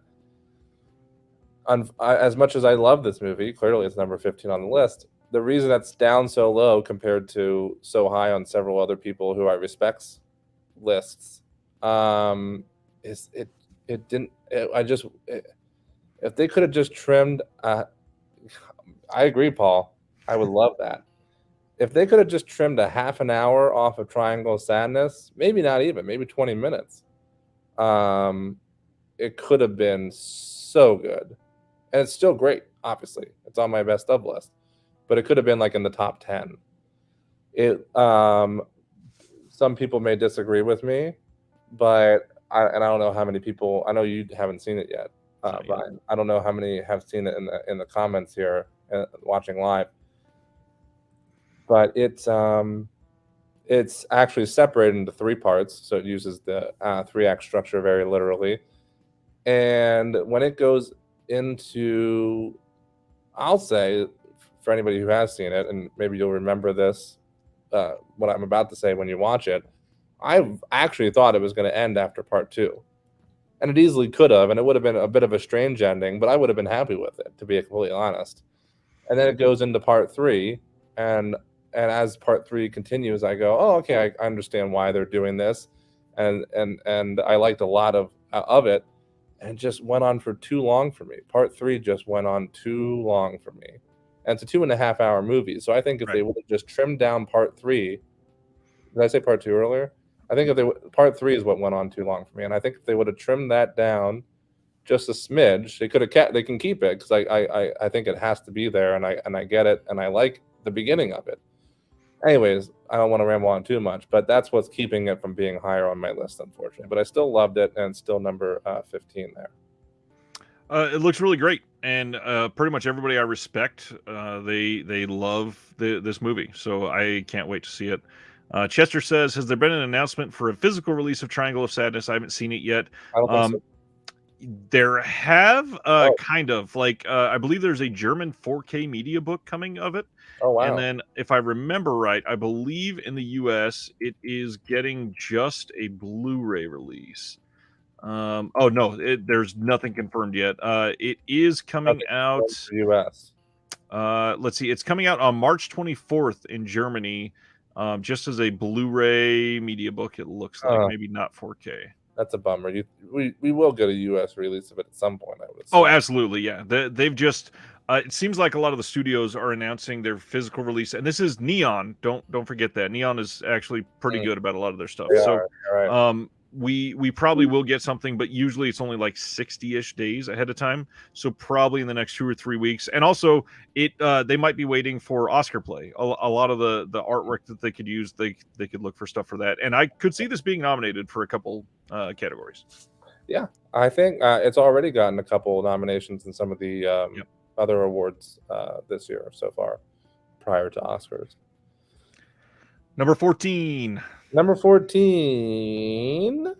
As much as I love this movie, clearly it's number 15 on the list. The reason that's down so low compared to so high on several other people who I respect's lists, is it didn't. If they could have just trimmed, I agree, Paul. I would love that. If they could have just trimmed a half an hour off of Triangle of Sadness, maybe not even, maybe 20 minutes, it could have been so good. And it's still great, obviously. It's on my best of list. But it could have been like in the top 10. Some people may disagree with me, but I don't know how many people. I know you haven't seen it yet, Brian. I don't know how many have seen it in the comments here, watching live. But it's actually separated into 3 parts, so it uses the 3-act structure very literally. And when it goes into, I'll say, for anybody who has seen it, and maybe you'll remember this, what I'm about to say when you watch it, I actually thought it was going to end after part 2. And it easily could have, and it would have been a bit of a strange ending, but I would have been happy with it, to be completely honest. And then it goes into part 3, and as part 3 continues, I go, oh, okay, I understand why they're doing this, and I liked a lot of it, and it just went on for too long for me. Part 3 just went on too long for me, and it's a 2.5-hour movie. So I think if they would have just trimmed down part 3, did I say part 2 earlier? I think part 3 is what went on too long for me, and I think if they would have trimmed that down just a smidge, they can keep it, because I think it has to be there, and I get it, and I like the beginning of it. Anyways, I don't want to ramble on too much, but that's what's keeping it from being higher on my list, unfortunately. But I still loved it, and it's still number 15 there. It looks really great, and pretty much everybody I respect, they love this movie, so I can't wait to see it. Chester says, "Has there been an announcement for a physical release of Triangle of Sadness? I haven't seen it yet." I don't think so. There have kind of like I believe there's a German 4K media book coming of it. Oh, wow. And then if I remember right, I believe in the US it is getting just a Blu-ray release. Oh no, there's nothing confirmed yet. It is coming out US. Let's see. It's coming out on March 24th in Germany, just as a Blu-ray media book. It looks like maybe not 4K. That's a bummer. We will get a U.S. release of it at some point, I would assume. Oh, absolutely, yeah. They've just. It seems like a lot of the studios are announcing their physical release, and this is Neon. Don't forget that Neon is actually pretty good about a lot of their stuff. They So, are, right. we probably will get something, but usually it's only like 60-ish days ahead of time. So probably in the next 2 or 3 weeks. And also, they might be waiting for Oscar play. A lot of the artwork that they could use, they could look for stuff for that. And I could see this being nominated for a couple categories. Yeah, I think it's already gotten a couple nominations in some of the other awards this year so far, prior to Oscars. Number 14. Number 14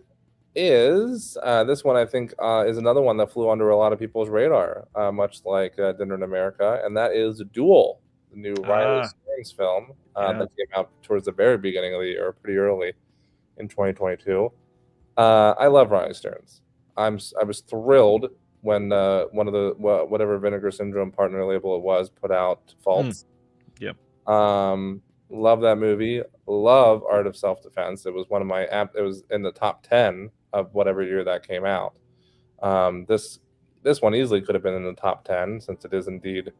is this one. I think is another one that flew under a lot of people's radar, much like Dinner in America, and that is Duel, the new Riley Stearns film that came out towards the very beginning of the year, pretty early in 2022. I love Riley Stearns. I was thrilled when one of the whatever Vinegar Syndrome partner label it was put out Faults. Yep. Love that movie. Love Art of Self-Defense. It was one of my it was in the top 10 of whatever year that came out. This one easily could have been in the top 10 since it is indeed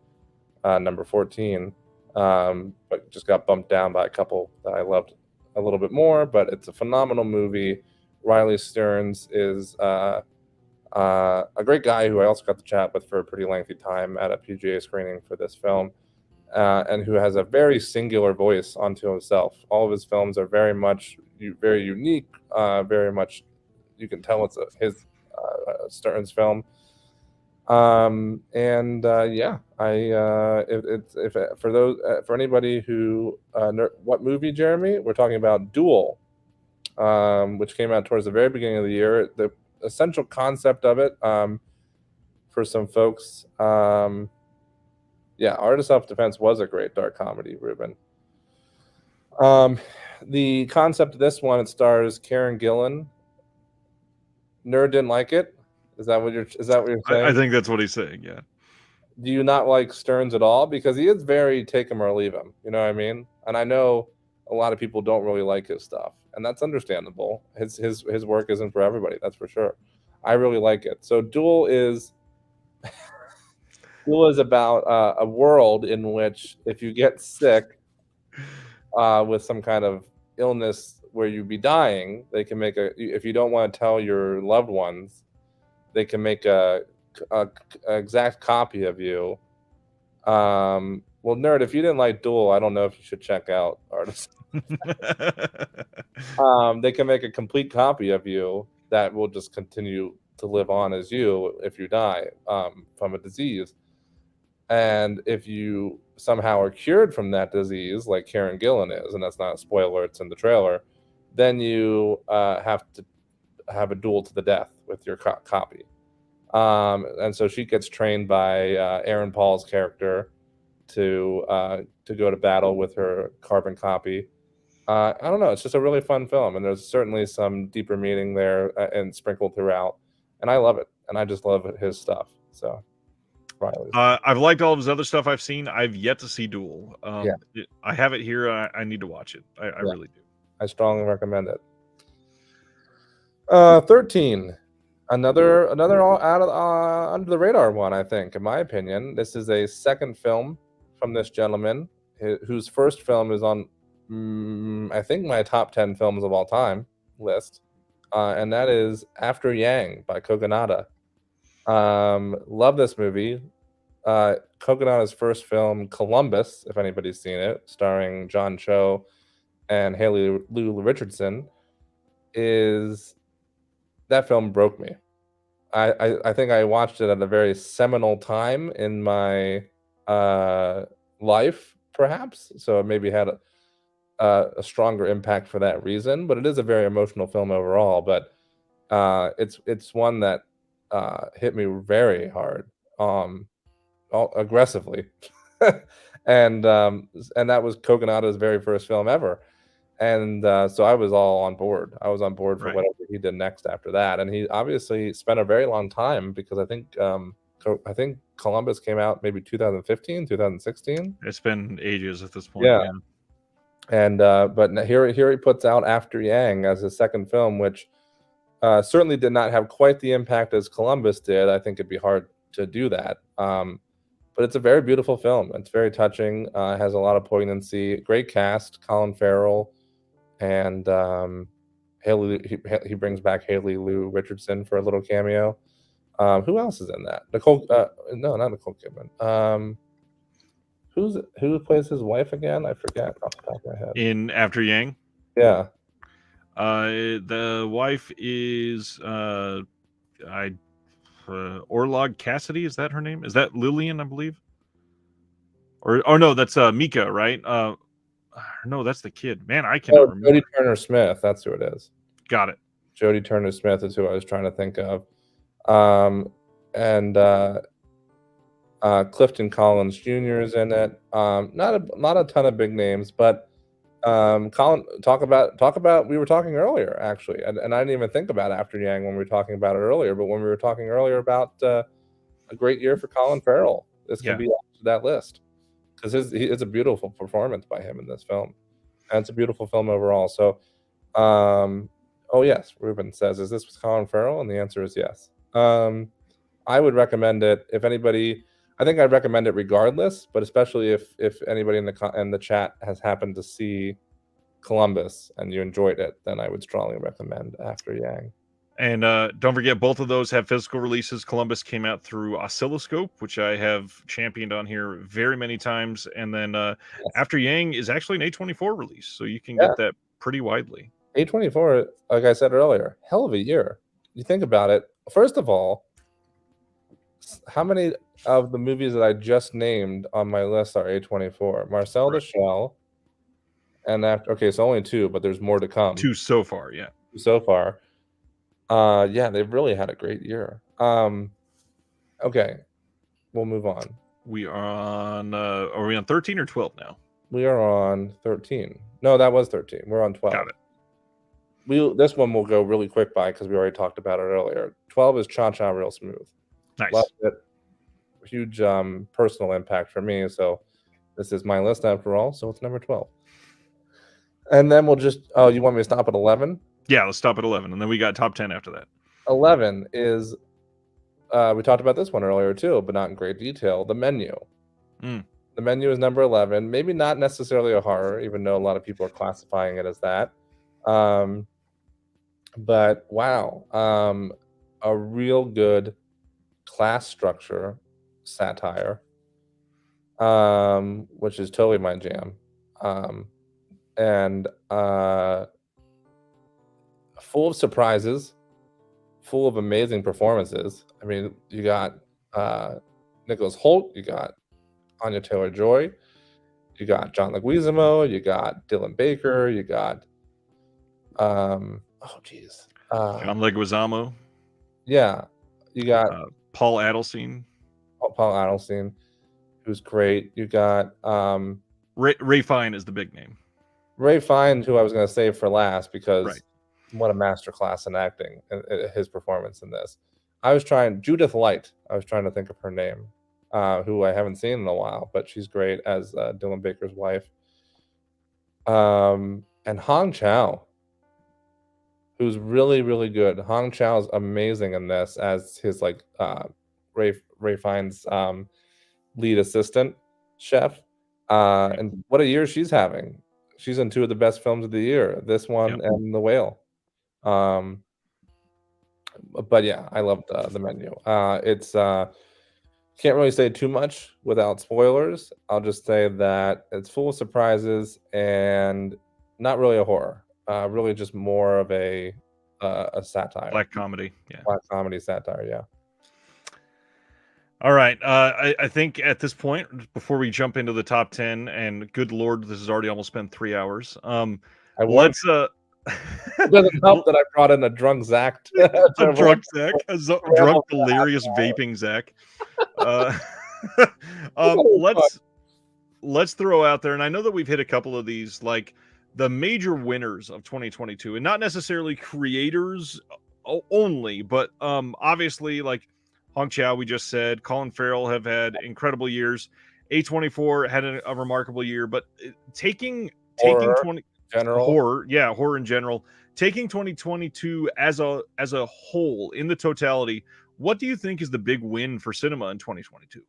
number 14, but just got bumped down by a couple that I loved a little bit more. But it's a phenomenal movie. Riley Stearns is a great guy who I also got to chat with for a pretty lengthy time at a PGA screening for this film, and who has a very singular voice onto himself. All of his films are very unique, very much, you can tell it's his Stearns film. For anybody who what movie, Jeremy? We're talking about Duel, which came out towards the very beginning of the year. The essential concept of it, for some folks, Art of Self-Defense was a great dark comedy, Ruben. The concept of this one, it stars Karen Gillan. Nerd didn't like it. Is that what you're saying? I think that's what he's saying. Yeah. Do you not like Stearns at all? Because he is very take him or leave him. You know what I mean? And I know a lot of people don't really like his stuff, and that's understandable. His work isn't for everybody, that's for sure. I really like it. So Duel is about a world in which if you get sick with some kind of illness where you'd be dying, they can make if you don't want to tell your loved ones, they can make a exact copy of you. Well, nerd, if you didn't like Duel, I don't know if you should check out Artists. They can make a complete copy of you that will just continue to live on as you if you die from a disease. And if you somehow are cured from that disease, like Karen Gillan is, and that's not a spoiler, it's in the trailer, then you have to have a duel to the death with your copy. And so she gets trained by Aaron Paul's character to go to battle with her carbon copy. I don't know. It's just a really fun film, and there's certainly some deeper meaning there and sprinkled throughout. And I love it, and I just love his stuff. So, Riley. I've liked all of his other stuff I've seen. I've yet to see Duel. I have it here. I need to watch it. I really do. I strongly recommend it. 13. Another all out of under the radar one, I think, in my opinion. This is a second film from this gentleman, whose first film is on, I think, my top 10 films of all time list, and that is After Yang by Kogonada. Love this movie. Kogonada's first film, Columbus, if anybody's seen it, starring John Cho and Haley Lou Richardson, that film broke me. I think I watched it at a very seminal time in my life, perhaps. So it maybe had a stronger impact for that reason. But it is a very emotional film overall. But it's one that hit me very hard, aggressively, and that was Kogonada's very first film ever. And so I was all on board. I was on board for whatever he did next after that. And he obviously spent a very long time, because I think I think Columbus came out maybe 2015, 2016. It's been ages at this point. Yeah. And but here he puts out After Yang as his second film, which certainly did not have quite the impact as Columbus did. I think it'd be hard to do that. But it's a very beautiful film. It's very touching. Has a lot of poignancy. Great cast: Colin Farrell, and Haley. He brings back Haley Lou Richardson for a little cameo. Who else is in that? Nicole? No, not Nicole Kidman. Who plays his wife again? I forget off the top of my head. In After Yang? Yeah. The wife is Orlog Cassidy. Is that her name? Is that Lillian, I believe? Or no, that's Mika, right? No, that's the kid. Man, I cannot remember. Jodie Turner-Smith. That's who it is. Got it. Jodie Turner-Smith is who I was trying to think of. And Clifton Collins Jr. is in it. Not a ton of big names, but Colin, talk about. We were talking earlier, actually, and I didn't even think about After Yang when we were talking about it earlier. But when we were talking earlier about a great year for Colin Farrell, this can be added to that list because it's a beautiful performance by him in this film, and it's a beautiful film overall. So, oh yes, Ruben says, "Is this with Colin Farrell?" And the answer is yes. I would recommend it if anybody. I think I'd recommend it regardless, but especially if anybody in the chat has happened to see Columbus and you enjoyed it, then I would strongly recommend After Yang. And don't forget, both of those have physical releases. Columbus came out through Oscilloscope, which I have championed on here very many times. And then After Yang is actually an A24 release, so you can get that pretty widely. A24, like I said earlier, hell of a year. You think about it. First of all, how many of the movies that I just named on my list are A24? Marcel the Shell, and so only 2, but there's more to come. 2 so far, yeah. So far. Yeah, they've really had a great year. Okay, we'll move on. We are on, are we on 13 or 12 now? We are on 13. No, that was 13. We're on 12. Got it. This one will go really quick by because we already talked about it earlier. 12 is Cha Cha Real Smooth. Nice. Loved it. Huge personal impact for me. So this is my list after all. So it's number 12. And then we'll just, you want me to stop at 11? Yeah, let's stop at 11. And then we got top 10 after that. 11 is, we talked about this one earlier too, but not in great detail. The Menu. The Menu is number 11. Maybe not necessarily a horror, even though a lot of people are classifying it as that. But wow, a real good class structure satire, which is totally my jam, and full of surprises, full of amazing performances. I mean, you got Nicholas Hoult, you got Anya Taylor-Joy, you got John Leguizamo, you got Dylan Baker, you got John Leguizamo. Yeah, you got Paul Adelstein. Paul Adelstein, who's great. You got Ray Fine is the big name. Ray Fine, who I was going to save for last because what a masterclass in acting, his performance in this. Judith Light, I was trying to think of her name, who I haven't seen in a while, but she's great as Dylan Baker's wife. And Hong Chow, who's really, really good. Hong Chow's amazing in this as his Ray Fine's lead assistant chef. And what a year she's having. She's in 2 of the best films of the year, this one and The Whale. But yeah, I loved The Menu. It's can't really say too much without spoilers. I'll just say that it's full of surprises and not really a horror. Really just more of a satire. Black comedy. Yeah. Black comedy satire, yeah. All right. I think at this point, before we jump into the top 10, and good Lord, this has already almost been 3 hours. Let's it doesn't help that I brought in a drunk Zach. A drunk Zach, drunk delirious vaping Zach. Let's throw out there, and I know that we've hit a couple of these, like the major winners of 2022, and not necessarily creators only, but obviously like Hong Chow, we just said. Colin Farrell have had incredible years. A24 had a remarkable year, but taking Horror, 20 general. horror in general, taking 2022 as a whole in the totality, what do you think is the big win for cinema in 2022?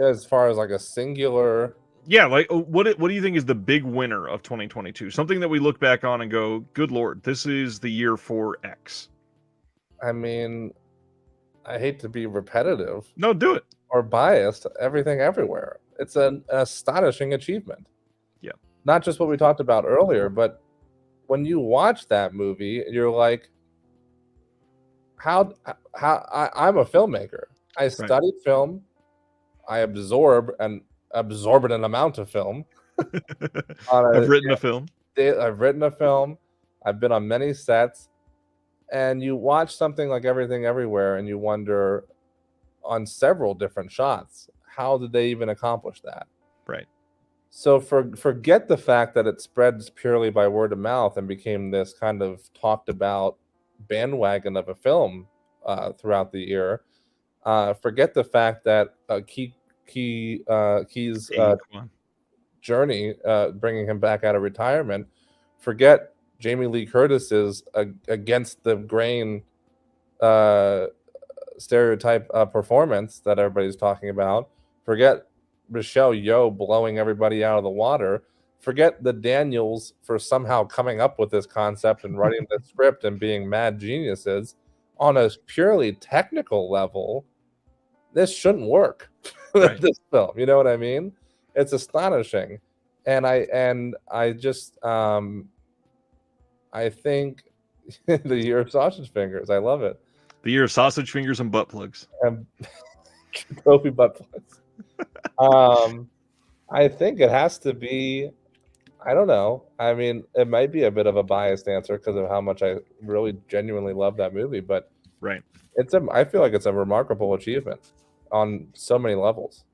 As far as like a singular, Yeah, like what do you think is the big winner of 2022? Something that we look back on and go, "Good Lord, this is the year for X." I mean, I hate to be repetitive No, do it. or biased. Everything Everywhere. It's an astonishing achievement. Yeah. Not just what we talked about earlier, but when you watch that movie, you're like, how I'm a filmmaker. I studied film. I absorb an exorbitant amount of film. I've written a film. I've written a film. I've been on many sets. And you watch something like Everything Everywhere and you wonder, on several different shots, how did they even accomplish that? Right. So forget the fact that it spreads purely by word of mouth and became this kind of talked about bandwagon of a film throughout the year. Forget the fact that Key's journey, bringing him back out of retirement. Forget Jamie Lee Curtis's against the grain stereotype performance that everybody's talking about. Forget Michelle Yeoh blowing everybody out of the water. Forget the Daniels for somehow coming up with this concept and writing the script and being mad geniuses. On a purely technical level, this shouldn't work. Right. This film, you know what I mean? It's astonishing, and I just I think the year of sausage fingers. I love it. The year of sausage fingers and butt plugs. And trophy butt plugs. I think it has to be. I don't know. I mean, it might be a bit of a biased answer because of how much I really genuinely love that movie, but right. I feel like it's a remarkable achievement on so many levels,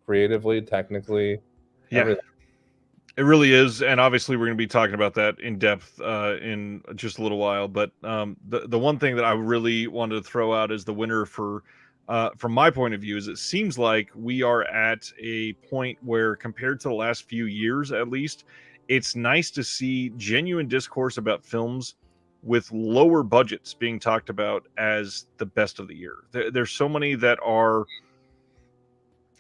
creatively, technically. Yeah. Everything. It really is, and obviously we're going to be talking about that in depth in just a little while. But the one thing that I really wanted to throw out as the winner for, from my point of view, is it seems like we are at a point where, compared to the last few years at least, it's nice to see genuine discourse about films with lower budgets being talked about as the best of the year. There's so many that are.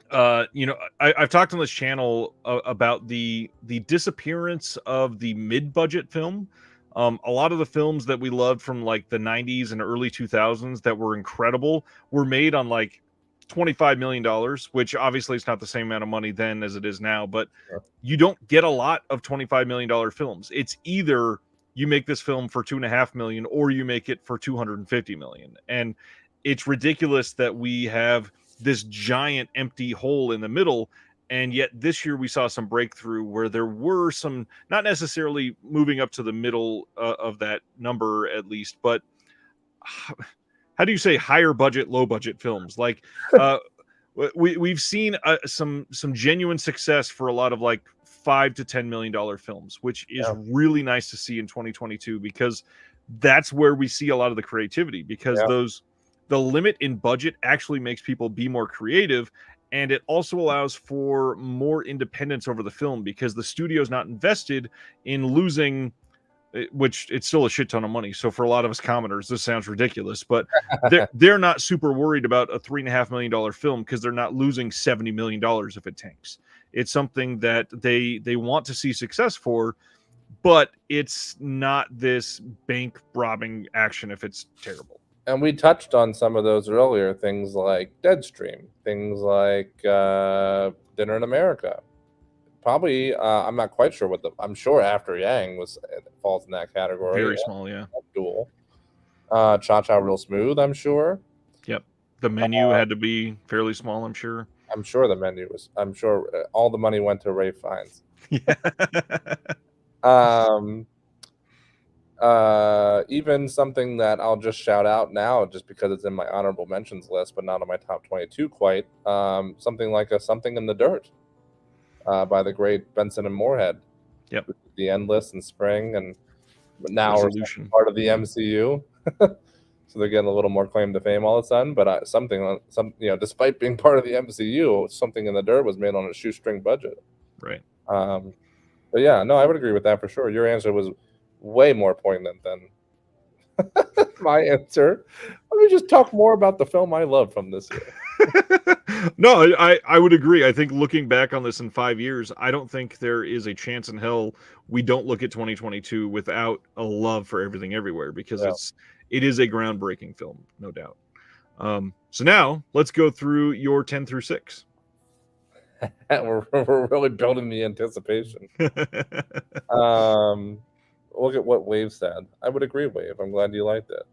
I've talked on this channel about the disappearance of the mid-budget film. A lot of the films that we loved from like the 90s and early 2000s that were incredible were made on like $25 million, which obviously is not the same amount of money then as it is now, but you don't get a lot of $25 million films. It's either you make this film for $2.5 million or you make it for $250 million. And it's ridiculous that we have this giant empty hole in the middle, and yet this year we saw some breakthrough where there were some, not necessarily moving up to the middle of that number at least, but how do you say higher budget, low budget films? Like we've seen some genuine success for a lot of like $5 to $10 million films, which is really nice to see in 2022, because that's where we see a lot of the creativity, because the limit in budget actually makes people be more creative, and it also allows for more independence over the film, because the studio's not invested in losing, which it's still a shit ton of money. So for a lot of us commenters, this sounds ridiculous, but they're not super worried about a $3.5 million film because they're not losing $70 million if it tanks. It's something that they want to see success for, but it's not this bank robbing action if it's terrible. And we touched on some of those earlier, things like Deadstream, things like Dinner in America. Probably, I'm not quite sure I'm sure After Yang falls in that category. Very small, yeah. Duel. Cha Cha Real Smooth, I'm sure. Yep. The Menu had to be fairly small, I'm sure. I'm sure the Menu was. I'm sure all the money went to Ralph Fiennes. Even something that I'll just shout out now, just because it's in my honorable mentions list, but not on my top 22 quite. Something like Something in the Dirt by the great Benson and Moorhead. Yep. The Endless and Spring, and now Resolution. Part of the MCU. so they're getting a little more claim to fame all of a sudden. But despite being part of the MCU, something in the dirt was made on a shoestring budget. Right. But yeah, no, I would agree with that for sure. Your answer was way more poignant than my answer. Let me just talk more about the film I love from this year. No, I would agree. I think looking back on this in 5 years, I don't think there is a chance in hell we don't look at 2022 without a love for Everything Everywhere, because it is a groundbreaking film, no doubt. So now let's go through your 10 through 6. We're really building the anticipation. Look at what Wave said. I would agree, Wave. I'm glad you liked it.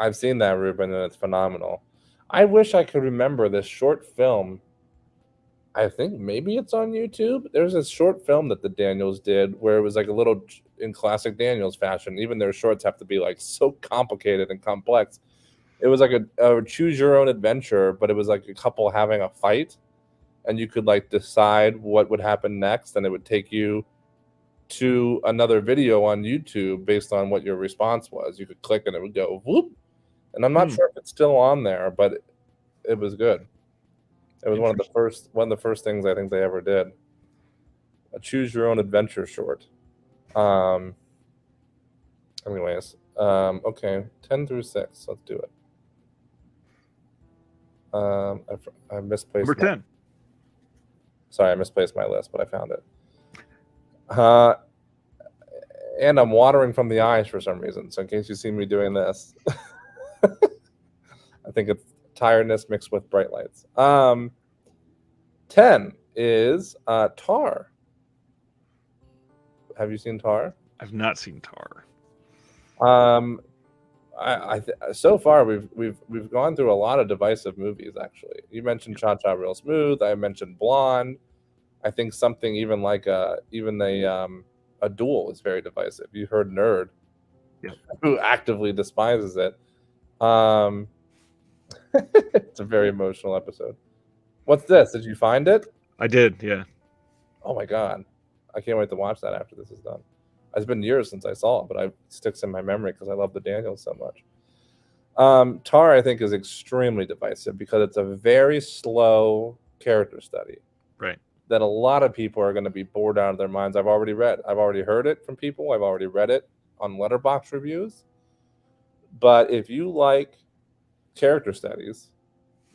I've seen that, Ruben, and it's phenomenal. I wish I could remember this short film. I think maybe it's on YouTube. There's this short film that the Daniels did where it was like a little in classic Daniels fashion. Even their shorts have to be like so complicated and complex. It was like a choose your own adventure, but it was like a couple having a fight, and you could like decide what would happen next, and it would take you to another video on YouTube based on what your response was. You could click and it would go whoop. And I'm not sure if it's still on there, but it was good. It was one of the first things I think they ever did. A choose your own adventure short. Anyways, okay, 10 through 6. Let's do it. I misplaced Number 10. Sorry, I misplaced my list, but I found it. And I'm watering from the eyes for some reason. So in case you see me doing this, I think it's tiredness mixed with bright lights. 10 is Tar. Have you seen Tar? I've not seen Tar. So far we've gone through a lot of divisive movies. Actually, you mentioned Cha Cha Real Smooth. I mentioned Blonde. I think something even like a Duel is very divisive. You heard Nerd, who actively despises it. It's a very emotional episode. What's this? Did you find it? I did, yeah. Oh my god, I can't wait to watch that after this is done. It's been years since I saw it, but it sticks in my memory because I love the Daniels so much. Tar, I think, is extremely divisive because it's a very slow character study. Right. That a lot of people are going to be bored out of their minds. I've already heard it from people. I've already read it on Letterboxd reviews. But if you like character studies,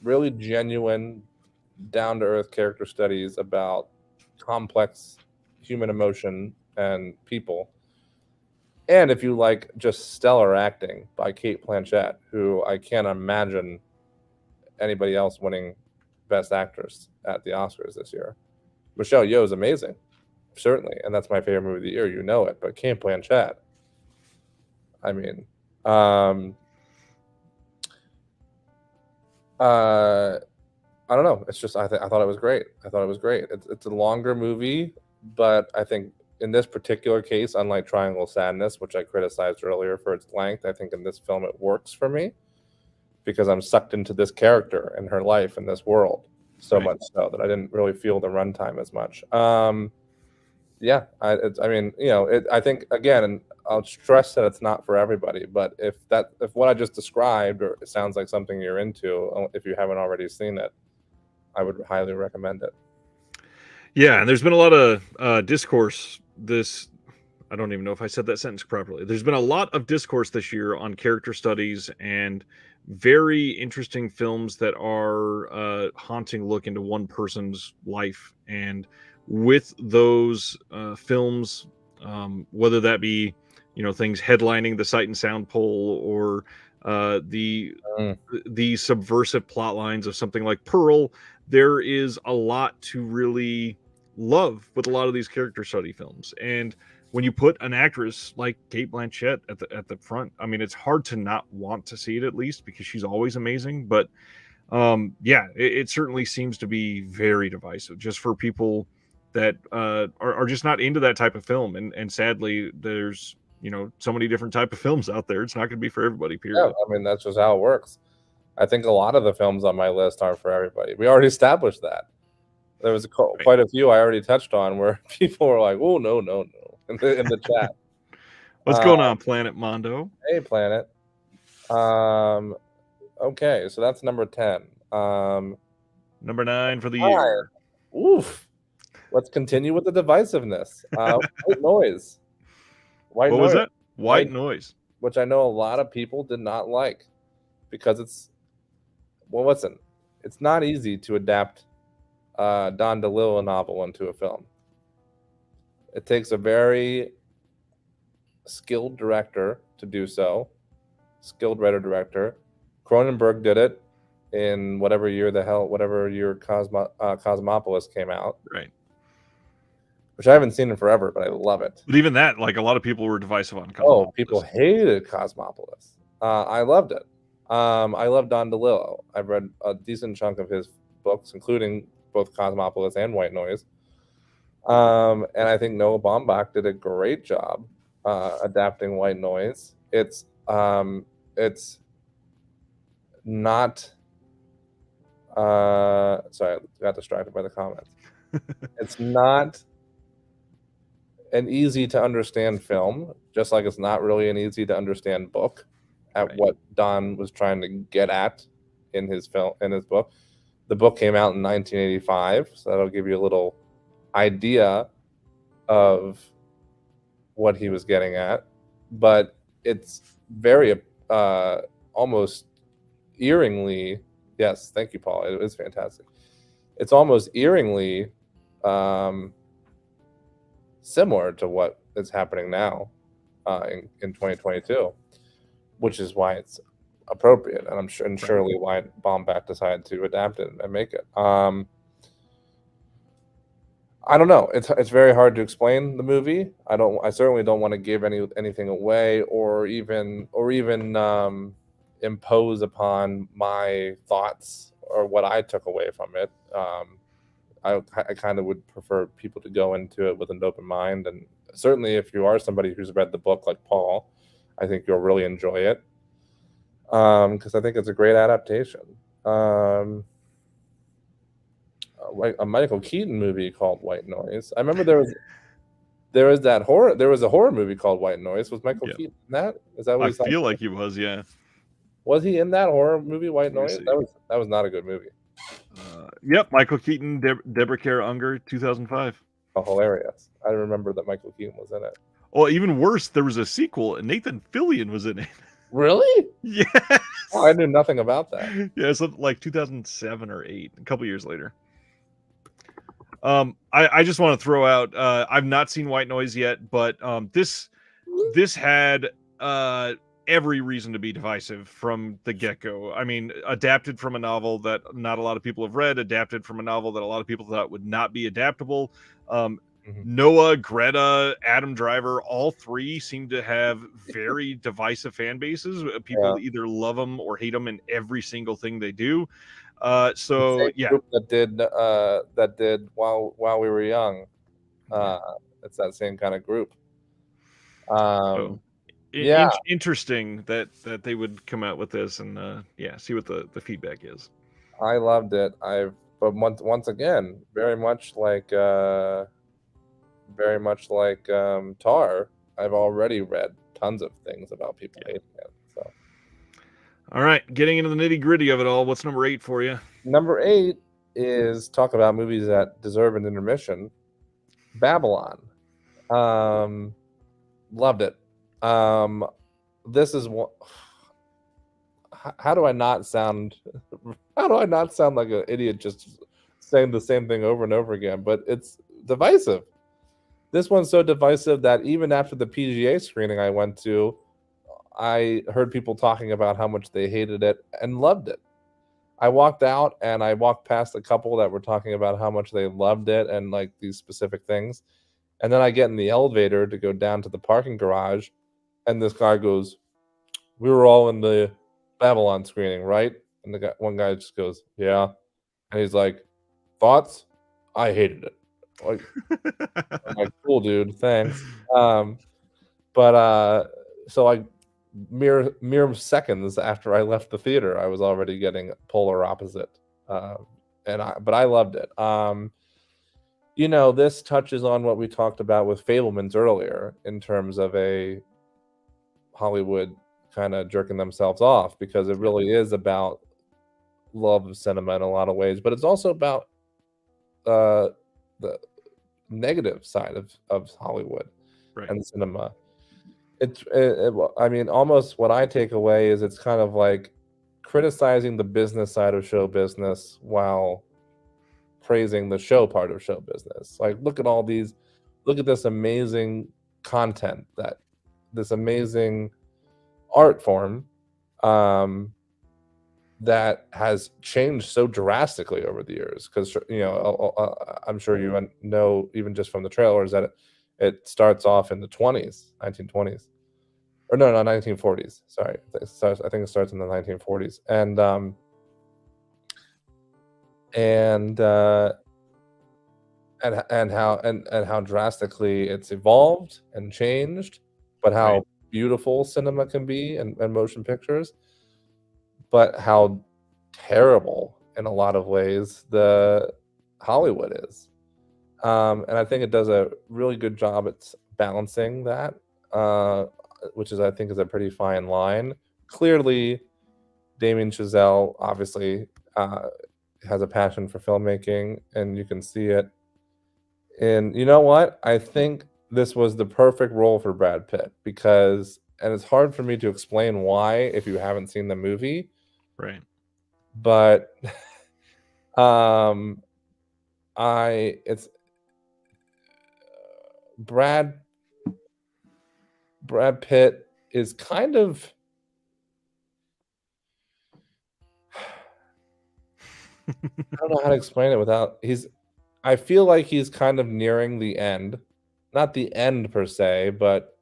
really genuine, down-to-earth character studies about complex human emotion and people, and if you like just stellar acting by Cate Blanchett, who I can't imagine anybody else winning Best Actress at the Oscars this year. Michelle Yeoh is amazing, certainly, and that's my favorite movie of the year. You know it, but Cate Blanchett, I mean, I don't know. It's just I thought it was great. It's a longer movie, but I think in this particular case, unlike Triangle Sadness, which I criticized earlier for its length, I think in this film it works for me because I'm sucked into this character and her life in this world so much so that I didn't really feel the runtime as much. I think again, and I'll stress that it's not for everybody, but if what I just described or it sounds like something you're into, if you haven't already seen it, I would highly recommend it. Yeah, and there's been a lot of discourse I don't even know if I said that sentence properly. There's been a lot of discourse this year on character studies and very interesting films that are a haunting look into one person's life. And with those films, whether that be things headlining the Sight and Sound poll or the subversive plot lines of something like Pearl, there is a lot to really love with a lot of these character study films. And when you put an actress like Cate Blanchett at the front, I mean, it's hard to not want to see it, at least because she's always amazing. But it certainly seems to be very divisive just for people that are just not into that type of film. And sadly, there's so many different type of films out there. It's not going to be for everybody, period. Yeah, I mean, that's just how it works. I think a lot of the films on my list aren't for everybody. We already established that. There was quite a few I already touched on where people were like, "Oh, no." in the chat. What's going on, Planet Mondo? Hey, Planet. Okay, so that's number 10. Number 9 for the year. Oof. Let's continue with the divisiveness. White Noise. What was that? White Noise. Which I know a lot of people did not like because it's, well, listen, it's not easy to adapt Don DeLillo novel into a film. It takes a very skilled director to do so, skilled writer-director. Cronenberg did it in whatever year Cosmopolis came out. Right. Which I haven't seen in forever, but I love it. But even that, like, a lot of people were divisive on Cosmopolis. Oh, people hated Cosmopolis. I loved it. I love Don DeLillo. I've read a decent chunk of his books, including both Cosmopolis and White Noise. And I think Noah Baumbach did a great job adapting White Noise. It's not. Sorry, I got distracted by the comments. It's not an easy to understand film, just like it's not really an easy to understand book at right. What Don was trying to get at in his book. The book came out in 1985, so that'll give you a little idea of what he was getting at. But it's very almost eeringly, yes, thank you, Paul. It was fantastic. It's almost eeringly similar to what is happening now in 2022, which is why it's appropriate, and surely why Baumbach decided to adapt it and make it. I don't know. It's very hard to explain the movie. I certainly don't want to give anything away or even impose upon my thoughts or what I took away from it. I kind of would prefer people to go into it with an open mind, and certainly if you are somebody who's read the book like Paul, I think you'll really enjoy it because I think it's a great adaptation. Like a Michael Keaton movie called White Noise. I remember there was a horror movie called White Noise. Was Michael Keaton in that? Is that what I feel like he was? Yeah. Was he in that horror movie White Noise? That was not a good movie. Yep, Michael Keaton, Deborah Kara Unger, 2005. Oh, hilarious! I remember that Michael Keaton was in it. Well, even worse, there was a sequel, and Nathan Fillion was in it. Really? Yes. Oh, I knew nothing about that. Yeah, so like 2007 or 8, a couple years later. I just want to throw out. I've not seen White Noise yet, but this had every reason to be divisive from the get-go. I mean, adapted from a novel that not a lot of people have read, adapted from a novel that a lot of people thought would not be adaptable. Noah, Greta, Adam Driver, all three seem to have very divisive fan bases. People either love them or hate them in every single thing they do. So yeah, group that did while we were young. It's that same kind of group. Interesting that they would come out with this and see what the feedback is. I loved it. But once again, very much like Tar, I've already read tons of things about people hating it. So, all right, getting into the nitty gritty of it all. What's number 8 for you? Number 8 is talk about movies that deserve an intermission. Babylon. Loved it. This is one. How do I not sound like an idiot just saying the same thing over and over again? But it's divisive. This one's so divisive that even after the PGA screening I went to, I heard people talking about how much they hated it and loved it. I walked out and I walked past a couple that were talking about how much they loved it and like these specific things. And then I get in the elevator to go down to the parking garage, and this guy goes, "We were all in the Babylon screening, right?" And one guy just goes, "Yeah." And he's like, "Thoughts? I hated it." Like, I'm like, "Cool, dude, thanks." So like mere seconds after I left the theater, I was already getting polar opposite. But I loved it. You know, this touches on what we talked about with Fablemans earlier in terms of a Hollywood kind of jerking themselves off, because it really is about love of cinema in a lot of ways, but it's also about the negative side of Hollywood Right. and cinema. I mean, almost what I take away is it's kind of like criticizing the business side of show business while praising the show part of show business. Like, look at this amazing content, this amazing art form that has changed so drastically over the years. Because I'm sure you know, even just from the trailers, that it starts off in the 1920s, or no, 1940s. Sorry, I think it starts in the 1940s, and how drastically it's evolved and changed, but how Right. beautiful cinema can be, and motion pictures, but how terrible in a lot of ways the Hollywood is. And I think it does a really good job at balancing that, which I think is a pretty fine line. Clearly, Damien Chazelle obviously has a passion for filmmaking, and you can see it. And you know what? I think this was the perfect role for Brad Pitt, and it's hard for me to explain why if you haven't seen the movie, Right. but it's Brad Pitt is kind of, I don't know how to explain it without I feel like he's kind of nearing the end. Not the end per se, but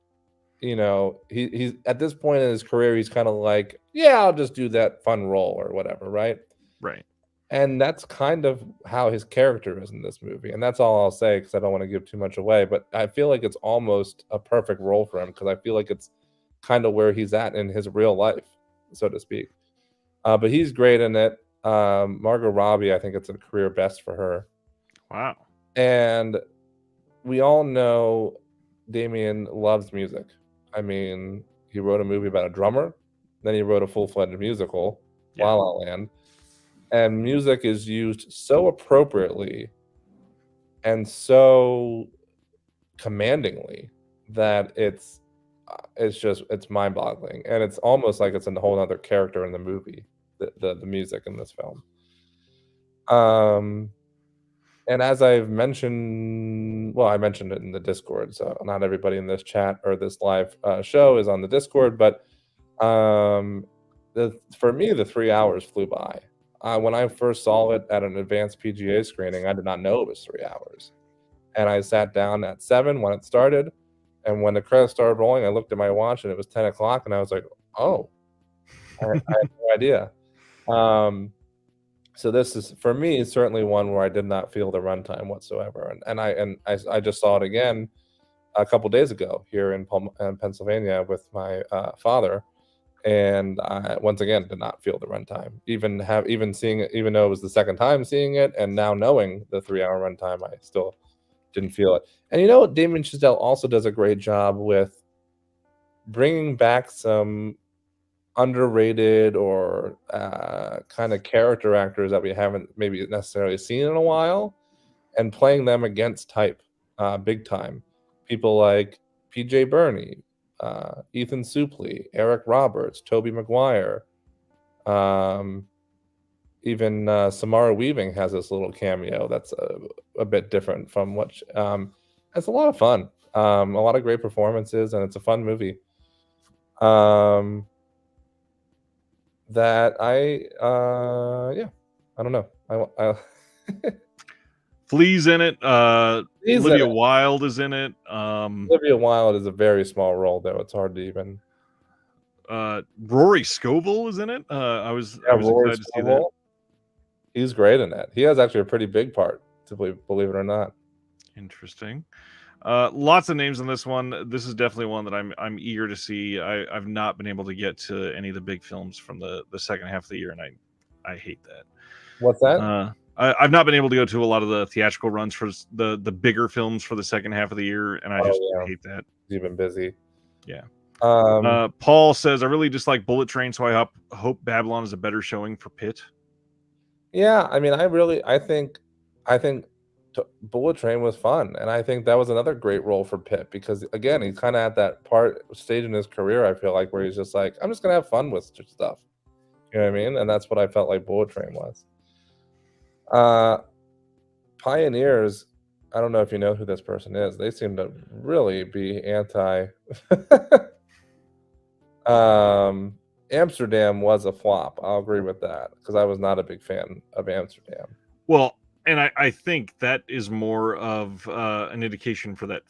he's at this point in his career, he's kind of like, yeah, I'll just do that fun role or whatever, right? Right. And that's kind of how his character is in this movie. And that's all I'll say, because I don't want to give too much away. But I feel like it's almost a perfect role for him, because I feel like it's kind of where he's at in his real life, so to speak. But he's great in it. Margot Robbie, I think it's a career best for her. Wow. And we all know Damien loves music. I mean, he wrote a movie about a drummer, then he wrote a full-fledged musical, La La Land. And music is used so appropriately and so commandingly that it's mind-boggling, and it's almost like it's a whole other character in the movie, the music in this film. And as I've mentioned, well, I mentioned it in the Discord, so not everybody in this chat or this live show is on the Discord, but for me, the 3 hours flew by. When I first saw it at an advanced PGA screening, I did not know it was 3 hours. And I sat down at 7 when it started. And when the credits started rolling, I looked at my watch and it was 10 o'clock. And I was like, oh, I had no idea. So this is, for me, certainly one where I did not feel the runtime whatsoever. And I just saw it again a couple days ago here in Pennsylvania with my father. And I once again did not feel the runtime. Even seeing it, even though it was the second time seeing it, and now knowing the 3 hour runtime, I still didn't feel it. And Damien Chazelle also does a great job with bringing back some underrated or kind of character actors that we haven't maybe necessarily seen in a while, and playing them against type big time. People like PJ Birney, Ethan Suplee, Eric Roberts, Tobey Maguire, even Samara Weaving has this little cameo that's a bit different from what it's a lot of fun, a lot of great performances, and it's a fun movie that I don't know, I Flea's in it. Flea's Olivia in it. Wilde is in it. Olivia Wilde is a very small role, though. It's hard to even. Rory Scovel is in it. I was Rory excited to see that. He's great in that. He has actually a pretty big part, to believe it or not. Interesting. Lots of names in this one. This is definitely one that I'm eager to see. I've not been able to get to any of the big films from the second half of the year, and I hate that. What's that? I've not been able to go to a lot of the theatrical runs for the bigger films for the second half of the year, and I just hate that. You've been busy. Yeah. Um, Paul says, I really dislike Bullet Train, so I hope Babylon is a better showing for Pitt. yeah, I mean, I think Bullet Train was fun, and I think that was another great role for Pitt because again, he's kind of at that stage in his career. I feel like where he's just like, I'm just gonna have fun with stuff. You know what I mean? And that's what I felt like Bullet Train was. Pioneers. I don't know if you know who this person is. They seem to really be anti. Amsterdam was a flop. I'll agree with that because I was not a big fan of Amsterdam. Well, and I think that is more of an indication for that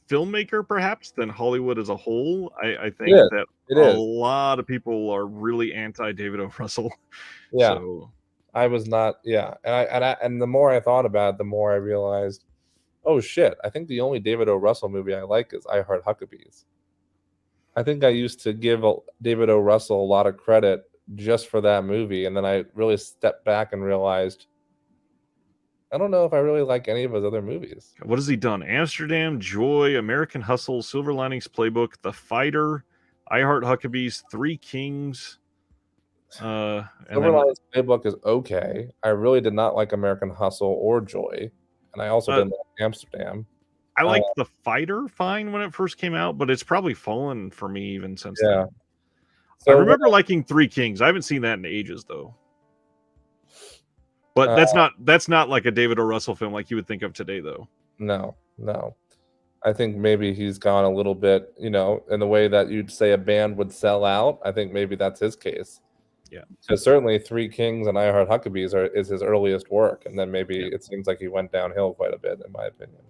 filmmaker, perhaps, than Hollywood as a whole. I think that a lot of people are really anti David O. Russell. Yeah, so I was not. Yeah, and the more I thought about it, the more I realized, oh shit! I think the only David O. Russell movie I like is I Heart Huckabees. I think I used to give David O. Russell a lot of credit just for that movie, and then I really stepped back and realized I don't know if I really like any of his other movies. What has he done? Amsterdam, Joy, American Hustle, Silver Linings Playbook, The Fighter, I Heart Huckabees, Three Kings. Silver Linings Playbook is okay. I really did not like American Hustle or Joy, and I also didn't like Amsterdam. I liked The Fighter fine when it first came out, but it's probably fallen for me even since then. So I remember liking Three Kings. I haven't seen that in ages, though. But that's not like a David O. Russell film like you would think of today, though. No. I think maybe he's gone a little bit, in the way that you'd say a band would sell out. I think maybe that's his case. Yeah. So certainly Three Kings and I Heart Huckabees is his earliest work, and then maybe it seems like he went downhill quite a bit, in my opinion.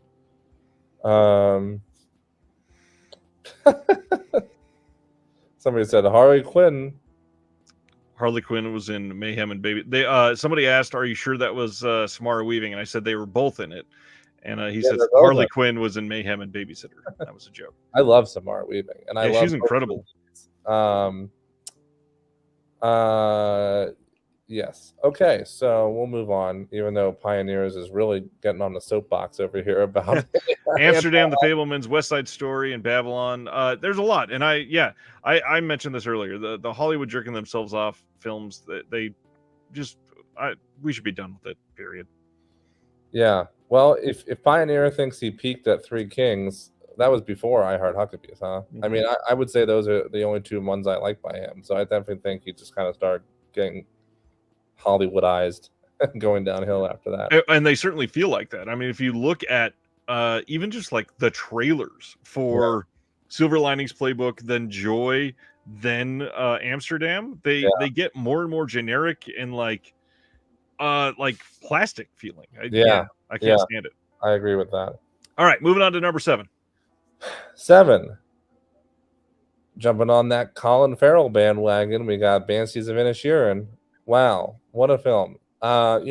Somebody said Harley Quinn. Harley Quinn was in Mayhem and Baby. Somebody asked, "Are you sure that was Samara Weaving?" And I said they were both in it. And he said Harley Quinn was in Mayhem and Babysitter. That was a joke. I love Samara Weaving, and I love she's incredible. Yes. Okay, so we'll move on, even though Pioneers is really getting on the soapbox over here about Amsterdam, The Fabelmans, West Side Story, and Babylon. There's a lot, and I mentioned this earlier. The Hollywood jerking themselves off films that we should be done with it. Period. Yeah. Well, if Pioneer thinks he peaked at Three Kings, that was before I Heart Huckabees, huh? Mm-hmm. I mean, I would say those are the only two ones I like by him. So I definitely think he just kind of started getting Hollywoodized, going downhill after that. And they certainly feel like that. I mean, if you look at even just like the trailers for Silver Linings Playbook, then Joy, then Amsterdam, they get more and more generic and like plastic feeling. I can't stand it. I agree with that. All right, moving on to number 7. 7. Jumping on that Colin Farrell bandwagon, we got Banshees of Inisherin. Wow, what a film. Martin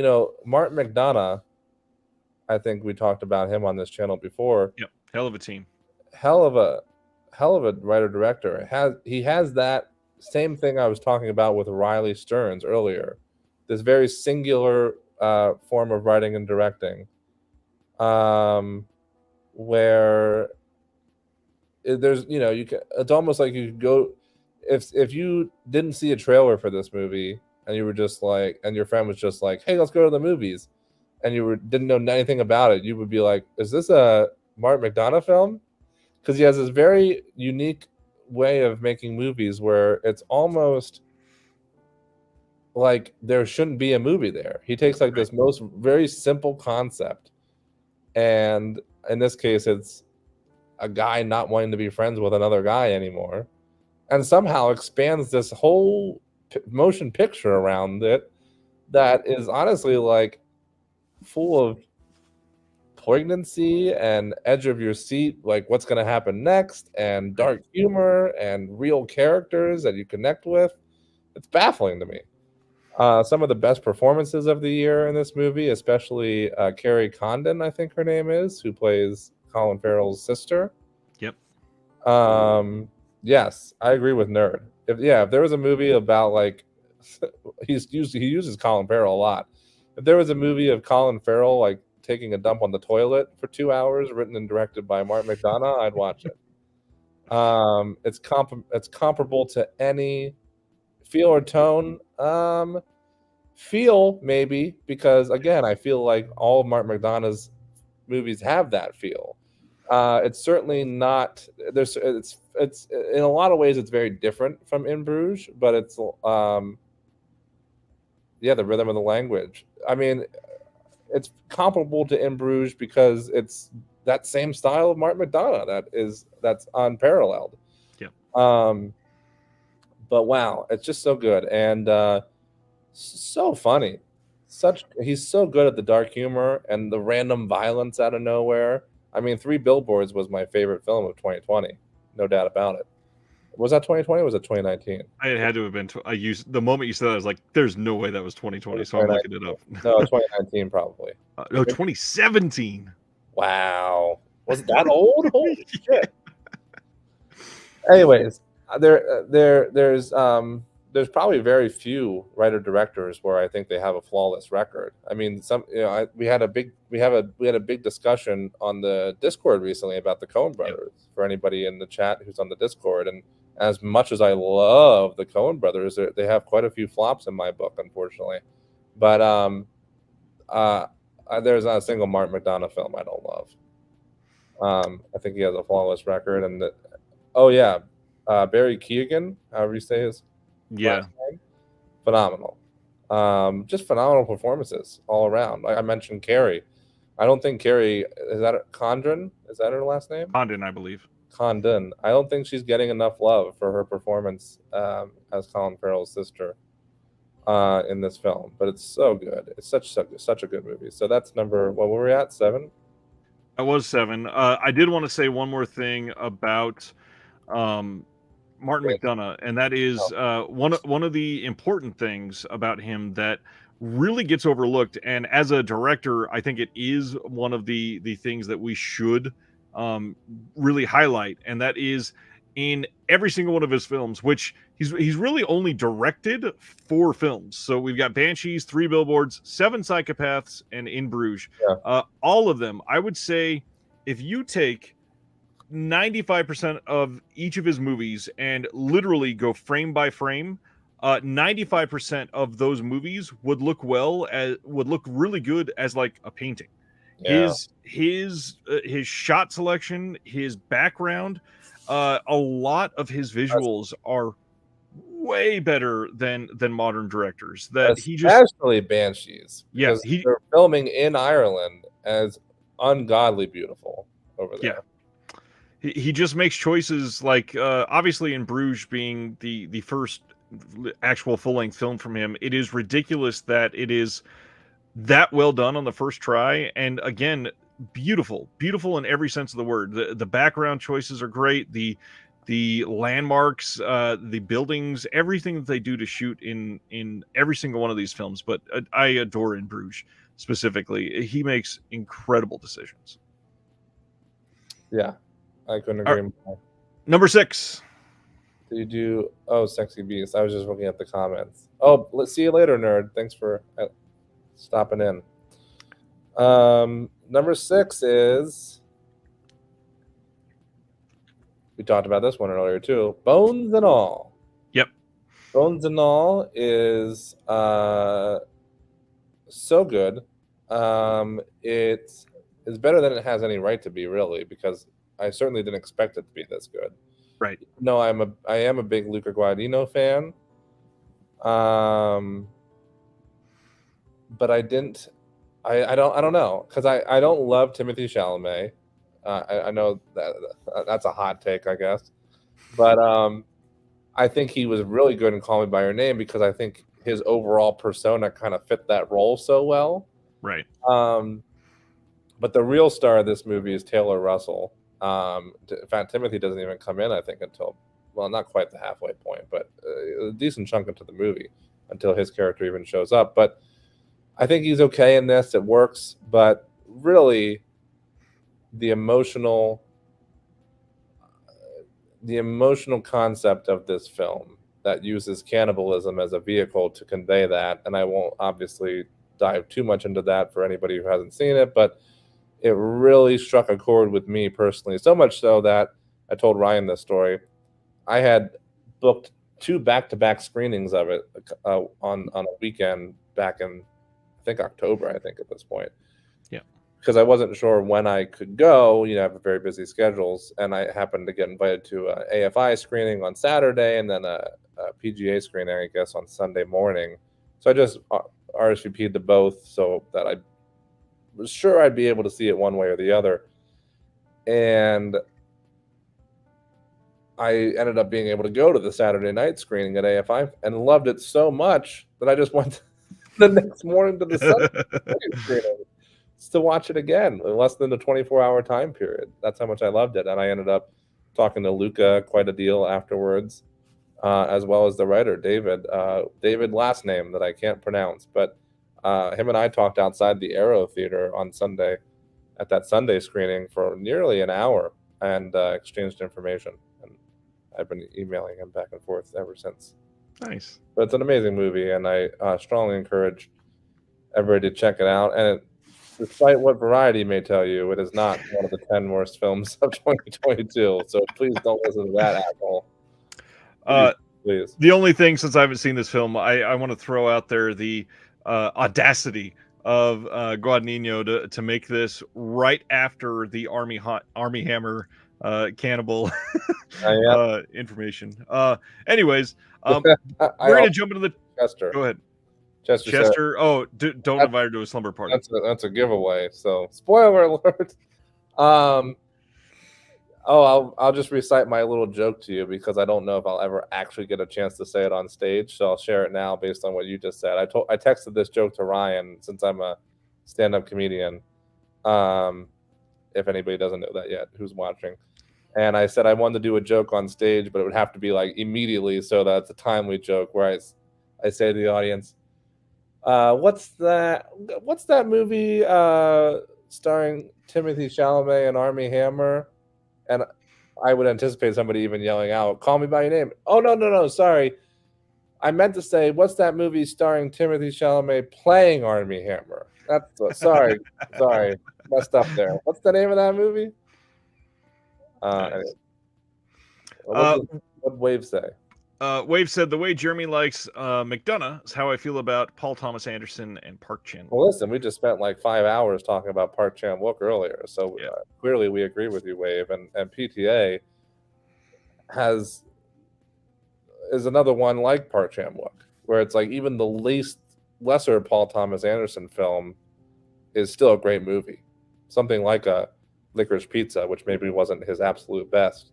McDonagh, I think we talked about him on this channel before. Yep, hell of a team. Hell of a writer-director. He has that same thing I was talking about with Riley Stearns earlier. This very singular form of writing and directing, where there's it's almost like you could go if you didn't see a trailer for this movie and you were just like, and your friend was just like, hey, let's go to the movies, and you didn't know anything about it, you would be like, is this a Martin McDonagh film? Because he has this very unique way of making movies where it's almost like there shouldn't be a movie there. He takes like this very simple concept, and in this case it's a guy not wanting to be friends with another guy anymore, and somehow expands this whole motion picture around it that is honestly like full of poignancy and edge of your seat, like what's going to happen next, and dark humor and real characters that you connect with. It's baffling to me. Some of the best performances of the year in this movie, especially Carrie Condon, I think her name is, who plays Colin Farrell's sister. Yep. Yes, I agree with Nerd. If there was a movie about like he uses Colin Farrell a lot. if there was a movie of Colin Farrell like taking a dump on the toilet for 2 hours, written and directed by Martin McDonagh, I'd watch it. It's comparable to any feel or tone. Feel maybe, because again, I feel like all of Martin McDonagh's movies have that feel. It's certainly not. It's in a lot of ways it's very different from In Bruges, but it's the rhythm of the language. I mean, it's comparable to In Bruges because it's that same style of Martin McDonagh that's unparalleled. Yeah. But wow, it's just so good and so funny. He's so good at the dark humor and the random violence out of nowhere. I mean, Three Billboards was my favorite film of 2020, no doubt about it. Was that 2020 or was it 2019? It had to have been. I used the moment you said that, I was like, "There's no way that was 2020." So I'm looking it up. No, 2019 probably. No, 2017. Wow, was it that old? Holy shit! Anyways, there's probably very few writer directors where I think they have a flawless record. I mean, we had a big discussion on the Discord recently about the Coen brothers. Yep. For anybody in the chat who's on the Discord, and as much as I love the Coen brothers, they have quite a few flops in my book, unfortunately. But there's not a single Martin McDonagh film I don't love. I think he has a flawless record, and Barry Keoghan, however you say his last name, phenomenal. Just phenomenal performances all around. Like I mentioned, Carrie. I don't think Carrie is that Condon. Is that her last name? Condon, I believe. Condon. I don't think she's getting enough love for her performance as Colin Farrell's sister in this film. But it's so good. It's such a good movie. So that's number. What were we at? 7. I was 7. I did want to say one more thing about Martin McDonagh, and that is one of the important things about him that really gets overlooked. And as a director, I think it is one of the things that we should really highlight, and that is in every single one of his films, which he's really only directed 4 films. So we've got Banshees, 3 Billboards, 7 Psychopaths, and In Bruges. Yeah. All of them, I would say, if you take 95% of each of his movies and literally go frame by frame, 95% of those movies would look really good as like a painting. Yeah. His shot selection, his background, a lot of his visuals are way better than modern directors. That especially Banshees. Yeah, they're filming in Ireland as ungodly beautiful over there. Yeah. He just makes choices like obviously In Bruges being the first actual full-length film from him. It is ridiculous that it is that well done on the first try, and again, beautiful in every sense of the word. The background choices are great, the landmarks, the buildings, everything that they do to shoot in every single one of these films. But I adore In Bruges specifically. He makes incredible decisions. Yeah, I couldn't agree more. Number 6. Do you do Sexy Beast? I was just looking at the comments. Oh, let's see you later, nerd. Thanks for stopping in. Number 6 is, we talked about this one earlier too, Bones and All. Yep. Bones and All is so good. It is better than it has any right to be, really, because I certainly didn't expect it to be this good. Right. No, I am a big Luca Guadagnino fan. But I don't know, because I don't love Timothée Chalamet. I know that's a hot take, I guess, but I think he was really good in Call Me by Your Name because I think his overall persona kind of fit that role so well. Right. But the real star of this movie is Taylor Russell. In fact, Timothy doesn't even come in, I think, until, well, not quite the halfway point, but a decent chunk into the movie until his character even shows up. But I think he's okay in this. It works. But really, the emotional concept of this film that uses cannibalism as a vehicle to convey that, and I won't obviously dive too much into that for anybody who hasn't seen it, but it really struck a chord with me personally. So much so that I told Ryan this story. I had booked 2 back-to-back screenings of it on a weekend back in, I think, October, I think, at this point. Yeah. Because I wasn't sure when I could go. You know, I have very busy schedules, and I happened to get invited to a AFI screening on Saturday and then a PGA screening, I guess, on Sunday morning. So I just RSVP'd to both so that I was sure I'd be able to see it one way or the other. And I ended up being able to go to the Saturday night screening at AFI and loved it so much that I just went the next morning to the Sunday screening to watch it again in less than a 24-hour time period. That's how much I loved it. And I ended up talking to Luca quite a deal afterwards, as well as the writer, David. David, last name that I can't pronounce, but him and I talked outside the Aero Theater on Sunday at that Sunday screening for nearly an hour and exchanged information. And I've been emailing him back and forth ever since. Nice. But it's an amazing movie, and I strongly encourage everybody to check it out. And despite what Variety may tell you, it is not one of the 10 worst films of 2022. So please don't listen to that asshole. Please. The only thing, since I haven't seen this film, I want to throw out there the audacity of Guadagnino to make this right after the Army Hammer cannibal information. Anyways, we're gonna jump into the Chester. Go ahead. Chester. Oh, don't invite her to a slumber party. That's a giveaway. So spoiler alert. I'll just recite my little joke to you because I don't know if I'll ever actually get a chance to say it on stage. So I'll share it now based on what you just said. I texted this joke to Ryan since I'm a stand-up comedian. If anybody doesn't know that yet, who's watching. And I said I wanted to do a joke on stage, but it would have to be like immediately so that it's a timely joke where I say to the audience, what's that movie starring Timothy Chalamet and Armie Hammer? And I would anticipate somebody even yelling out, "Call me by your name." Oh, no, sorry. I meant to say, what's that movie starring Timothy Chalamet playing Armie Hammer? Sorry, messed up there. What's the name of that movie? Nice. What Wave say? Wave said, the way Jeremy likes McDonough is how I feel about Paul Thomas Anderson and Park Chan-wook. Well, listen, we just spent like 5 hours talking about Park Chan-wook earlier, so clearly we agree with you, Wave. And PTA is another one like Park Chan-wook, where it's like even the lesser Paul Thomas Anderson film is still a great movie. Something like a Licorice Pizza, which maybe wasn't his absolute best,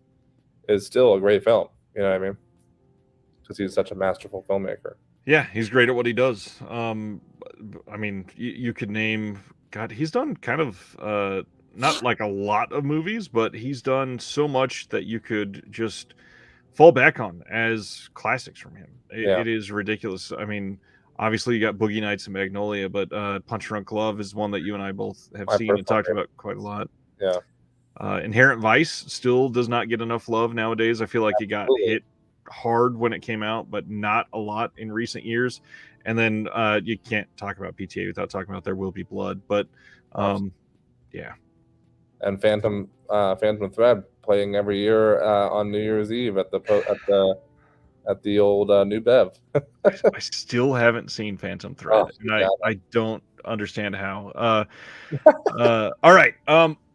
is still a great film. You know what I mean? Because he's such a masterful filmmaker. Yeah, he's great at what he does. I mean, you could name, God, he's done kind of not like a lot of movies, but he's done so much that you could just fall back on as classics from him. It is ridiculous. I mean, obviously you got Boogie Nights and Magnolia, but Punch Drunk Love is one that you and I both have seen and talked about quite a lot. Yeah. Inherent Vice still does not get enough love nowadays. I feel like it got hit hard when it came out, but not a lot in recent years. And then you can't talk about PTA without talking about There Will Be Blood. But yeah. And Phantom Thread playing every year on New Year's Eve at the old New Bev. I still haven't seen Phantom Thread, and I don't understand how. All right,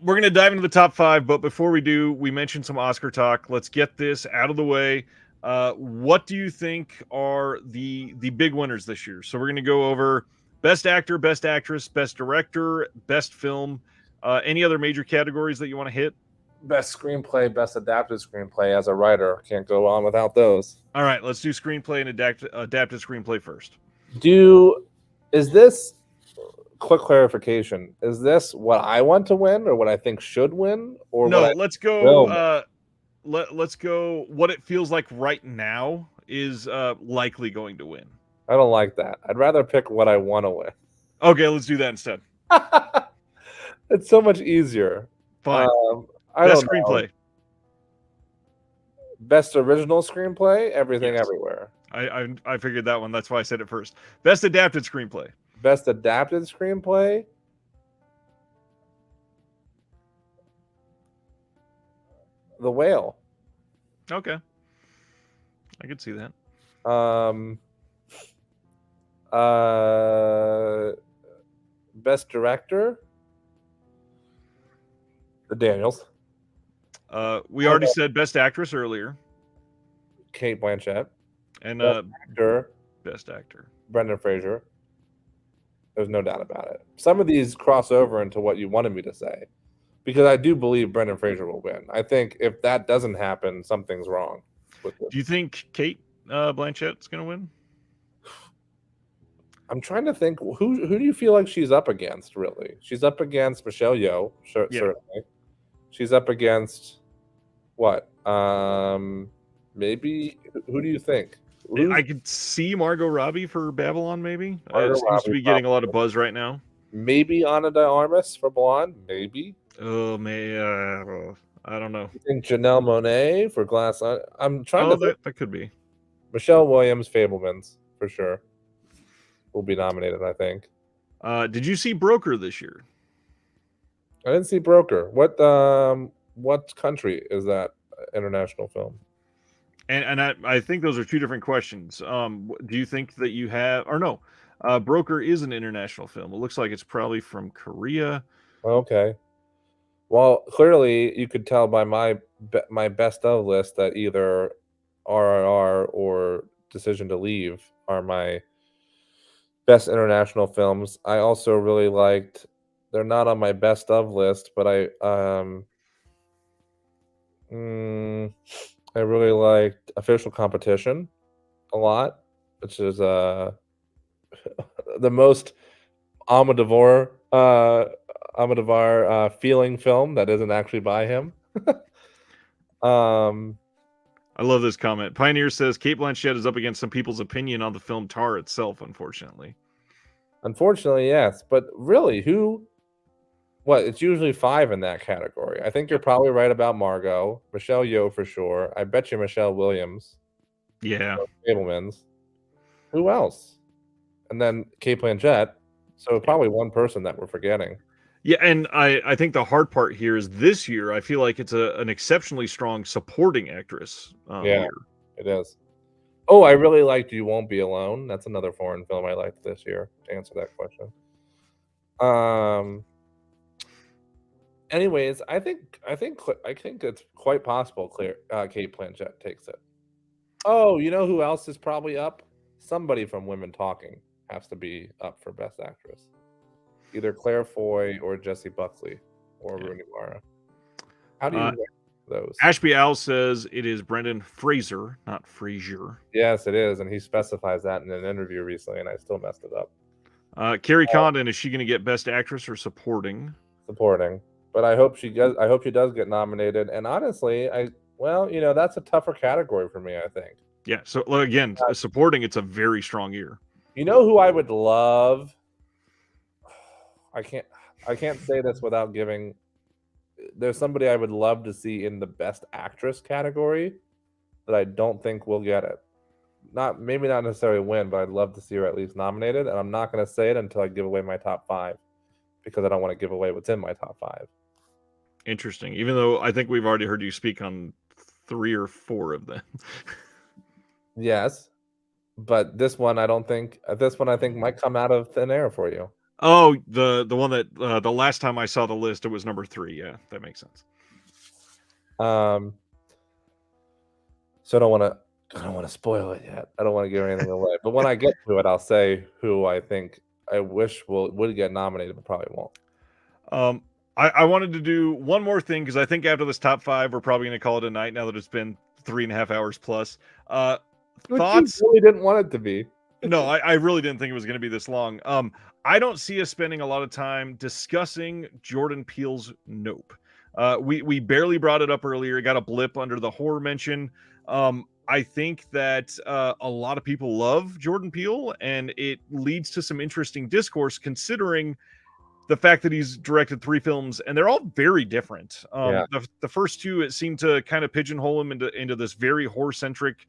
we're gonna dive into the top 5, but before we do, we mentioned some Oscar talk. Let's get this out of the way. What do you think are the big winners this year? So we're gonna go over Best Actor, Best Actress, Best Director, Best Film. Any other major categories that you want to hit? Best Screenplay, Best Adapted Screenplay. As a writer, can't go on without those. All right, let's do Screenplay and Adapted Screenplay first. Is this, quick clarification, is this what I want to win or what I think should win? Or no, let's go. Let's go. What it feels like right now is likely going to win. I don't like that. I'd rather pick what I want to win. Okay, let's do that instead. It's so much easier. Fine. Best Screenplay. Best Original Screenplay, Everything Everywhere. I figured that one. That's why I said it first. Best Adapted Screenplay. Best adapted screenplay. The Whale. Okay, I could see that. Best director. The Daniels. We already said best actress earlier, Kate Blanchett. and Actor. best actor. Brendan Fraser. There's no doubt about it. Some of these cross over into what you wanted me to say, because I do believe Brendan Fraser will win. I think if that doesn't happen, something's wrong with it. Do you think Kate Blanchett's going to win? I'm trying to think, who do you feel like she's up against, really? She's up against Michelle Yeoh, certainly. She's up against what? Maybe, who do you think? I could see Margot Robbie for Babylon, maybe. Margot It seems Robbie to be getting a lot of buzz right now. Maybe Ana de Armas for Blonde, maybe. Oh, I don't know. You think Janelle Monáe for Glass? I'm trying to think. That could be. Michelle Williams, Fabelmans, for sure, will be nominated, I think. Did you see Broker this year? I didn't see Broker. What country is that international film? And I think those are two different questions. Do you think that you have, or no? Broker is an international film. It looks like it's probably from Korea. Okay. Well, clearly you could tell by my best of list that either RRR or Decision to Leave are my best international films. I also really liked. They're not on my best of list, but I really liked Official Competition a lot, which is the most Almodovar feeling film that isn't actually by him. I love this comment. Pioneer says Kate Blanchett is up against some people's opinion on the film Tar itself, unfortunately. Unfortunately, yes. But really, it's usually 5 in that category. I think you're probably right about Margot. Michelle Yeoh for sure. I bet you Michelle Williams. Yeah. Fabelmans. Who else? And then Kate Blanchett. So probably one person that we're forgetting. Yeah, and I think the hard part here is this year, I feel like it's an exceptionally strong supporting actress year. It is. Oh, I really liked You Won't Be Alone. That's another foreign film I liked this year, to answer that question. Anyways, I think it's quite possible Kate Blanchett takes it. Oh, you know who else is probably up? Somebody from Women Talking has to be up for Best Actress. Either Claire Foy or Jessie Buckley or Rooney Mara. How do you rank those? Ashby Owl says it is Brendan Fraser, not Frazier. Yes, it is, and he specifies that in an interview recently, and I still messed it up. Carrie Condon, is she going to get Best Actress or Supporting? Supporting, but I hope she does. I hope she does get nominated. And honestly, that's a tougher category for me, I think. Yeah. So again, supporting, it's a very strong year. You know who I would love? I can't say this without giving. There's somebody I would love to see in the Best Actress category that I don't think will get it. Maybe not necessarily win, but I'd love to see her at least nominated. And I'm not going to say it until I give away my top 5, because I don't want to give away what's in my top 5. Interesting. Even though I think we've already heard you speak on 3 or 4 of them. Yes, but this one I think might come out of thin air for you. Oh, the one that the last time I saw the list, it was number 3. Yeah, that makes sense. So I don't want to spoil it yet. I don't want to give anything away. But when I get to it, I'll say who I think I wish would get nominated, but probably won't. I wanted to do one more thing, because I think after this top 5, we're probably going to call it a night now that it's been 3.5 hours plus. Thoughts? You really didn't want it to be. No, I really didn't think it was going to be this long. I don't see us spending a lot of time discussing Jordan Peele's Nope. We barely brought it up earlier. It got a blip under the horror mention. I think that a lot of people love Jordan Peele, and it leads to some interesting discourse, considering the fact that he's directed 3 films and they're all very different. Yeah. The first 2, it seemed to kind of pigeonhole him into this very horror-centric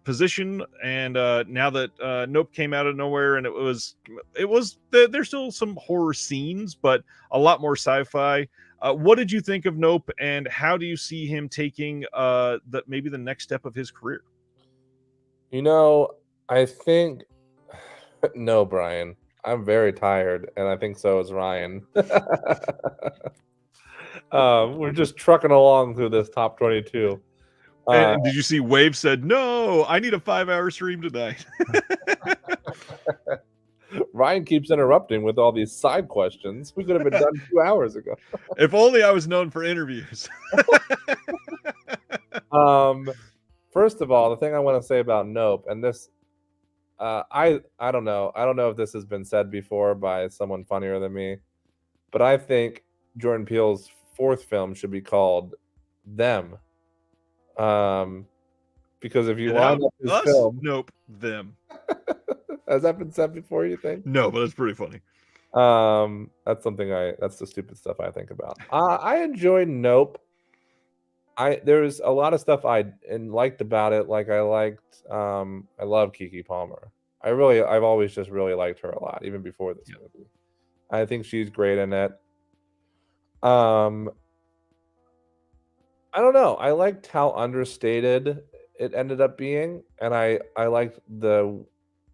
position, and now that Nope came out of nowhere, and there's still some horror scenes, but a lot more sci-fi. What did you think of Nope, and how do you see him taking maybe the next step of his career? I think no, Brian. I'm very tired, and I think so is Ryan. We're just trucking along through this top 22. And did you see Wave said, "No, I need a 5-hour stream tonight." Ryan keeps interrupting with all these side questions. We could have been done 2 hours ago. If only I was known for interviews. First of all, the thing I want to say about Nope, and this, I don't know. I don't know if this has been said before by someone funnier than me, but I think Jordan Peele's 4th film should be called Them. Because if you line up his film, Nope, Them. Has that been said before, you think? No, but it's pretty funny. That's the stupid stuff I think about. I enjoyed Nope. There's a lot of stuff I liked about it. Like I love Keke Palmer. I've always just really liked her a lot, even before this movie. I think she's great in it. I don't know. I liked how understated it ended up being, and I liked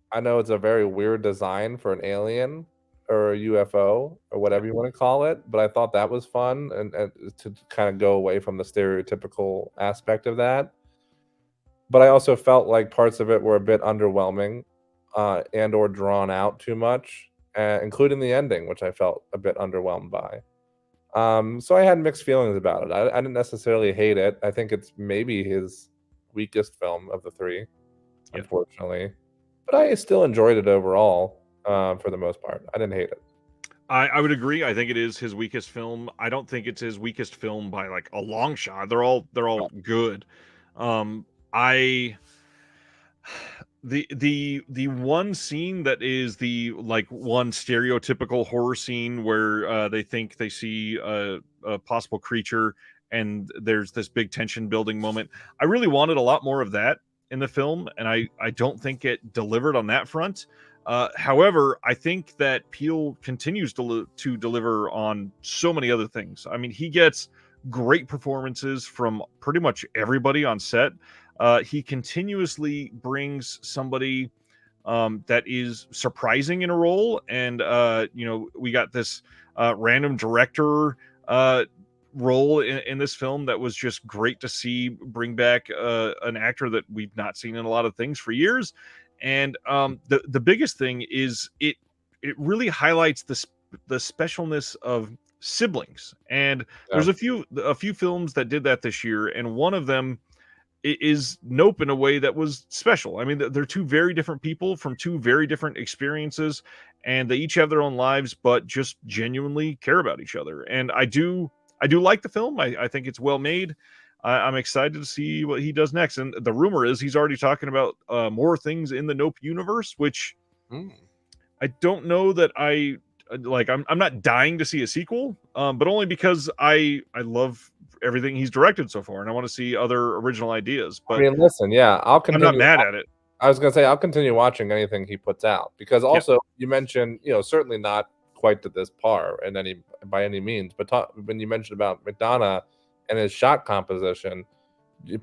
I know it's a very weird design for an alien or a UFO or whatever you want to call it, but I thought that was fun and to kind of go away from the stereotypical aspect of that. But I also felt like parts of it were a bit underwhelming and or drawn out too much, including the ending, which I felt a bit underwhelmed by. So I had mixed feelings about it. I didn't necessarily hate it. I think it's maybe his weakest film of the 3, unfortunately. But I still enjoyed it overall, for the most part. I didn't hate it. I would agree. I think it is his weakest film. I don't think it's his weakest film by like a long shot. They're all good. The one scene that is the like one stereotypical horror scene where they think they see a possible creature and there's this big tension building moment. I really wanted a lot more of that in the film, and I don't think it delivered on that front. However, I think that Peele continues to deliver on so many other things. I mean, he gets great performances from pretty much everybody on set. He continuously brings somebody that is surprising in a role, and we got this random director role in this film that was just great to see bring back an actor that we've not seen in a lot of things for years. And the biggest thing is it really highlights the specialness of siblings. And there's a few films that did that this year, and one of them is Nope in a way that was special. I mean, they're 2 very different people from 2 very different experiences, and they each have their own lives, but just genuinely care about each other. And I do like the film. I think it's well made. I'm excited to see what he does next. And the rumor is he's already talking about more things in the Nope universe, which I don't know that I like. I'm not dying to see a sequel, but only because I love everything he's directed so far, and I want to see other original ideas. But I mean, listen, I'll continue. I'm not mad at it. I was going to say I'll continue watching anything he puts out, because also you mentioned, certainly not quite to this par by any means, but when you mentioned about McDonough and his shot composition,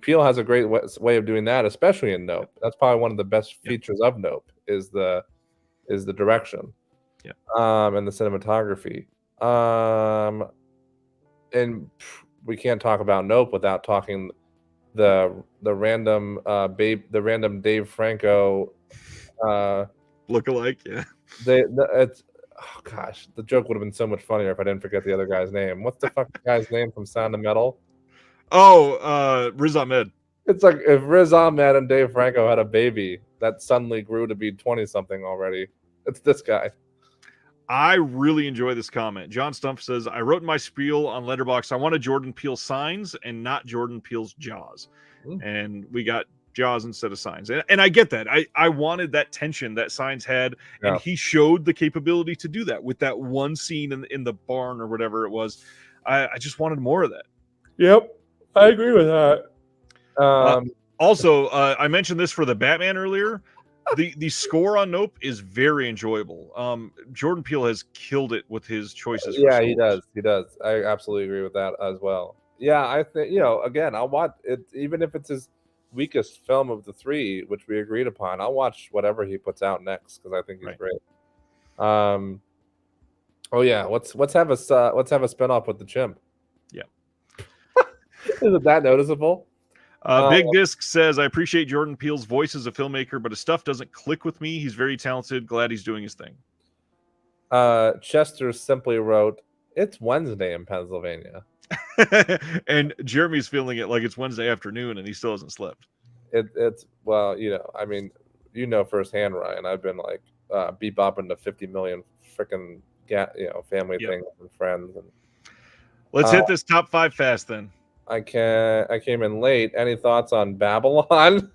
Peele has a great way of doing that, especially in Nope. That's probably one of the best features of Nope is the direction, and the cinematography. And we can't talk about Nope without talking the random Dave Franco look-alike. Yeah, oh gosh, the joke would have been so much funnier if I didn't forget the other guy's name. What's the fuck guy's name from Sound of Metal? Oh, Riz Ahmed. It's like if Riz Ahmed and Dave Franco had a baby that suddenly grew to be 20-something already. It's this guy. I really enjoy this comment. John Stumpf says, I wrote in my spiel on Letterboxd, I wanted Jordan Peele signs and not Jordan Peele's Jaws. And we got Jaws instead of Signs, and I get that. I wanted that tension that Signs had, and Yeah. he showed the capability to do that with that one scene in the barn or whatever it was. I just wanted more of that. Yep, I agree with that. Also, I mentioned this for the Batman earlier. The score on Nope is very enjoyable. Jordan Peele has killed it with his choices. Yeah, for he scores. does. He does. I absolutely agree with that as well. Yeah, I think again, I'll watch it even if it's his weakest film of the three, which we agreed upon. I'll watch whatever he puts out next because I think he's Right. great. Oh yeah, let's have a spinoff with the chimp. Yeah. Isn't that noticeable? Big Disc says, I appreciate Jordan Peele's voice as a filmmaker, but his stuff doesn't click with me. He's very talented. Glad he's doing his thing. Chester simply wrote, "It's Wednesday in Pennsylvania." And Jeremy's feeling it like it's Wednesday afternoon and he still hasn't slept. It's well, I mean, firsthand, Ryan. I've been like bebopping to 50 million freaking family things and friends. And let's hit this top 5 fast then. I came in late. Any thoughts on Babylon?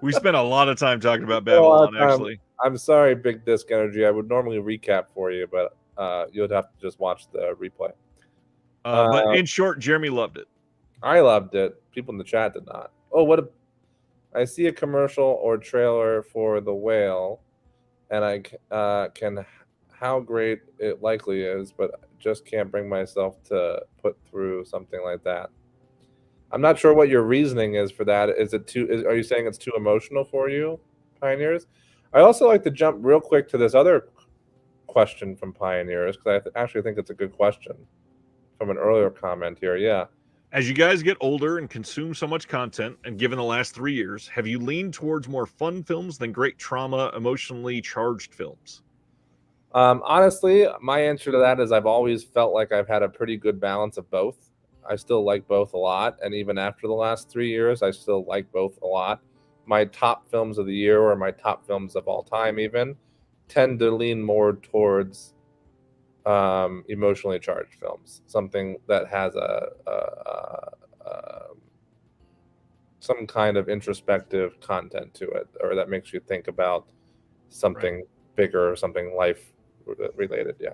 We spent a lot of time talking about Babylon, actually. I'm sorry, Big Disc Energy. I would normally recap for you, but you'd have to just watch the replay. But in short, Jeremy loved it. I loved it. People in the chat did not. Oh, I see a commercial or trailer for The Whale, and I can how great it likely is, but just can't bring myself to put through something like that. I'm not sure what your reasoning is for that. Are you saying it's too emotional for you, Pioneers? I also like to jump real quick to this other question from Pioneers because I actually think it's a good question from an earlier comment here. Yeah. As you guys get older and consume so much content, and given the last 3 years, have you leaned towards more fun films than great trauma, emotionally charged films? Honestly, my answer to that is I've always felt like I've had a pretty good balance of both. I still like both a lot, and even after the last 3 years, I still like both a lot. My top films of the year, or my top films of all time even, tend to lean more towards emotionally charged films, something that has some kind of introspective content to it, or that makes you think about something bigger, something life related. Yeah.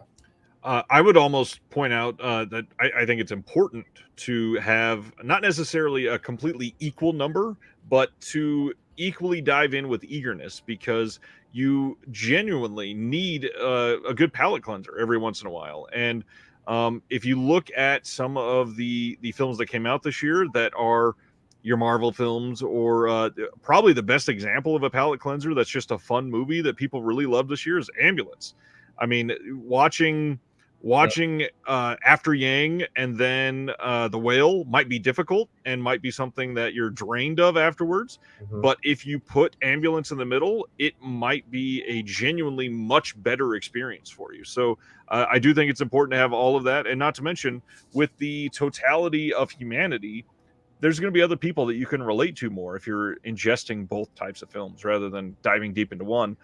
I would almost point out that I think it's important to have not necessarily a completely equal number, but to equally dive in with eagerness, because you genuinely need a good palate cleanser every once in a while. And if you look at some of the films that came out this year that are your Marvel films, or probably the best example of a palate cleanser that's just a fun movie that people really love this year is Ambulance. I mean, watching After Yang and then The Whale might be difficult and might be something that you're drained of afterwards. Mm-hmm. But if you put Ambulance in the middle, it might be a genuinely much better experience for you. So I do think it's important to have all of that. And not to mention, with the totality of humanity, there's going to be other people that you can relate to more if you're ingesting both types of films rather than diving deep into one.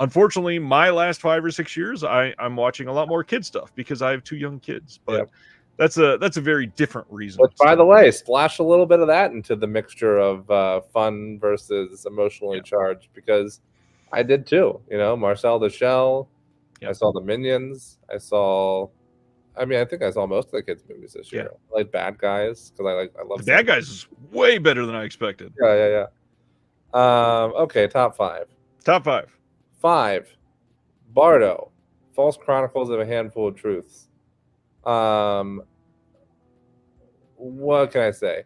Unfortunately, my last 5 or 6 years, I'm watching a lot more kid stuff because I have 2 young kids. But that's a very different reason. Which, by the way, splash a little bit of that into the mixture of fun versus emotionally charged, because I did too. Marcel the Shell. I saw the Minions. I think I saw most of the kids' movies this year. I like Bad Guys because I love Bad Guys is way better than I expected. Yeah. Okay, top 5. Top 5. 5. Bardo, False Chronicles of a Handful of Truths. What can I say?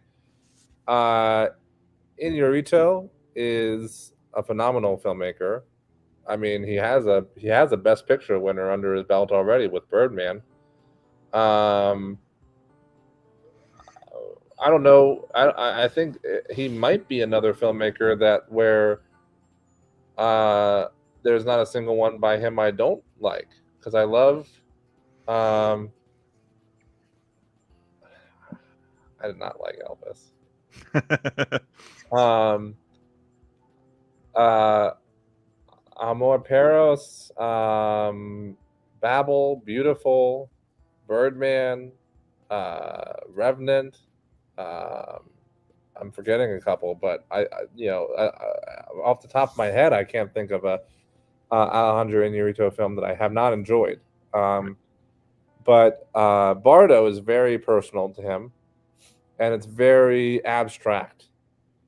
Inarritu is a phenomenal filmmaker. I mean, he has a Best Picture winner under his belt already with Birdman. I don't know. I think he might be another filmmaker where there's not a single one by him I don't like, because I love. I did not like Elvis. Amor Perros, Babel, Beautiful, Birdman, Revenant, I'm forgetting a couple, but off the top of my head, I can't think of a Alejandro Inarritu film that I have not enjoyed. But Bardo is very personal to him, and it's very abstract.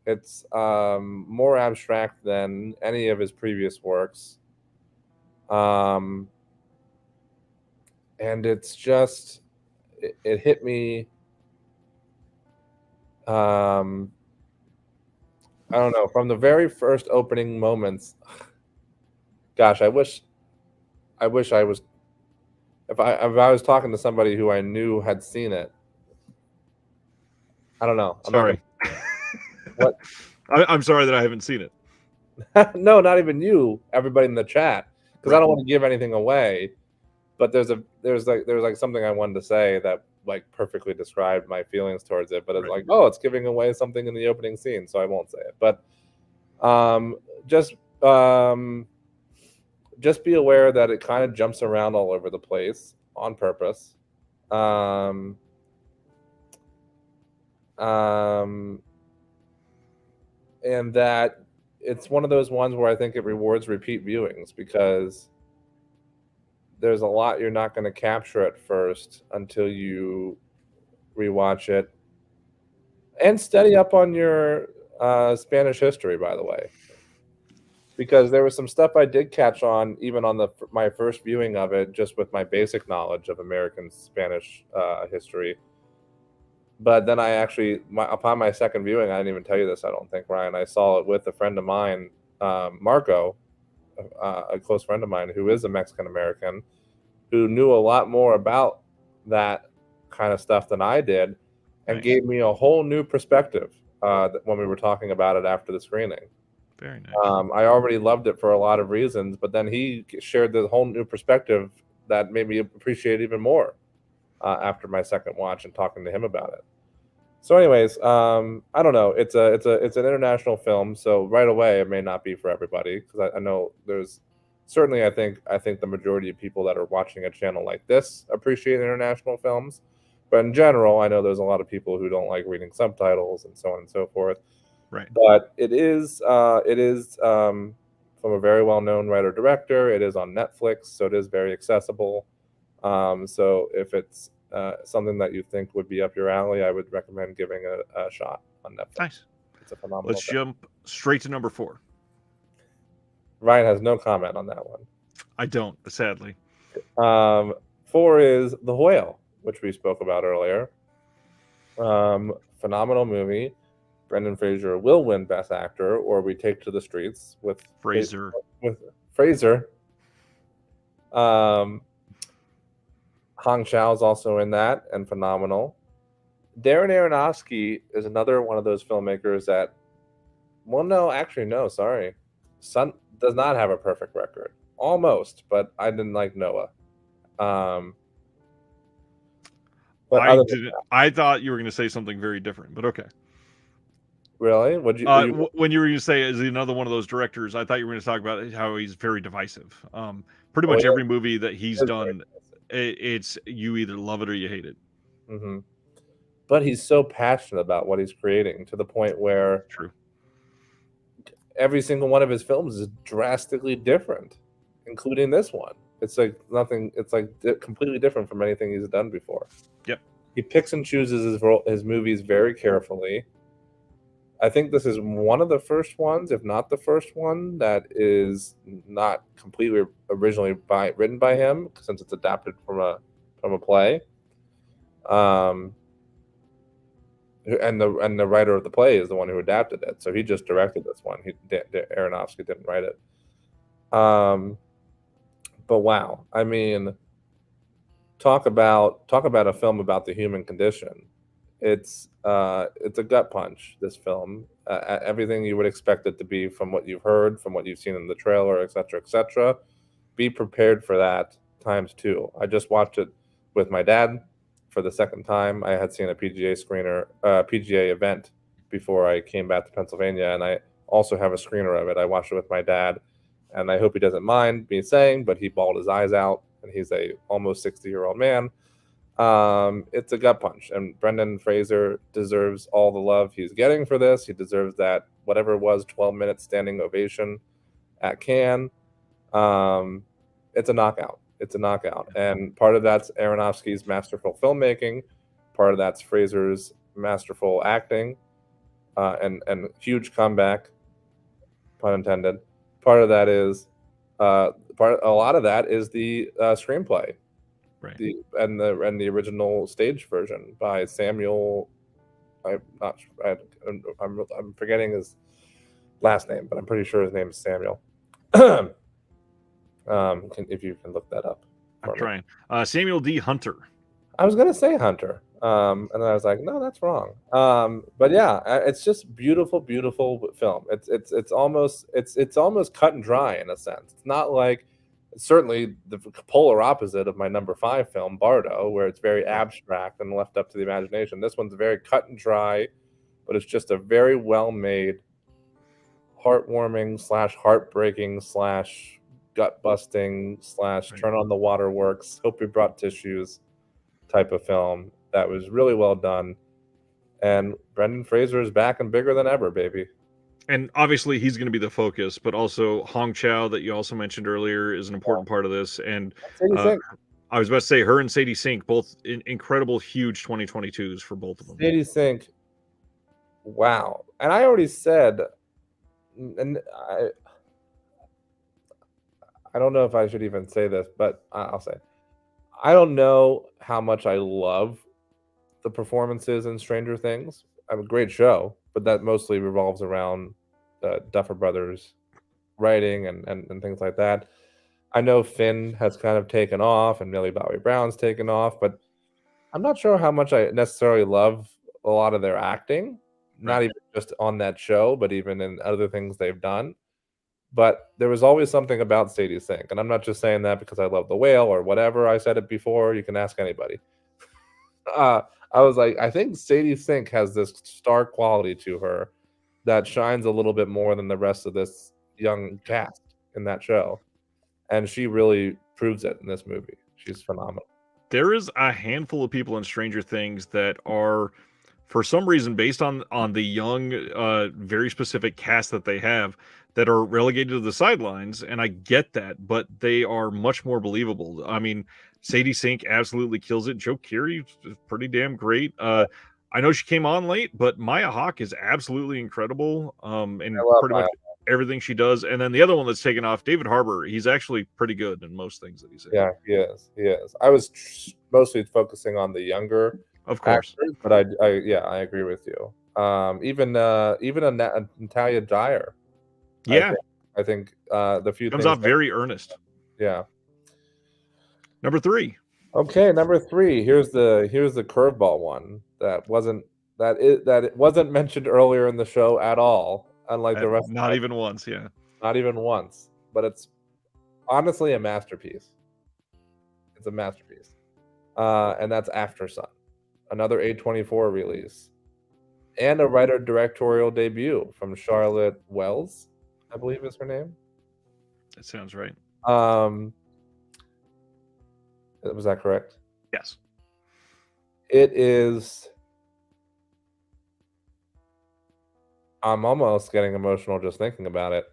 It's more abstract than any of his previous works. And it's just, it hit me. I don't know, from the very first opening moments. Gosh, I wish I was, if I was talking to somebody who I knew had seen it. I don't know. Sorry. What? I'm sorry that I haven't seen it. No, not even you. Everybody in the chat, because I don't want to give anything away. But there's something I wanted to say that like perfectly described my feelings towards it. But it's like, oh, it's giving away something in the opening scene, so I won't say it. But just be aware that it kind of jumps around all over the place on purpose. And that it's one of those ones where I think it rewards repeat viewings, because there's a lot you're not going to capture at first until you rewatch it. And study up on your Spanish history, by the way, because there was some stuff I did catch on even on my first viewing of it, just with my basic knowledge of American Spanish history. But then I actually, upon my second viewing, I didn't even tell you this, I don't think, Ryan, I saw it with a friend of mine, Marco, a close friend of mine who is a Mexican-American, who knew a lot more about that kind of stuff than I did, and gave me a whole new perspective when we were talking about it after the screening. Very nice. I already loved it for a lot of reasons, but then he shared this whole new perspective that made me appreciate it even more after my second watch and talking to him about it. So anyways, I don't know. It's an international film, so right away it may not be for everybody, because I know there's certainly I think the majority of people that are watching a channel like this appreciate international films, but in general, I know there's a lot of people who don't like reading subtitles and so on and so forth. Right. But it is from a very well-known writer-director. It is on Netflix, so it is very accessible. So if it's something that you think would be up your alley, I would recommend giving a shot on Netflix. Nice. It's a phenomenal Let's jump straight to number 4. Ryan has no comment on that one. I don't, sadly. 4 is The Whale, which we spoke about earlier. Phenomenal movie. Brendan Fraser will win Best Actor, or we take to the streets with Fraser. Hong Chau's also in that, and phenomenal. Darren Aronofsky is another one of those filmmakers that, sorry. Sun does not have a perfect record. Almost, but I didn't like Noah. I thought you were going to say something very different, but okay. Really? When you were going to say, is he another one of those directors? I thought you were going to talk about how he's very divisive. Pretty much every movie that he's done, it's you either love it or you hate it. Mm-hmm. But he's so passionate about what he's creating, to the point where every single one of his films is drastically different, including this one. It's like nothing. It's like completely different from anything he's done before. Yep. He picks and chooses his movies very carefully. I think this is one of the first ones, if not the first one, that is not completely originally written by him, since it's adapted from a play. And the writer of the play is the one who adapted it, so he just directed this one. Aronofsky didn't write it. But wow, I mean, talk about a film about the human condition. It's a gut punch, this film. Everything you would expect it to be from what you've heard, from what you've seen in the trailer, etc., etc. Be prepared for that ×2. I just watched it with my dad for the second time. I had seen a PGA event before I came back to Pennsylvania, and I also have a screener of it. I watched it with my dad, and I hope he doesn't mind me saying, but he bawled his eyes out, and he's a almost 60-year-old man. It's a gut punch, and Brendan Fraser deserves all the love he's getting for this. He deserves that whatever it was 12-minute standing ovation at Cannes. It's a knockout. It's a knockout, and part of that's Aronofsky's masterful filmmaking. Part of that's Fraser's masterful acting, and huge comeback, pun intended. Part of that is a lot of that is the screenplay, Right. and the original stage version by Samuel. I'm not. I'm forgetting his last name, but I'm pretty sure his name is Samuel. If you can look that up. I'm trying. Samuel D. Hunter. I was gonna say Hunter, and then I was like, no, that's wrong. But yeah, it's just beautiful, beautiful film. It's almost cut and dry in a sense. It's not like, certainly the polar opposite of my number 5 film, Bardo, where it's very abstract and left up to the imagination. This one's very cut and dry, but it's just a very well made, heartwarming / heartbreaking / gut busting / turn on the waterworks, hope we brought tissues type of film that was really well done. And Brendan Fraser is back and bigger than ever, baby. And obviously he's going to be the focus, but also Hong Chow, that you also mentioned earlier, is an important part of this. And I was about to say, her and Sadie Sink, both incredible, huge 2022s for both of them. Sadie Sink, wow. And I already said, and I don't know if I should even say this, but I'll say, I don't know how much I love the performances in Stranger Things. I have a great show, but that mostly revolves around Duffer Brothers writing and things like that. I know Finn has kind of taken off and Millie Bobby Brown's taken off, but I'm not sure how much I necessarily love a lot of their acting, not even just on that show, but even in other things they've done. But there was always something about Sadie Sink, and I'm not just saying that because I love The Whale or whatever. I said it before. You can ask anybody. I was like, I think Sadie Sink has this star quality to her that shines a little bit more than the rest of this young cast in that show, and she really proves it in this movie. She's phenomenal. There is a handful of people in Stranger Things that are, for some reason, based on the young, very specific cast that they have, that are relegated to the sidelines, and I get that, but they are much more believable. I mean, Sadie Sink absolutely kills it. Joe Keery is pretty damn great. I know she came on late, but Maya Hawke is absolutely incredible, and pretty much everything she does. And then the other one that's taken off, David Harbour, he's actually pretty good in most things that he's in. Yeah, he is. I was mostly focusing on the younger, of course, actors, but I agree with you. Even Natalia Dyer. Yeah, I think the few comes things off very earnest. Yeah. Number 3. Okay, number 3. Here's the curveball one that it wasn't mentioned earlier in the show at all. Unlike the rest, not even once. Yeah, not even once. But it's honestly a masterpiece. It's a masterpiece, and that's After Sun, another A24 release, and a writer directorial debut from Charlotte Wells, I believe is her name. That sounds right. Was that correct? Yes. It is. I'm almost getting emotional just thinking about it.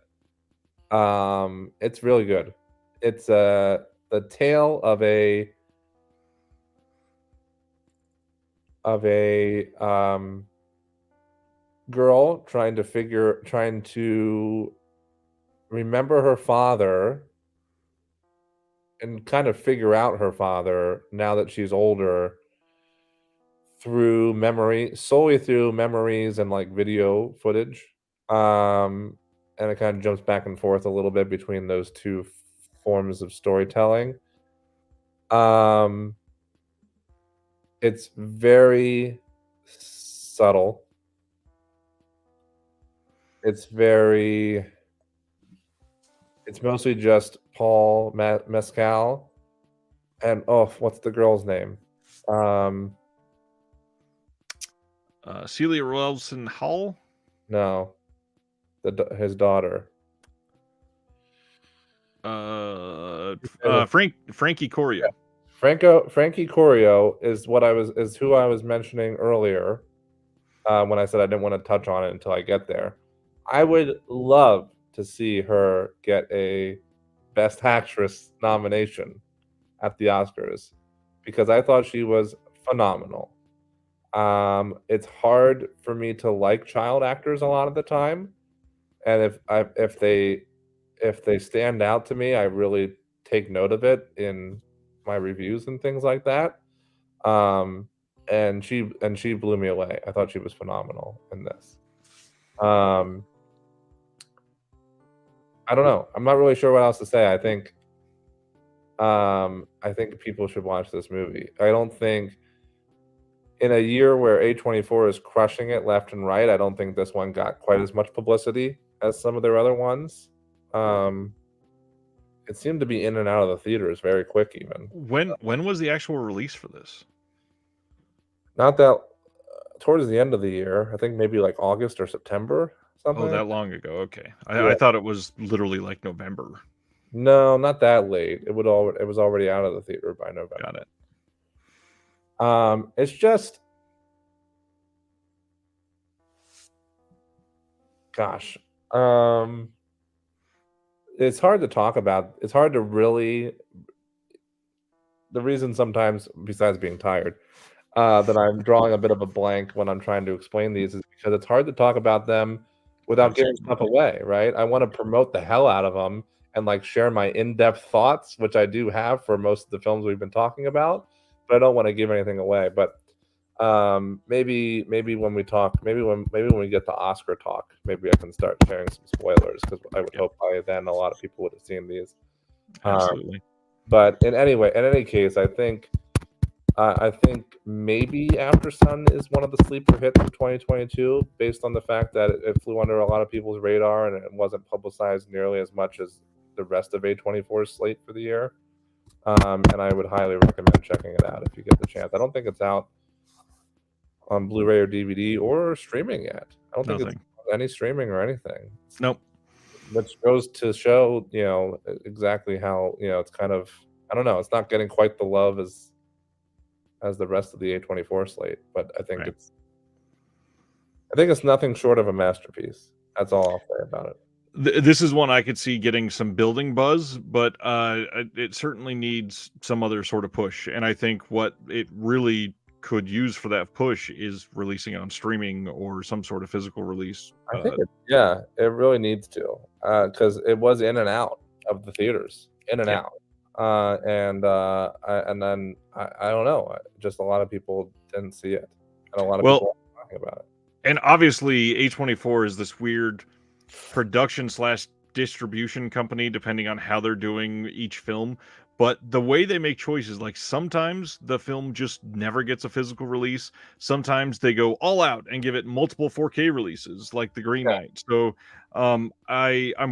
It's really good. It's the tale of a girl trying to remember her father and kind of figure out her father now that she's older solely through memories and like video footage. And it kind of jumps back and forth a little bit between those two forms of storytelling. It's very subtle. It's mostly just Paul Mescal and what's the girl's name? Celia Wilson Hall? No, his daughter. Frankie Corio. Frankie Corio is who I was mentioning earlier when I said I didn't want to touch on it until I get there. I would love to see her get a Best Actress nomination at the Oscars because I thought she was phenomenal. It's hard for me to like child actors a lot of the time, and if they stand out to me, I really take note of it in my reviews and things like that. And she blew me away. I thought she was phenomenal in this. I don't know. I'm not really sure what else to say. I think people should watch this movie. I don't think in a year where A24 is crushing it left and right, I don't think this one got quite as much publicity as some of their other ones. It seemed to be in and out of the theaters very quick even. When was the actual release for this? Not that towards the end of the year. I think maybe like August or September. Something. Oh, like that long ago. Okay. Yeah. I thought it was literally like November. No, not that late. It was already out of the theater by November. Got it. It's just, gosh, it's hard to talk about. It's hard to really. The reason sometimes, besides being tired, that I'm drawing a bit of a blank when I'm trying to explain these is because it's hard to talk about them without giving stuff away, right? I want to promote the hell out of them and like share my in-depth thoughts, which I do have for most of the films we've been talking about, but I don't want to give anything away. But maybe when we talk, maybe when we get to Oscar talk, maybe I can start sharing some spoilers because I would hope by then a lot of people would have seen these. Absolutely. But in any case, I think maybe After Sun is one of the sleeper hits of 2022, based on the fact that it flew under a lot of people's radar and it wasn't publicized nearly as much as the rest of A24's slate for the year. And I would highly recommend checking it out if you get the chance. I don't think it's out on Blu-ray or DVD or streaming yet. I don't think it's on any streaming or anything. Nope. Which goes to show, exactly how, it's kind of, I don't know, it's not getting quite the love as the rest of the A24 slate, but I think it's nothing short of a masterpiece. That's all I'll say about it. This is one I could see getting some building buzz, but it certainly needs some other sort of push. And I think what it really could use for that push is releasing it on streaming or some sort of physical release. I think it really needs to, because it was in and out of the theaters, in and out. And then I don't know, just a lot of people didn't see it, and a lot of people are talking about it. And obviously, A24 is this weird production/distribution company, depending on how they're doing each film. But the way they make choices, like sometimes the film just never gets a physical release. Sometimes they go all out and give it multiple 4K releases, like The Green Knight. So I'm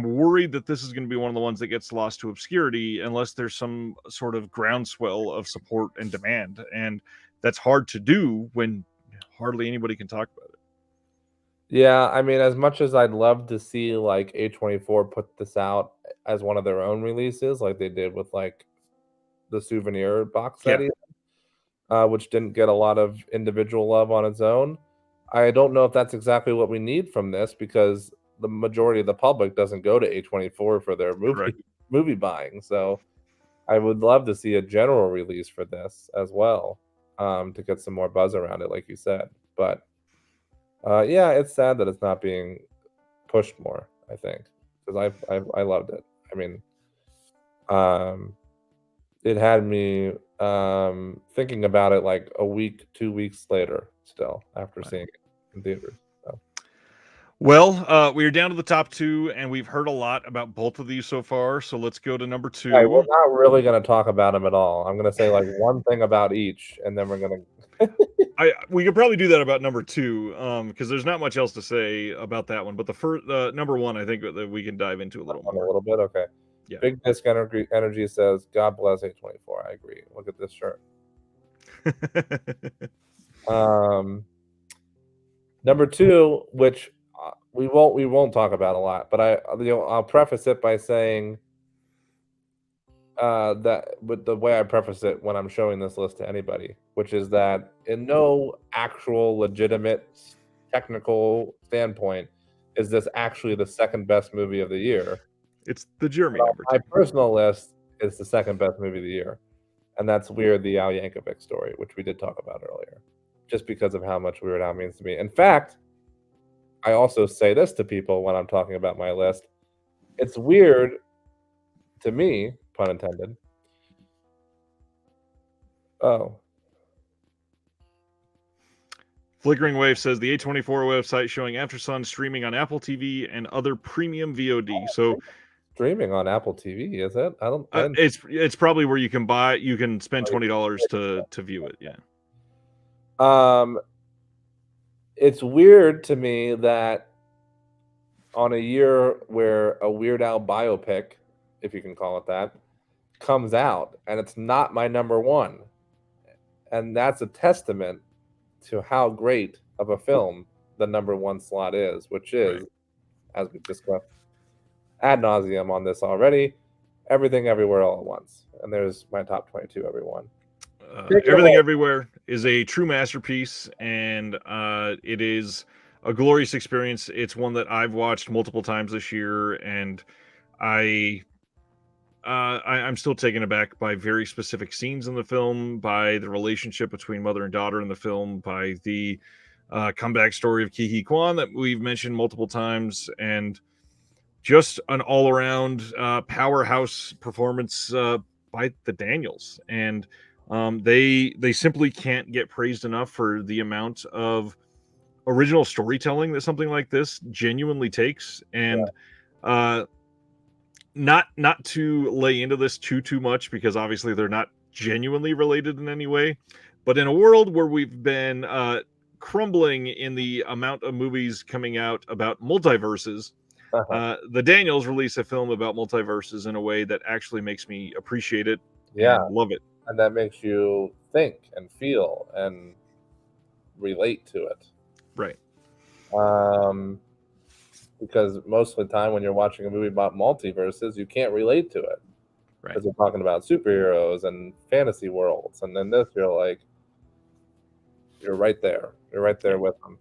worried that this is going to be one of the ones that gets lost to obscurity unless there's some sort of groundswell of support and demand. And that's hard to do when hardly anybody can talk about it. Yeah, I mean, as much as I'd love to see like A24 put this out as one of their own releases, like they did with like the Souvenir box set, which didn't get a lot of individual love on its own. I don't know if that's exactly what we need from this, because the majority of the public doesn't go to A24 for their movie buying. So I would love to see a general release for this as well, to get some more buzz around it, like you said. But yeah, it's sad that it's not being pushed more, I think, because I loved it. I mean, it had me thinking about it like a week, 2 weeks later, still after seeing it in theaters. So. Well, we're down to the top two, and we've heard a lot about both of these so far. So let's go to number two. Right, we're not really going to talk about them at all. I'm going to say like one thing about each, and then we're going to. We could probably do that about number two, because there's not much else to say about that one. But the first, number one, I think that we can dive into a little more. A little bit, okay. Yeah. Big Disc Energy says, "God bless A24." I agree. Look at this shirt. Number two, which we won't talk about a lot, but I'll preface it by saying, with the way I preface it when I'm showing this list to anybody, which is that in no actual legitimate technical standpoint is this actually the second best movie of the year. It's the Jeremy But on number my 2. personal list, it's the second best movie of the year, and that's Weird, the Al Yankovic story, which we did talk about earlier, just because of how much Weird Al means to me. In fact, I also say this to people when I'm talking about my list. It's weird to me, pun intended. Oh, Flickering Wave says the A24 website showing After Sun streaming on Apple TV and other premium VOD. So streaming on Apple TV, is it? I don't. it's probably where you can spend $20 to view it. Yeah. It's weird to me that on a year where a Weird Al biopic, if you can call it that, comes out, and it's not my number one, and that's a testament to how great of a film the number one slot is, which is, as we discussed ad nauseum on this already, Everything Everywhere All at Once. And there's my top 22, everyone. Everything Everywhere is a true masterpiece, and it is a glorious experience. It's one that I've watched multiple times this year, and I'm still taken aback by very specific scenes in the film, by the relationship between mother and daughter in the film, by the comeback story of Ke Huy Quan that we've mentioned multiple times, and just an all-around powerhouse performance by the Daniels. And they simply can't get praised enough for the amount of original storytelling that something like this genuinely takes. And not to lay into this too much, because obviously they're not genuinely related in any way, but in a world where we've been crumbling in the amount of movies coming out about multiverses, the Daniels release a film about multiverses in a way that actually makes me appreciate it and love it. And that makes you think and feel and relate to it. Right. Because most of the time when you're watching a movie about multiverses, you can't relate to it. Right. Because they're talking about superheroes and fantasy worlds. And then this, you're like, you're right there. You're right there with them.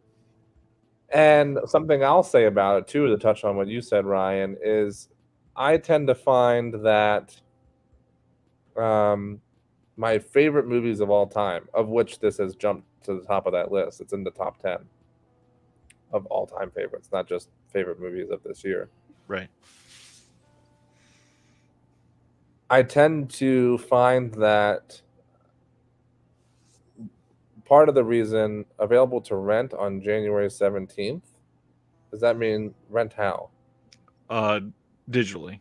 And something I'll say about it, too, to touch on what you said, Ryan, is I tend to find that my favorite movies of all time, of which this has jumped to the top of that list, it's in the top 10 of all-time favorites, not just favorite movies of this year. Right. I tend to find that part of the reason available to rent on January 17th, does that mean rent how? Digitally.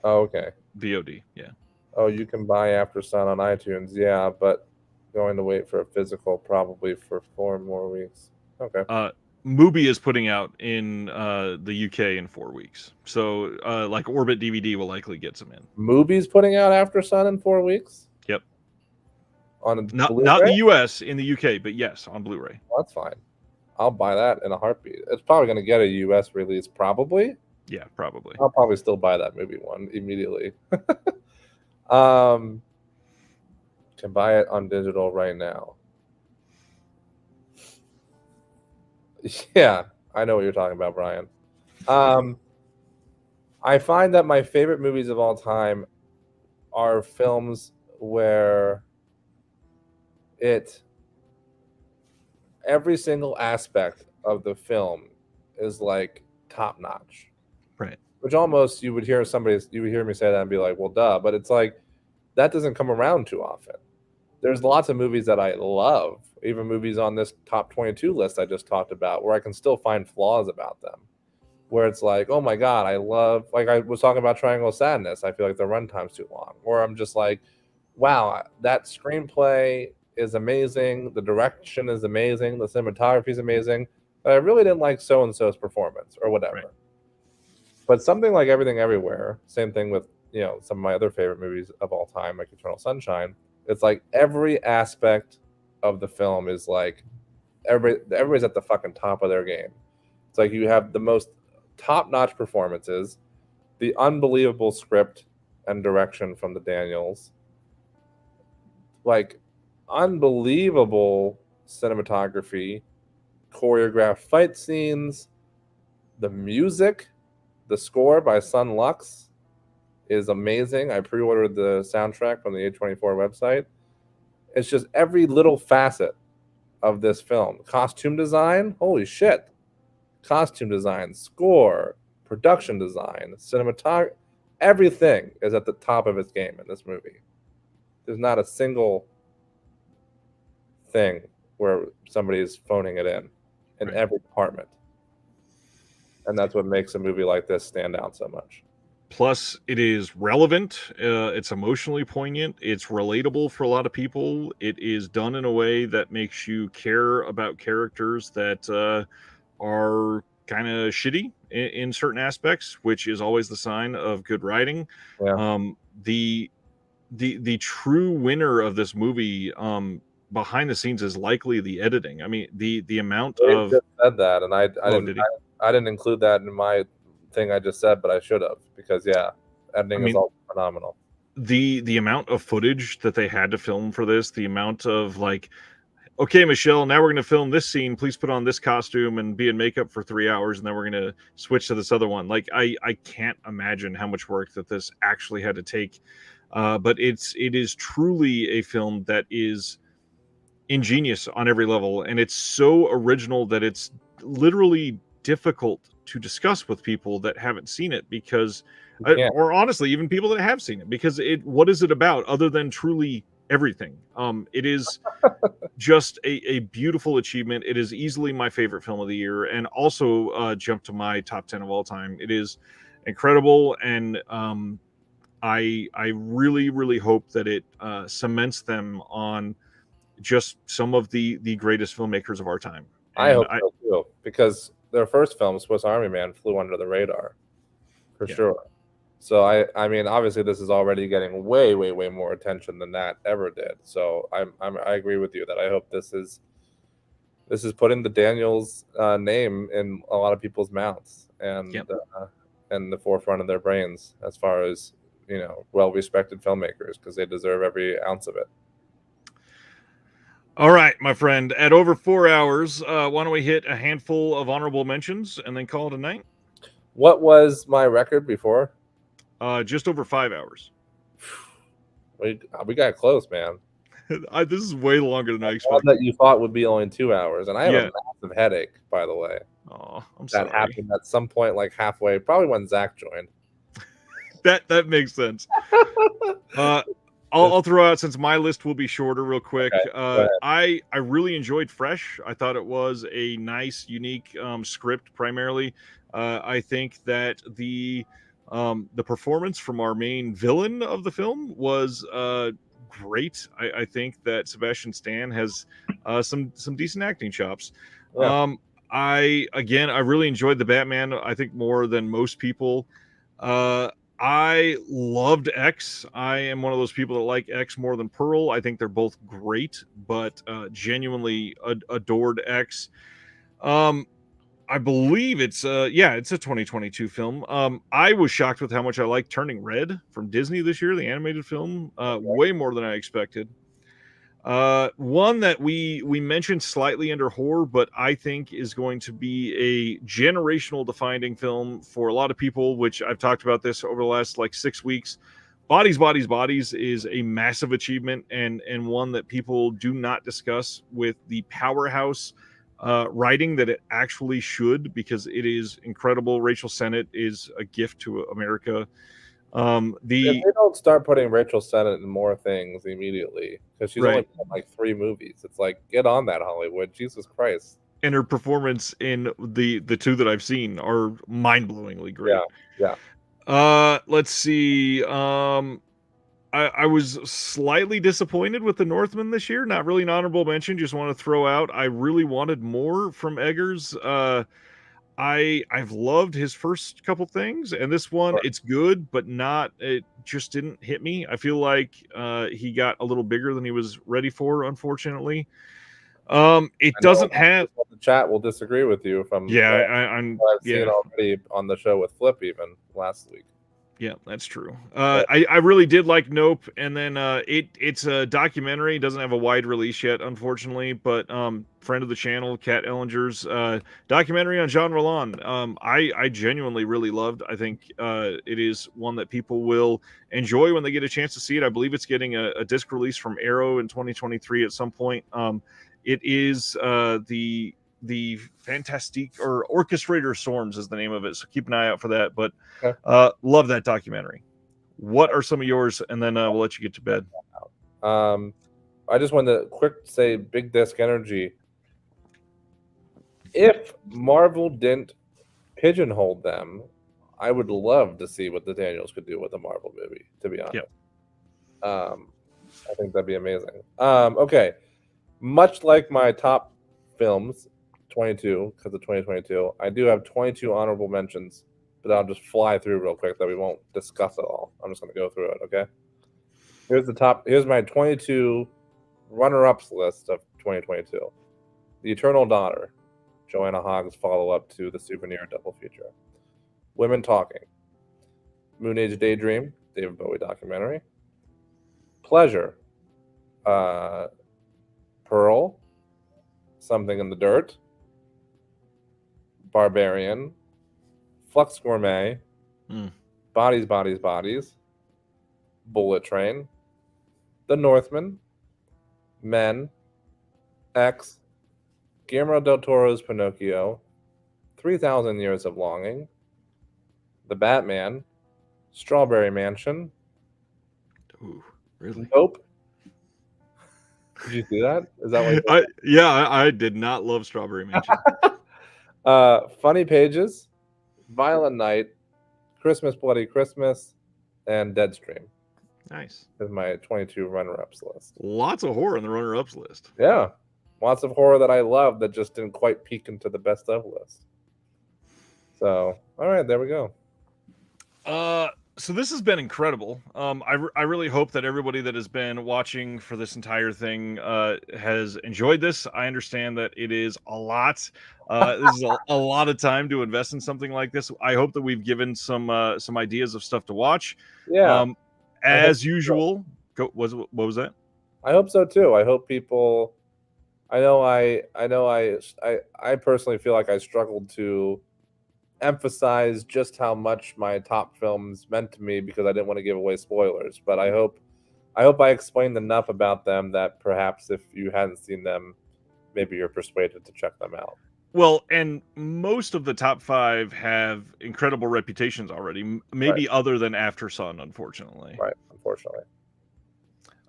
Oh, okay. VOD, yeah. Oh, you can buy After Sun on iTunes, yeah, but going to wait for a physical probably for 4 more weeks. Okay. Mubi is putting out in the UK in 4 weeks. So like Orbit DVD will likely get some in. Mubi's putting out After Sun in 4 weeks? Yep. On not in the US, in the UK, but yes, on Blu-ray. Well, that's fine. I'll buy that in a heartbeat. It's probably going to get a US release, probably. Yeah, probably. I'll probably still buy that movie one immediately. Can buy it on digital right now. Yeah, I know what you're talking about, Brian. I find that my favorite movies of all time are films where every single aspect of the film is like top notch. Right. Which almost you would hear me say that and be like, well, duh. But it's like that doesn't come around too often. There's lots of movies that I love, even movies on this top 22 list I just talked about, where I can still find flaws about them. Where it's like, oh my God, I was talking about Triangle of Sadness. I feel like the runtime's too long. Or I'm just like, wow, that screenplay is amazing. The direction is amazing. The cinematography is amazing. But I really didn't like so-and-so's performance or whatever. Right. But something like Everything Everywhere, same thing with, some of my other favorite movies of all time, like Eternal Sunshine. It's like every aspect of the film is like everybody's at the fucking top of their game. It's like you have the most top-notch performances, the unbelievable script and direction from the Daniels. Like, unbelievable cinematography, choreographed fight scenes, the music, the score by Sun Lux is amazing. I pre-ordered the soundtrack from the A24 website. It's just every little facet of this film. Costume design, holy shit. Costume design, score, production design, cinematography, everything is at the top of its game in this movie. There's not a single thing where somebody's phoning it in Right. every department. And that's what makes a movie like this stand out so much. Plus, it is relevant. It's emotionally poignant. It's relatable for a lot of people. It is done in a way that makes you care about characters that are kind of shitty in certain aspects, which is always the sign of good writing. Yeah. The true winner of this movie, behind the scenes, is likely the editing. I mean, the amount Dave of just said that, and I Oh, did he? didn't include that in my thing I just said, but I should have, because editing is all phenomenal. The amount of footage that they had to film for this, the amount of like, okay, Michelle, now we're going to film this scene. Please put on this costume and be in makeup for 3 hours, and then we're going to switch to this other one. Like, I can't imagine how much work that this actually had to take. But it is truly a film that is ingenious on every level, and it's so original that it's literally difficult to discuss with people that haven't seen it, because or honestly even people that have seen it, because what is it about other than truly everything? It is just a beautiful achievement. It is easily my favorite film of the year, and also jumped to my top 10 of all time. It is incredible, and I really hope that it cements them on just some of the greatest filmmakers of our time. I hope so too, because their first film, Swiss Army Man, flew under the radar for sure. So I mean, obviously this is already getting way more attention than that ever did. So I agree with you that I hope this is putting the Daniels name in a lot of people's mouths, and the forefront of their brains as far as, well-respected filmmakers, because they deserve every ounce of it. All right, my friend, at over 4 hours, why don't we hit a handful of honorable mentions and then call it a night? What was my record before? Just over 5 hours. We got close, man. This is way longer than I expected. One that you thought would be only 2 hours, and I have a massive headache, by the way. Oh, I'm sorry. That happened at some point, like halfway, probably when Zach joined. That makes sense. I'll throw out, since my list will be shorter, real quick. Okay, I really enjoyed Fresh. I thought it was a nice, unique script. Primarily, I think that the performance from our main villain of the film was great. I think that Sebastian Stan has some decent acting chops. Yeah. I really enjoyed the Batman. I think more than most people. I loved X. I am one of those people that like X more than Pearl. I think they're both great, but genuinely adored X. I believe it's a 2022 film. I was shocked with how much I liked Turning Red from Disney this year, the animated film, way more than I expected. One that we mentioned slightly under horror, but I think is going to be a generational defining film for a lot of people, which I've talked about this over the last 6 weeks. Bodies is a massive achievement, and one that people do not discuss with the powerhouse writing that it actually should, because it is incredible. Rachel Sennett is a gift to America. If they don't start putting Rachel Sennett in more things immediately, because she's only done 3 movies, it's like, get on that, Hollywood. Jesus Christ. And her performance in the 2 that I've seen are mind-blowingly great. Yeah. Let's see. I was slightly disappointed with The Northman this year. Not really an honorable mention. Just want to throw out, I really wanted more from Eggers. I've loved his first couple things, and this one, it's good, but it just didn't hit me. I feel like he got a little bigger than he was ready for, unfortunately. It doesn't have. The chat will disagree with you from I'm I've seen already on the show with Flip even last week. Yeah, that's true. I really did like Nope, and then it's a documentary. It doesn't have a wide release yet, unfortunately. But friend of the channel, Kat Ellinger's documentary on Jean Roland, I genuinely really loved. I think it is one that people will enjoy when they get a chance to see it. I believe it's getting a disc release from Arrow in 2023 at some point. It is the Fantastique or Orchestrator Storms is the name of it, so keep an eye out for that. But Okay. love that documentary. What are some of yours? And then we'll let you get to bed. I just wanted to quick say Big Disc Energy. If Marvel didn't pigeonhole them, I would love to see what the Daniels could do with a Marvel movie, to be honest. Yep. I think that'd be amazing. Okay. Much like my top films, 22, because of 2022, I do have 22 honorable mentions, but I'll just fly through real quick that we won't discuss it all. I'm just going to go through it, okay? Here's my 22 runner-ups list of 2022. The Eternal Daughter, Joanna Hogg's follow-up to the Souvenir double feature. Women Talking. Moon Age Daydream, David Bowie documentary. Pleasure. Pearl. Something in the Dirt. Barbarian. Flux Gourmet. Bodies, Bodies, Bodies. Bullet Train. The Northman. Men. X. Guillermo del Toro's Pinocchio. 3,000 Years of Longing. The Batman. Strawberry Mansion. Ooh, really? Nope. Did you see that? Is that what? I did not love Strawberry Mansion. Funny Pages, Violent Night, Christmas Bloody Christmas, and Deadstream. Nice. Is my 22 runner-ups list. Lots of horror on the runner-ups list. Yeah, lots of horror that I love that just didn't quite peak into the best of list. So, all right, there we go. So this has been incredible. I really hope that everybody that has been watching for this entire thing has enjoyed this. I understand that it is a lot. This is a lot of time to invest in something like this. I hope that we've given some ideas of stuff to watch. Yeah. As usual. What was that? I hope so too. I hope people. I personally feel like I struggled to emphasize just how much my top films meant to me because I didn't want to give away spoilers. But I hope I explained enough about them that perhaps if you hadn't seen them, maybe you're persuaded to check them out. Well, and most of the top 5 have incredible reputations already, maybe other than After Sun, unfortunately. Right, unfortunately.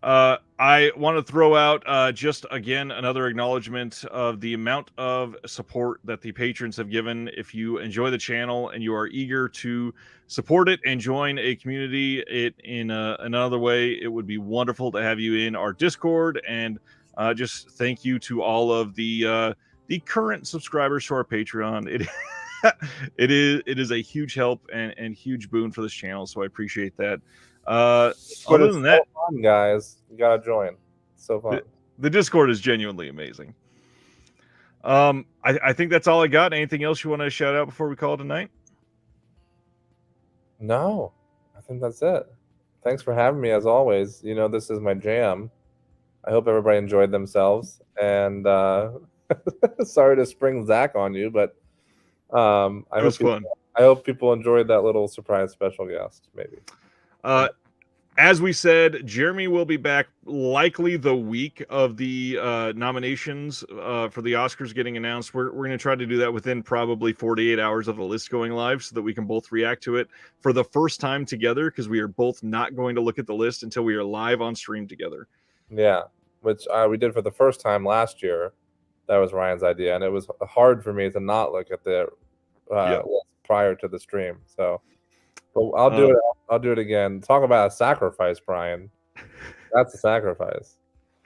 I want to throw out just again another acknowledgement of the amount of support that the patrons have given. If you enjoy the channel and you are eager to support it and join a community in another way, it would be wonderful to have you in our Discord. And just thank you to all of the current subscribers to our Patreon. It is a huge help and huge boon for this channel, so I appreciate that. Other than that, fun, guys, you gotta join. It's so fun. The Discord is genuinely amazing. I think that's all I got. Anything else you want to shout out before we call it a night? No, I think that's it. Thanks for having me as always. You know, this is my jam. I hope everybody enjoyed themselves. And sorry to spring Zach on you, but it was fun. I hope people enjoyed that little surprise special guest, maybe. As we said, Jeremy will be back likely the week of the nominations for the Oscars getting announced. We're going to try to do that within probably 48 hours of the list going live so that we can both react to it for the first time together, because we are both not going to look at the list until we are live on stream together. Yeah, which we did for the first time last year. That was Ryan's idea, and it was hard for me to not look at the list prior to the stream. So. But I'll do it. I'll do it again. Talk about a sacrifice, Brian. That's a sacrifice.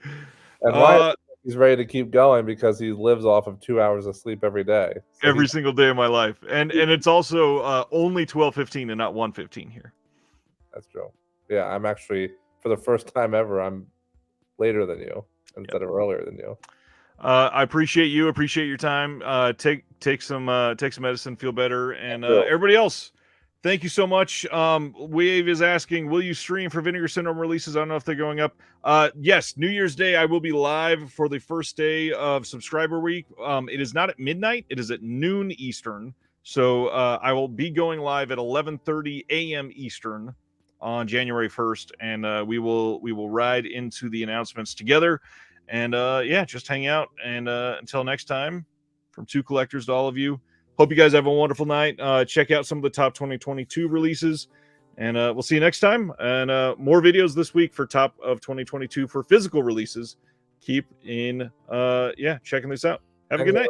And Ryan, he's ready to keep going because he lives off of 2 hours of sleep every day. So every single day of my life, and it's also only 12:15 and not 1:15 here. That's true. Yeah, I'm actually for the first time ever, I'm later than you instead of earlier than you. I appreciate you. Appreciate your time. Take some medicine. Feel better, and everybody else. Thank you so much. Wave is asking, will you stream for Vinegar Syndrome releases? I don't know if they're going up. Yes, New Year's Day, I will be live for the first day of Subscriber Week. It is not at midnight. It is at noon Eastern. So I will be going live at 11:30 a.m. Eastern on January 1st, and we will ride into the announcements together. And yeah, just hang out. And until next time, from two collectors to all of you, hope you guys have a wonderful night. Check out some of the top 2022 releases, and we'll see you next time. And more videos this week for top of 2022 for physical releases. Keep in, checking this out. Have a good night.